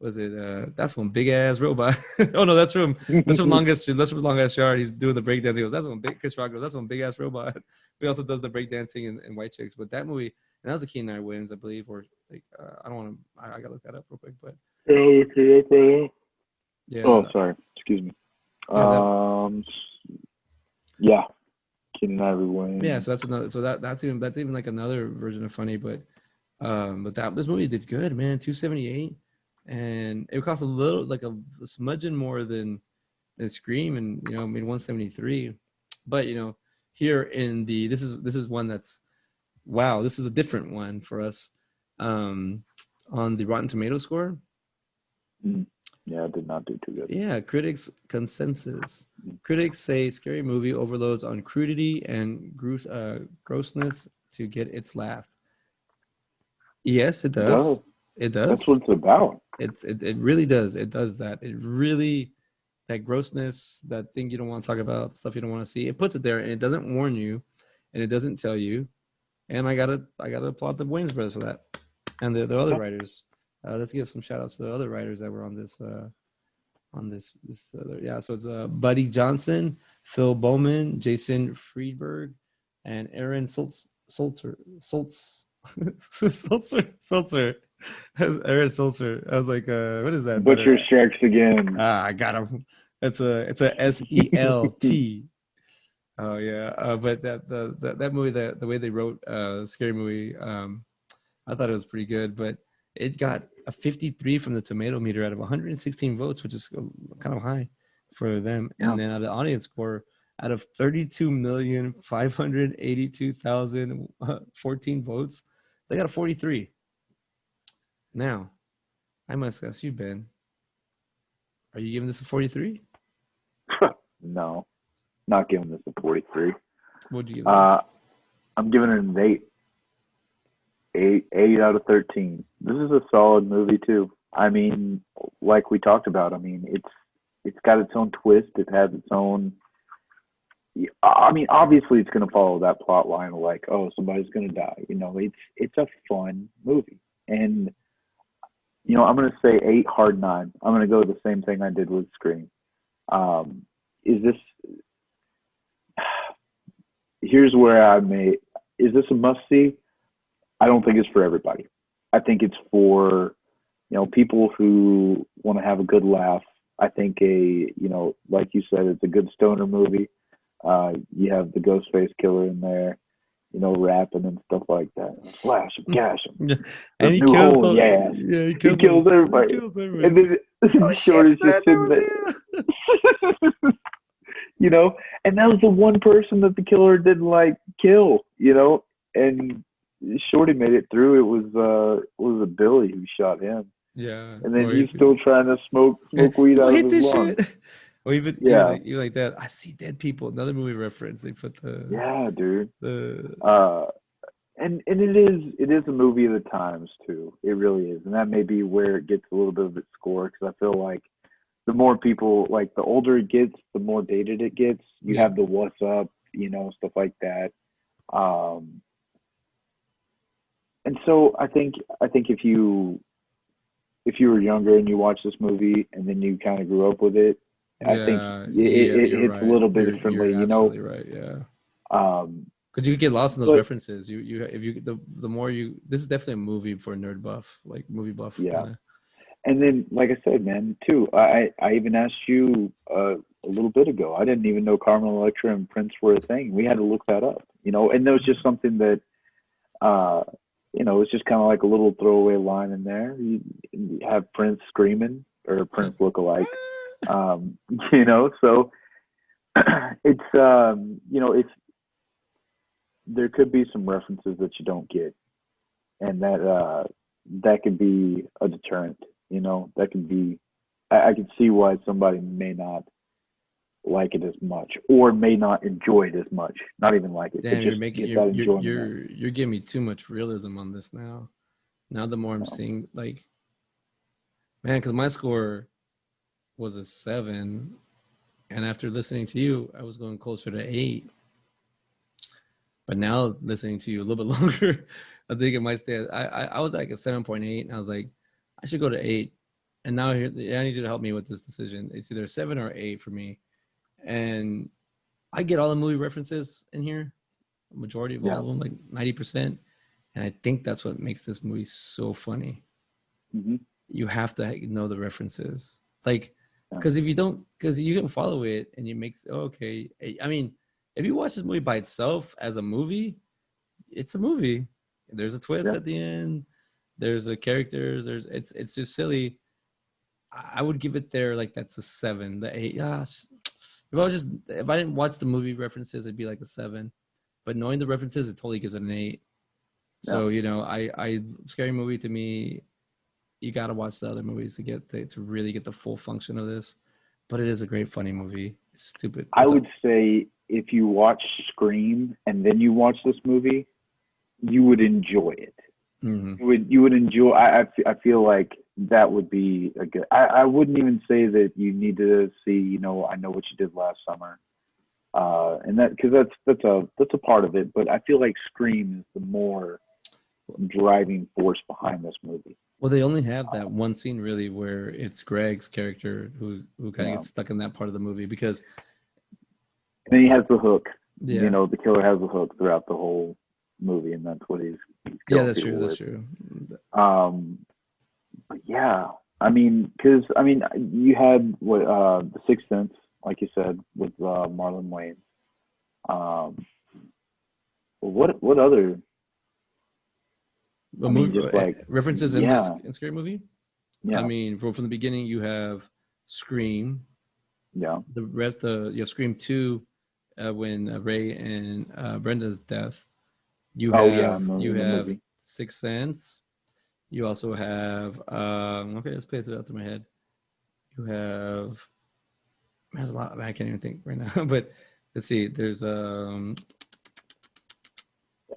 was it that's one big ass robot. Oh no, that's from longest yard. He's doing the breakdancing. He goes, that's one big Chris Rock goes, that's one big ass robot. He also does the breakdancing in White Chicks. But that movie, and that was a Keenan Williams, I believe, or like I don't want to. I gotta look that up real quick, but yeah. Oh, sorry. Excuse me. Yeah. Keenan Williams. Yeah, so that's another. So that's even like another version of funny, but this movie did good, man. 278. And it cost a little, like a smudging more than Scream, and you know, I mean 173. But you know, here in this is one that's wow. This is a different one for us. On the Rotten Tomato score. Yeah, it did not do too good. Yeah, critics' consensus. Critics say Scary Movie overloads on crudity and grossness to get its laugh. Yes, it does. Well, it does. That's what it's about. It really does. It does that. It really, that grossness, that thing you don't want to talk about, stuff you don't want to see. It puts it there, and it doesn't warn you, and it doesn't tell you. And I gotta applaud the Wayans brothers for that, and the other writers. Let's give some shout outs to the other writers that were on this. Yeah. So it's Buddy Johnson, Phil Bowman, Jason Friedberg, and Aaron Sulzer. Aaron Sulzer. I was like, what is that? Butcher Strikes Again. I got him. It's a SELT. Oh yeah. But that movie, the way they wrote Scary Movie, I thought it was pretty good. But it got a 53 from the tomato meter out of 116 votes, which is kind of high for them. Yeah. And then the audience score out of 32,582,014 votes, they got a 43. Now, I must ask you, Ben, are you giving this a 43? No, not giving this a 43. What would you give it? I'm giving it an 8. 8 out of 13. This is a solid movie too. I mean, like we talked about, I mean, it's got its own twist. It has its own. I mean, obviously, it's going to follow that plot line of like, oh, somebody's going to die. You know, it's a fun movie, and you know, I'm going to say 8 hard 9. I'm going to go the same thing I did with Scream. Is this? Here's where I may. Is this a must see? I don't think it's for everybody. I think it's for, you know, people who want to have a good laugh. I think you know, like you said, it's a good stoner movie. You have the Ghostface Killer in there, you know, rapping and stuff like that. Slash him, gash him. Yeah. The And he new kills hole, yeah, he he kills everybody. He kills everybody. And then Oh, Shorty's shit, just sitting there. You know, and that was the one person that the killer didn't like kill, you know, and Shorty made it through. It was a Billy who shot him, Yeah. and then Or he's if- still trying to smoke weed Who out hit of his this lungs. shit? Or even Yeah. even like that. I see dead people. Another movie reference. They put Yeah, dude. the And it is a movie of the times too. It really is, and that may be where it gets a little bit of its score, because I feel like the more people, like, the older it gets, the more dated it gets. You Yeah. have the what's up, you know, stuff like that. And so I think if you were younger and you watched this movie and then you kind of grew up with it, I think it you're hits right. a little bit You're differently, you know. absolutely right. Yeah. Um, Because you get lost in those But- references. You if you the more you, this is definitely a movie for a nerd buff, like movie buff. Yeah. kinda. and then, like I said, man, too, I even asked you a little bit ago. I didn't even know Carmen Electra and Prince were a thing. We had to look that up, you know. And there was just something that, you know, it's just kind of like a little throwaway line in there. You have Prince screaming, or Prince lookalike, you know. So it's you know, it's, there could be some references that you don't get, and that could be a deterrent. You know, that could be. I could see why somebody may not like it as much, or may not enjoy it as much. Not even like it. but Damn, just you're making get that enjoyment. you're giving me too much realism on this now. Now the more I'm No. seeing, like, man, because my score was a 7, and after listening to you, I was going closer to 8. But now listening to you a little bit longer, I think it might stay. I was like a 7.8, and I was like, I should go to 8. And now here, I need you to help me with this decision. It's either 7 or 8 for me. And I get all the movie references in here, a majority of all of them, like 90%. And I think that's what makes this movie so funny. hmm You have to know the references, like, Yeah. because if you don't, because you can follow it and you make, okay. I mean, if you watch this movie by itself as a movie, it's a movie. There's a twist Yeah. at the end. There's a characters. It's just silly. I would give it there, like, that's a 7. The 8, if I didn't watch the movie references, it'd be like a 7. But knowing the references, it totally gives it an 8. So, you know, I scary movie to me, you got to watch the other movies to get to really get the full function of this. But it is a great, funny movie. It's stupid. I would say if you watch Scream and then you watch this movie, you would enjoy it. Mhm. You would enjoy. I feel like that would be a good. I wouldn't even say that you need to see, you know, I Know What You Did Last Summer, and that, because that's a part of it. But I feel like Scream is the more driving force behind this movie. Well, they only have that one scene really where it's Greg's character who kind of gets stuck in that part of the movie, because And then he has the hook. yeah, You know, the killer has the hook throughout the whole movie, and that's what he's killing that's people true. That's with. true. But yeah, I mean, because you had what The Sixth Sense, like you said, with Marlon Wayans. What other? The I mean, movie just like, references in yeah. this scary movie. Yeah, I mean, from the beginning, you have Scream. yeah, The rest, you have Scream 2, when Ray and Brenda's death. You Oh, have yeah, in the movie. Sixth Sense. You also have okay, let's pace it out through my head. You have, there's a lot. I can't even think right now, but let's see. There's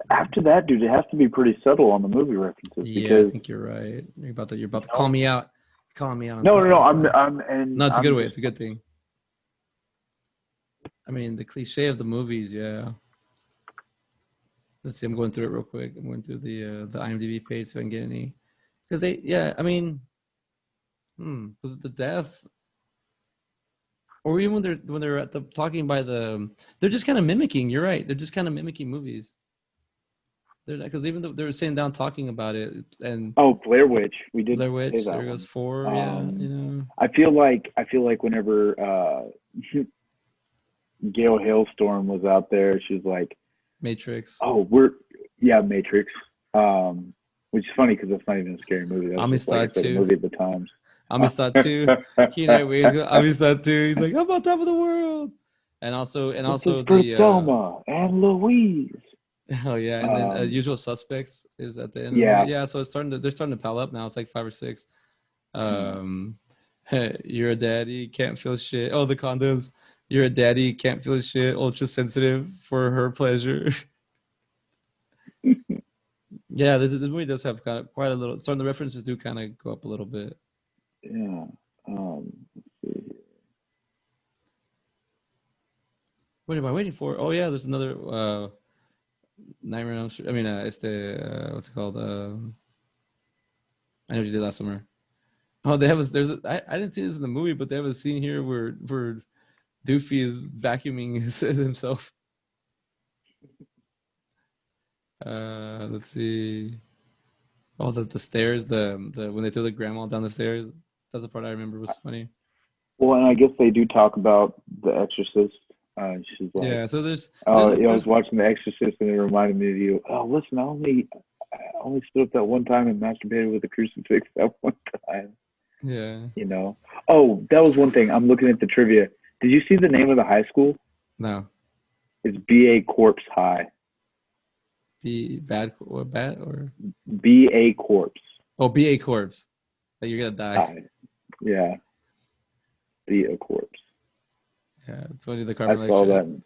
after that, dude, it has to be pretty subtle on the movie references. Yeah, Because I think you're right. You're about to call me out. Calling me out on no, something. and No, it's a I'm good way. just- It's a good thing. I mean, the cliche of the movies, yeah. Let's see. I'm going through it real quick. I'm going through the IMDb page so I can get any. Because I mean, was it the death? Or even when they're at the talking by they're just kind of mimicking. You're right. They're just kind of mimicking movies. They're because even though they were sitting down talking about it, and Blair Witch. We did Blair say Witch, that there one. goes 4. Yeah, I feel like whenever Gail Hailstorm was out there, she was like, Matrix. "Oh, Matrix." Which is funny because that's not even a scary movie. That's just like I said, a movie of the times. Amistad 2. Keanu Reeves. Amistad 2. He's like, I'm on top of the world. And also for Thelma and Louise. Oh yeah, and then Usual Suspects is at the end. Yeah. Of the movie. Yeah. So they're starting to pile up now. It's like 5 or 6. You're a daddy, can't feel shit. Oh, the condoms. You're a daddy, can't feel shit. Ultra sensitive for her pleasure. Yeah, this movie does have quite a little. Starting the references do kind of go up a little bit. Yeah. Let's see. What am I waiting for? Oh yeah, there's another Nightmare on Elm Street. I mean, it's the what's it called? I know what you did last summer. Oh, they have I didn't see this in the movie, but they have a scene here where Doofy is vacuuming himself. Let's see. Oh, the stairs. The when they threw the grandma down the stairs. That's the part I remember was funny. Well, and I guess they do talk about The Exorcist. She's like, yeah. So there's. I was watching The Exorcist, and it reminded me of you. Oh, listen, I only stood up that one time and masturbated with a crucifix that one time. Yeah. You know. Oh, that was one thing. I'm looking at the trivia. Did you see the name of the high school? No. It's B.A. Corpse High. Bad or B.A. Corpse. Oh, B.A. Corpse. Like you're gonna die. High. Yeah. B.A. Corpse. Yeah, it's funny the carbon. I saw that.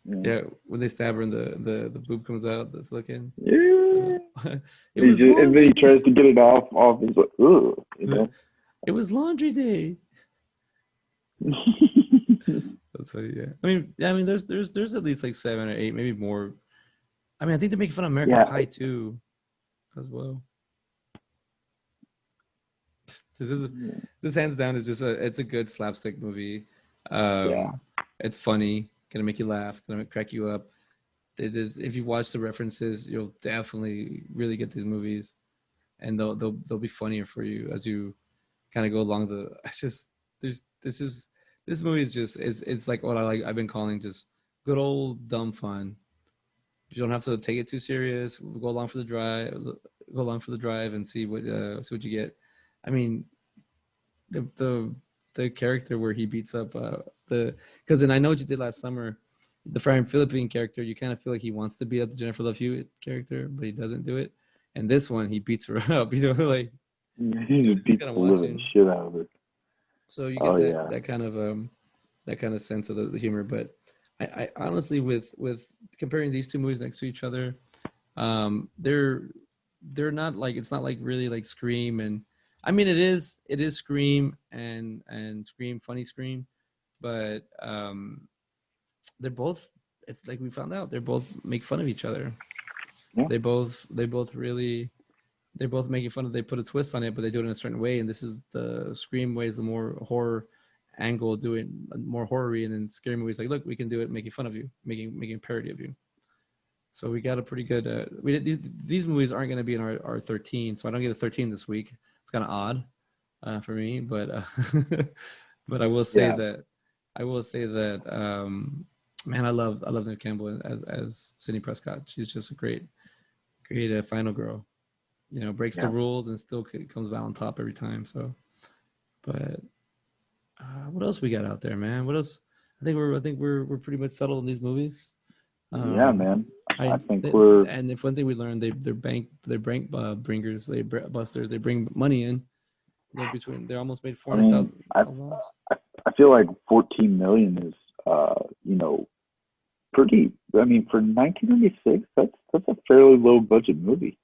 Yeah, when they stab her and the boob comes out, that's looking. Yeah. So, and then he tries to get it off. He's like, ugh. You know? It was laundry day. That's funny. Yeah. I mean, there's at least like 7 or 8, maybe more. I mean, I think they make fun of American Pie too, as well. This hands down is just it's a good slapstick movie. It's funny, gonna make you laugh, gonna crack you up. If you watch the references, you'll definitely really get these movies, and they'll be funnier for you as you kind of go along the. It's just this movie is just it's like what I've been calling just good old dumb fun. You don't have to take it too serious. Go along for the drive and see what you get. I mean, the character where he beats up because I know what you did last summer, the Friar Philippine character. You kind of feel like he wants to beat up the Jennifer Love Hewitt character, but he doesn't do it. And this one, he beats her up. You know, like he just beats the living shit out of her. So you get that kind of sense of the humor, but. I honestly, with comparing these two movies next to each other, they're not like it's not like really like Scream and I mean it is Scream and Scream funny Scream, but they're both it's like we found out they're both make fun of each other. Yeah. They both really they're both making fun of they put a twist on it, but they do it in a certain way, and this is the Scream way is the more horror angle, doing more horror-y, and then scary movies like look we can do it making fun of you, making a parody of you. So we got a pretty good these movies aren't going to be in our 13, so I don't get a 13 this week. It's kind of odd for me, but but I will say that man, I love Neve Campbell as Sidney Prescott. She's just a great final girl, you know, breaks the rules and still comes out on top every time. So but what else we got out there, man? What else? I think we're pretty much settled in these movies. Yeah, man. I think and if one thing we learned, they're bank bringers, busters. They bring money in. They almost made $400,000. I feel like 14 million is pretty. I mean, for 1996, that's a fairly low budget movie.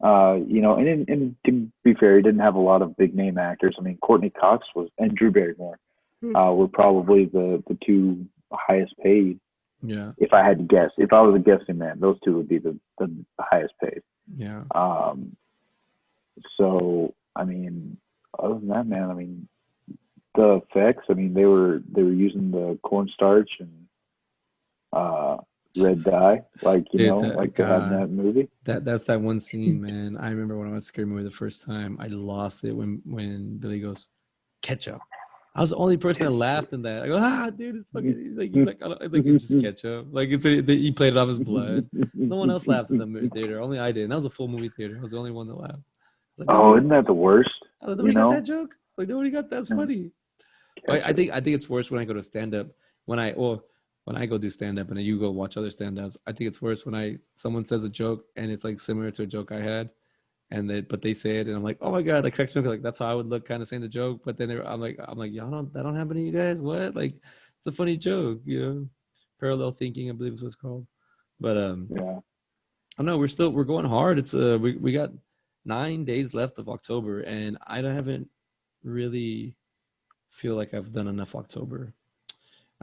And to be fair, he didn't have a lot of big name actors. I mean, Courtney Cox was and Drew Barrymore were probably the two highest paid. Yeah. If I had to guess, if I was a guessing man, those two would be the highest paid. Yeah. So I mean, other than that, man, I mean, the effects. I mean, they were using the cornstarch and red dye, like Dude, like they had in that movie. That's that one scene, man. I remember when I went to scary movie the first time, I lost it when Billy goes ketchup. I was the only person that laughed in that. I go, dude, it's fucking it's just ketchup. Like he played it off his blood. No one else laughed in the movie theater. Only I did. And that was a full movie theater. I was the only one that laughed. Like, isn't that the worst? Nobody got that joke. Like nobody got that's funny. I think it's worse when I go to stand up. When I go do stand up and then you go watch other stand ups, I think it's worse when someone says a joke and it's like similar to a joke I had, but they say it and I'm like, oh my god, that cracks me up. Like that's how I would look, kind of saying the joke. But then I'm like, y'all that don't happen to you guys? What? Like it's a funny joke, Parallel thinking, I believe is what it's called. But yeah, I know we're going hard. It's we got 9 days left of October and I haven't really feel like I've done enough October.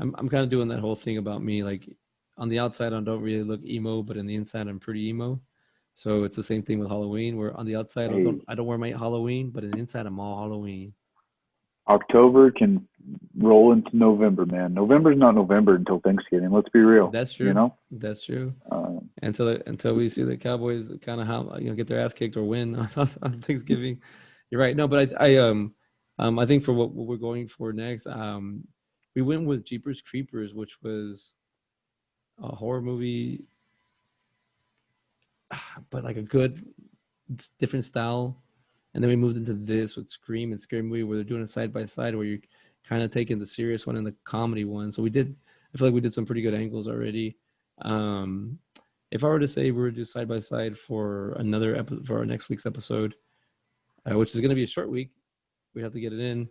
I'm kind of doing that whole thing about me, like on the outside I don't really look emo, but on the inside I'm pretty emo. So it's the same thing with Halloween, where on the outside I don't wear my Halloween, but on the inside I'm all Halloween. October can roll into November, man. November's not November until Thanksgiving. Let's be real. That's true. That's true. Until we see the Cowboys kind of get their ass kicked or win on Thanksgiving. You're right. No, but I think for what we're going for next, we went with Jeepers Creepers, which was a horror movie, but like a good, different style. And then we moved into this with Scream and Scary Movie, where they're doing it side by side, where you're kind of taking the serious one and the comedy one. So I feel like we did some pretty good angles already. If I were to say we were to do side by side for another episode, for our next week's episode, which is going to be a short week, we have to get it in.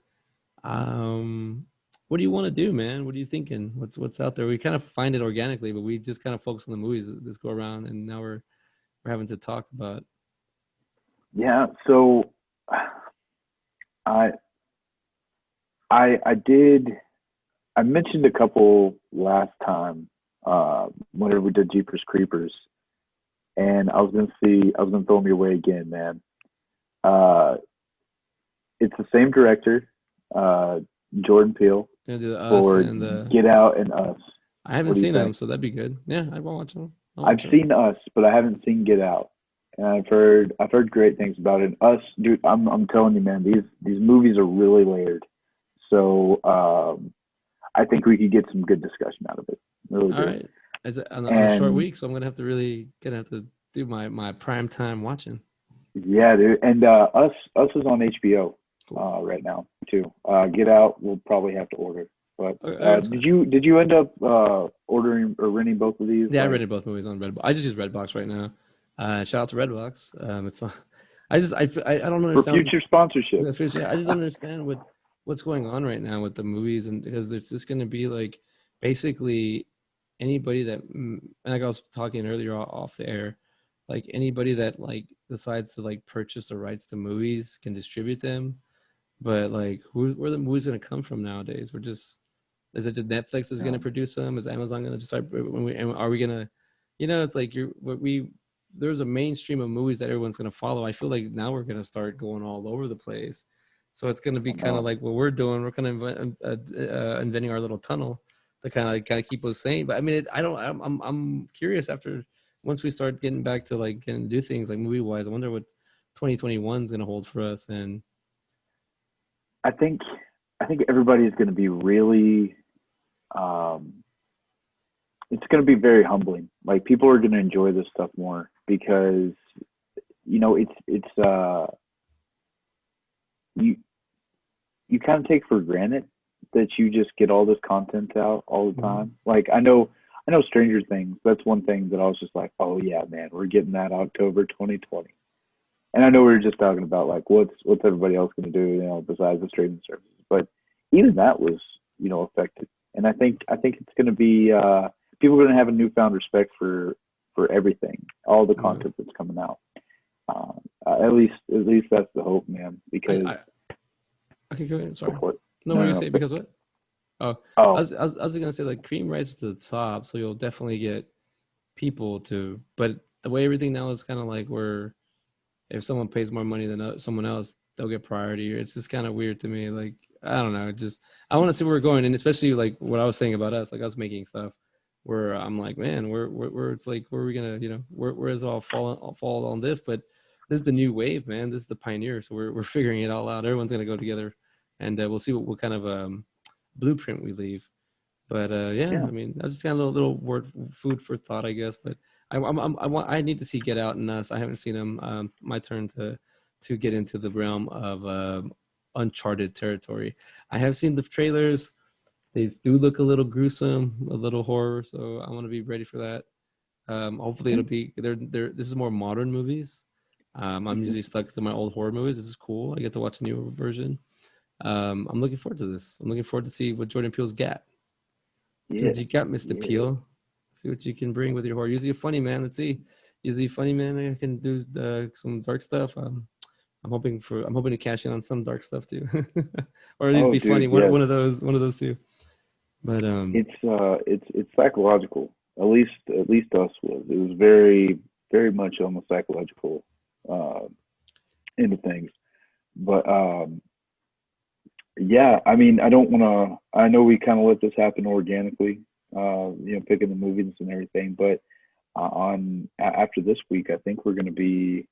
What do you want to do, man? What are you thinking? What's out there? We kind of find it organically, but we just kind of focus on the movies this go around, and now we're having to talk about. Yeah. So I mentioned a couple last time whenever we did Jeepers Creepers, and I was gonna throw them your way again, man. It's the same director, Jordan Peele, for Get Out and Us. I haven't seen them, so that'd be good. Yeah, I won't watch them. I've seen Us, but I haven't seen Get Out, and I've heard great things about it. Us, dude, I'm telling you, man, these movies are really layered. So I think we could get some good discussion out of it. Really all right, on a short week, so I'm gonna have to do my prime time watching. Yeah, dude, and Us is on HBO right now too. Get Out, we'll probably have to order. But did you end up ordering or renting both of these? Yeah, I rented both movies on Redbox. I just use Redbox right now. Shout out to Redbox. It's I don't understand for future sponsorship. I just don't understand what's going on right now with the movies, and because there's just going to be like basically anybody that, like I was talking earlier off the air, like anybody that like decides to like purchase the rights to movies can distribute them, but like where are the movies going to come from nowadays? Is it just Netflix is going to produce them? Is Amazon going to just start? Are we going to, it's like there's a mainstream of movies that everyone's going to follow. I feel like now we're going to start going all over the place. So it's going to be kind of like what we're doing. We're kind of inventing our little tunnel to kind of keep us sane. But I mean, I'm curious once we start getting back to like getting to do things like movie wise. I wonder what 2021 is going to hold for us. And I think everybody is going to be really. It's going to be very humbling. Like people are going to enjoy this stuff more because, it's you kind of take for granted that you just get all this content out all the time. Like I know Stranger Things. That's one thing that I was just like, oh yeah, man, we're getting that October 2020. And I know we were just talking about like what's everybody else going to do, besides the streaming services. But even that was, affected. And I think it's going to be people are going to have a newfound respect for everything, all the content that's coming out. At least that's the hope, man. Because okay, go ahead. Sorry. Before, No, what were you say? Because what? I was gonna say like Cream rises to the top, so you'll definitely get people to. But the way everything now is kind of like where if someone pays more money than someone else, they'll get priority. It's just kind of weird to me. Like I don't know. Just I want to see where we're going, and especially like what I was saying about us, like us making stuff where I'm like, man, where it's like, where are we gonna, where is it all fall on this? But this is the new wave, man. This is the pioneer. So we're figuring it all out. Everyone's gonna go together, and we'll see what kind of blueprint we leave. But yeah, I mean, that's just kind of a little word food for thought, I guess. But I need to see Get Out and Us. I haven't seen them. My turn to get into the realm of uncharted territory. I have seen the trailers. They do look a little gruesome, a little horror. So I want to be ready for that. Hopefully it'll be this is more modern movies. I'm usually stuck to my old horror movies. This is cool. I get to watch a newer version. I'm looking forward to this. I'm looking forward to see what Jordan Peele's got. See what you got, Mr. Peele. See what you can bring with your horror. Usually a funny man. Let's see. Usually a funny man. I can do some dark stuff. I'm hoping to cash in on some dark stuff too, or at least be funny. One of those two. But it's psychological. At least us was. It was very very much on the psychological end of things. But yeah, I mean, I don't want to. I know we kind of let this happen organically, picking the movies and everything. But after this week, I think we're going to be.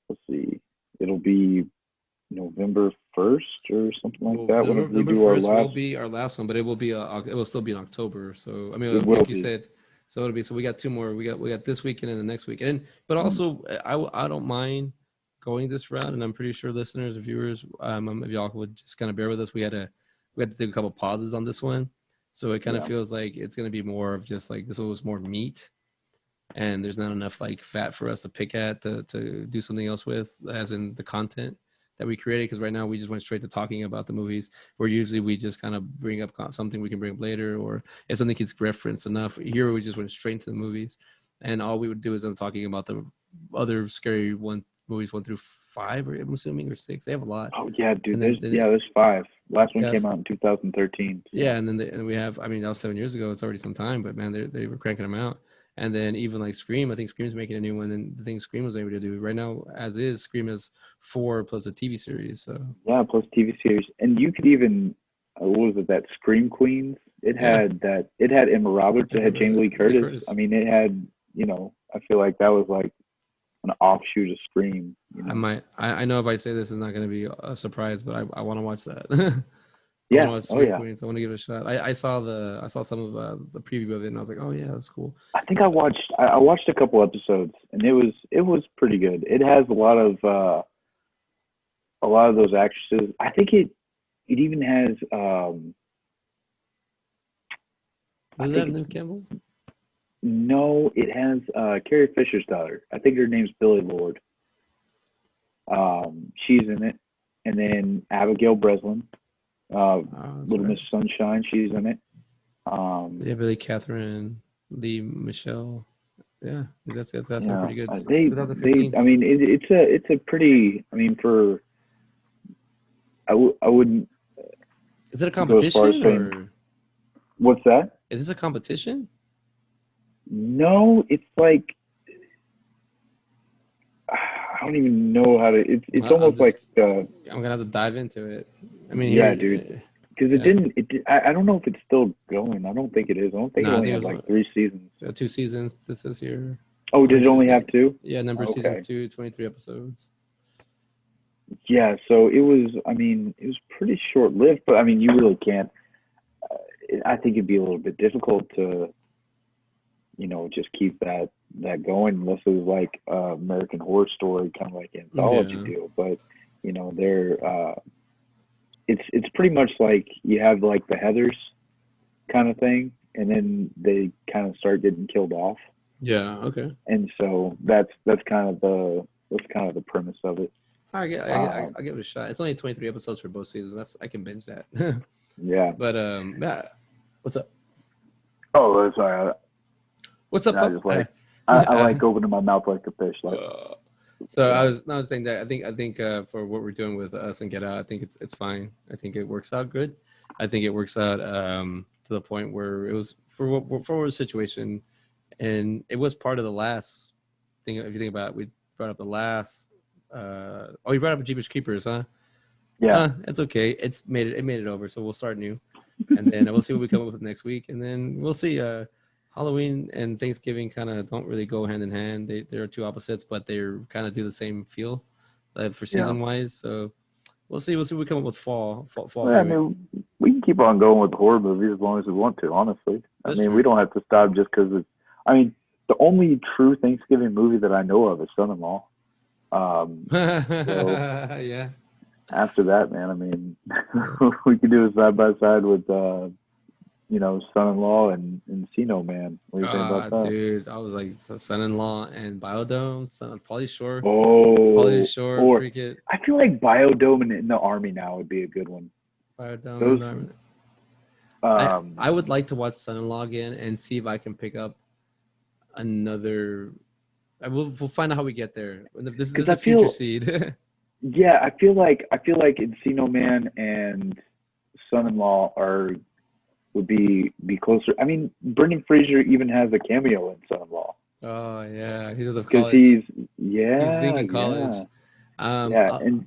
Let's see, it'll be November 1st or something like that. November, we do our last. Will be our last one, but it will still be in October. So I mean, like you said, so it'll be. So we got two more. We got this weekend and the next weekend. But also, I don't mind going this route, and I'm pretty sure listeners and viewers, if y'all would just kind of bear with us, we had to take a couple pauses on this one, so it kind of feels like it's going to be more of just like this was more meat, and there's not enough like fat for us to pick at to do something else with, as in the content that we created. Because right now we just went straight to talking about the movies, where usually we just kind of bring up something we can bring up later, or if something gets referenced enough. Here we just went straight into the movies, and all we would do is I'm talking about the other scary movies 1 through 5, or I'm assuming, or 6. They have a lot. Oh yeah, dude. There's 5. Last one came out in 2013. So. Yeah, and then we have. I mean, that was 7 years ago. It's already some time, but man, they were cranking them out. And then even like Scream, I think Scream's making a new one, and the thing Scream was able to do right now, as is, Scream is 4 plus a TV series. So yeah, plus TV series, and you could even what was it, that Scream Queens? It had Emma Roberts. It had Jamie Lee Curtis. I mean, it had I feel like that was like an offshoot of Scream. I know if I say this is not going to be a surprise, but I want to watch that. Yeah. Queens. I want to give it a shot. I saw some of the preview of it, and I was like, oh yeah, that's cool. I think I watched a couple episodes, and it was pretty good. It has a lot of those actresses. I think it even has. Does that have Neve Campbell? No, it has Carrie Fisher's daughter. I think her name's Billie Lourd. She's in it, and then Abigail Breslin, Little Miss Sunshine. She's in it. Yeah, Billy Catherine, Lee Michelle. Yeah, that's pretty good. I mean, it's a pretty. I mean, for I wouldn't. Is it a competition or? What's that? Is this a competition? No, it's like I don't even know how to. It's almost like. I'm gonna have to dive into it. I mean, yeah, dude. Because it didn't. I don't know if it's still going. I don't think it is. I don't think it only had like 3 seasons. 2 seasons this year. Oh, did it only have 2? Yeah, seasons 2, 23 episodes. Yeah, so it was. I mean, it was pretty short lived, but I mean, you really can't. I think it'd be a little bit difficult to, just keep that going unless it was like American Horror Story, kind of like anthology deal. But they're. It's pretty much like you have like the Heathers kind of thing, and then they kind of start getting killed off. Yeah. Okay. And so that's kind of the premise of it. I'll give it a shot. It's only 23 episodes for both seasons. I can binge that. Yeah. But Matt, what's up? Oh, sorry. What's up? I Pop? just like I like opening my mouth like a fish. Like, So I was not saying that. I think for what we're doing with Us and Get Out, I think it's fine. I think it works out good. I think it works out to the point where it was for the situation, and it was part of the last thing. If you think about it, we brought up the last. You brought up Jeepers Creepers, huh? yeah. It's okay. It made it over. So we'll start new, and then we'll see what we come up with next week, and then we'll see. Halloween and Thanksgiving kind of don't really go hand in hand. They're two opposites, but they're kind of do the same feel for season wise. So we'll see. What we come up with fall. Well, I mean, we can keep on going with horror movies as long as we want to. Honestly, That's I mean, true. we don't have to stop just because it's. I mean, the only true Thanksgiving movie that I know of is Son-in-Law. Yeah. After that, man, I mean, we could do a side by side with. Son-in-Law and Encino Man. What do you think about that? Dude, I was like Son-in-Law and Biodome, son of Pauly Shore. Oh, Pauly Shore, or freak it. I feel like Biodome in the Army now would be a good one. Biodome. I would like to watch Son-in-Law again and see if I can pick up another. We'll find out how we get there. This is a future seed. Yeah, I feel like Encino Man and Son-in-Law would be closer. I mean, Brendan Fraser even has a cameo in Son-in-Law. Oh yeah, he's at college. He's thinking college. Yeah, and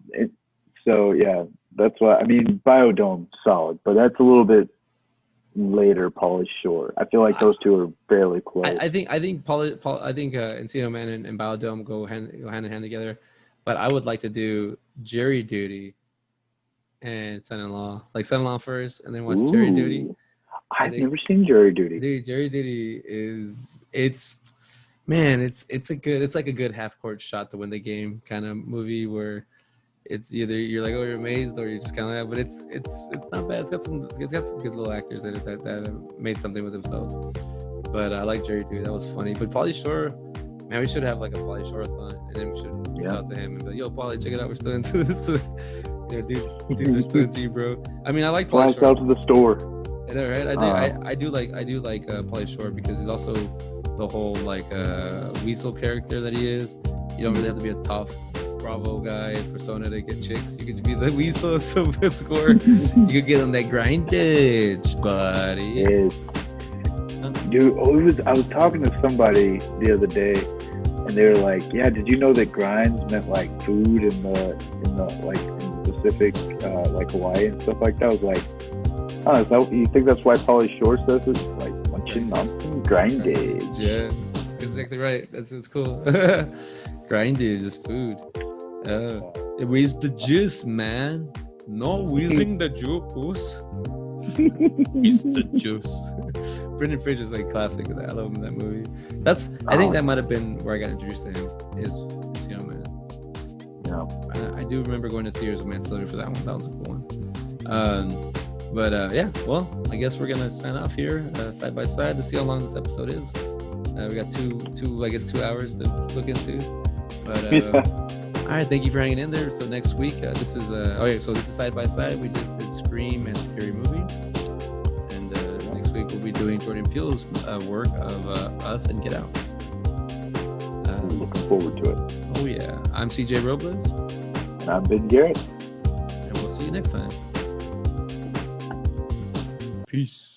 so yeah, that's why. I mean, Biodome solid, but that's a little bit later. Pauly Shore. I feel like those two are fairly close. I think Encino Man and Biodome go hand in hand together, but I would like to do Jury Duty and Son-in-Law, like Son-in-Law first, and then watch Jury Duty. I've never seen Jury Duty. Dude, Jury Duty it's like a good half court shot to win the game kind of movie where it's either you're like, oh, you're amazed, or you're just kind of like, but it's not bad. It's got some good little actors in it that have made something with themselves. But I like Jury Duty. That was funny. But Pauly Shore, man, we should have like a Pauly Shore-a-thon, and then we should reach out to him and be like, yo, Pauly, check it out, we're still into this. Dudes are still into you, bro. I mean, I like Pauly Shore. Out to the store. I know, right? I do like Pauly Shore because he's also the whole like weasel character that he is. You don't really have to be a tough Bravo guy persona to get chicks. You could be the weasel score. You could get on that grindage, buddy. Dude, I was talking to somebody the other day, and they were like, "Yeah, did you know that grinds meant like food in the Pacific, like Hawaii and stuff like that?" I was like, "Oh, you think that's why Pauly Shore says it? Like munching on some grindage?" Yeah, exactly right. It's cool. Grindage is food. It wheeze the juice, man. No wheezing the juice. Wheeze the juice. Brendan Fraser's like classic. I love him in that movie. I think that might have been where I got introduced to him. Is Man. Yeah. I do remember going to theaters with Manslaughter for that one. That was a cool one. But yeah, well, I guess we're gonna sign off here side by side to see how long this episode is. We got two hours to look into. But all right, thank you for hanging in there. So next week, this is side by side. We just did Scream and Scary Movie, and next week we'll be doing Jordan Peele's work of Us and Get Out. Looking forward to it. Oh yeah, I'm CJ Robles, and I'm Ben Garrett, and we'll see you next time. Peace.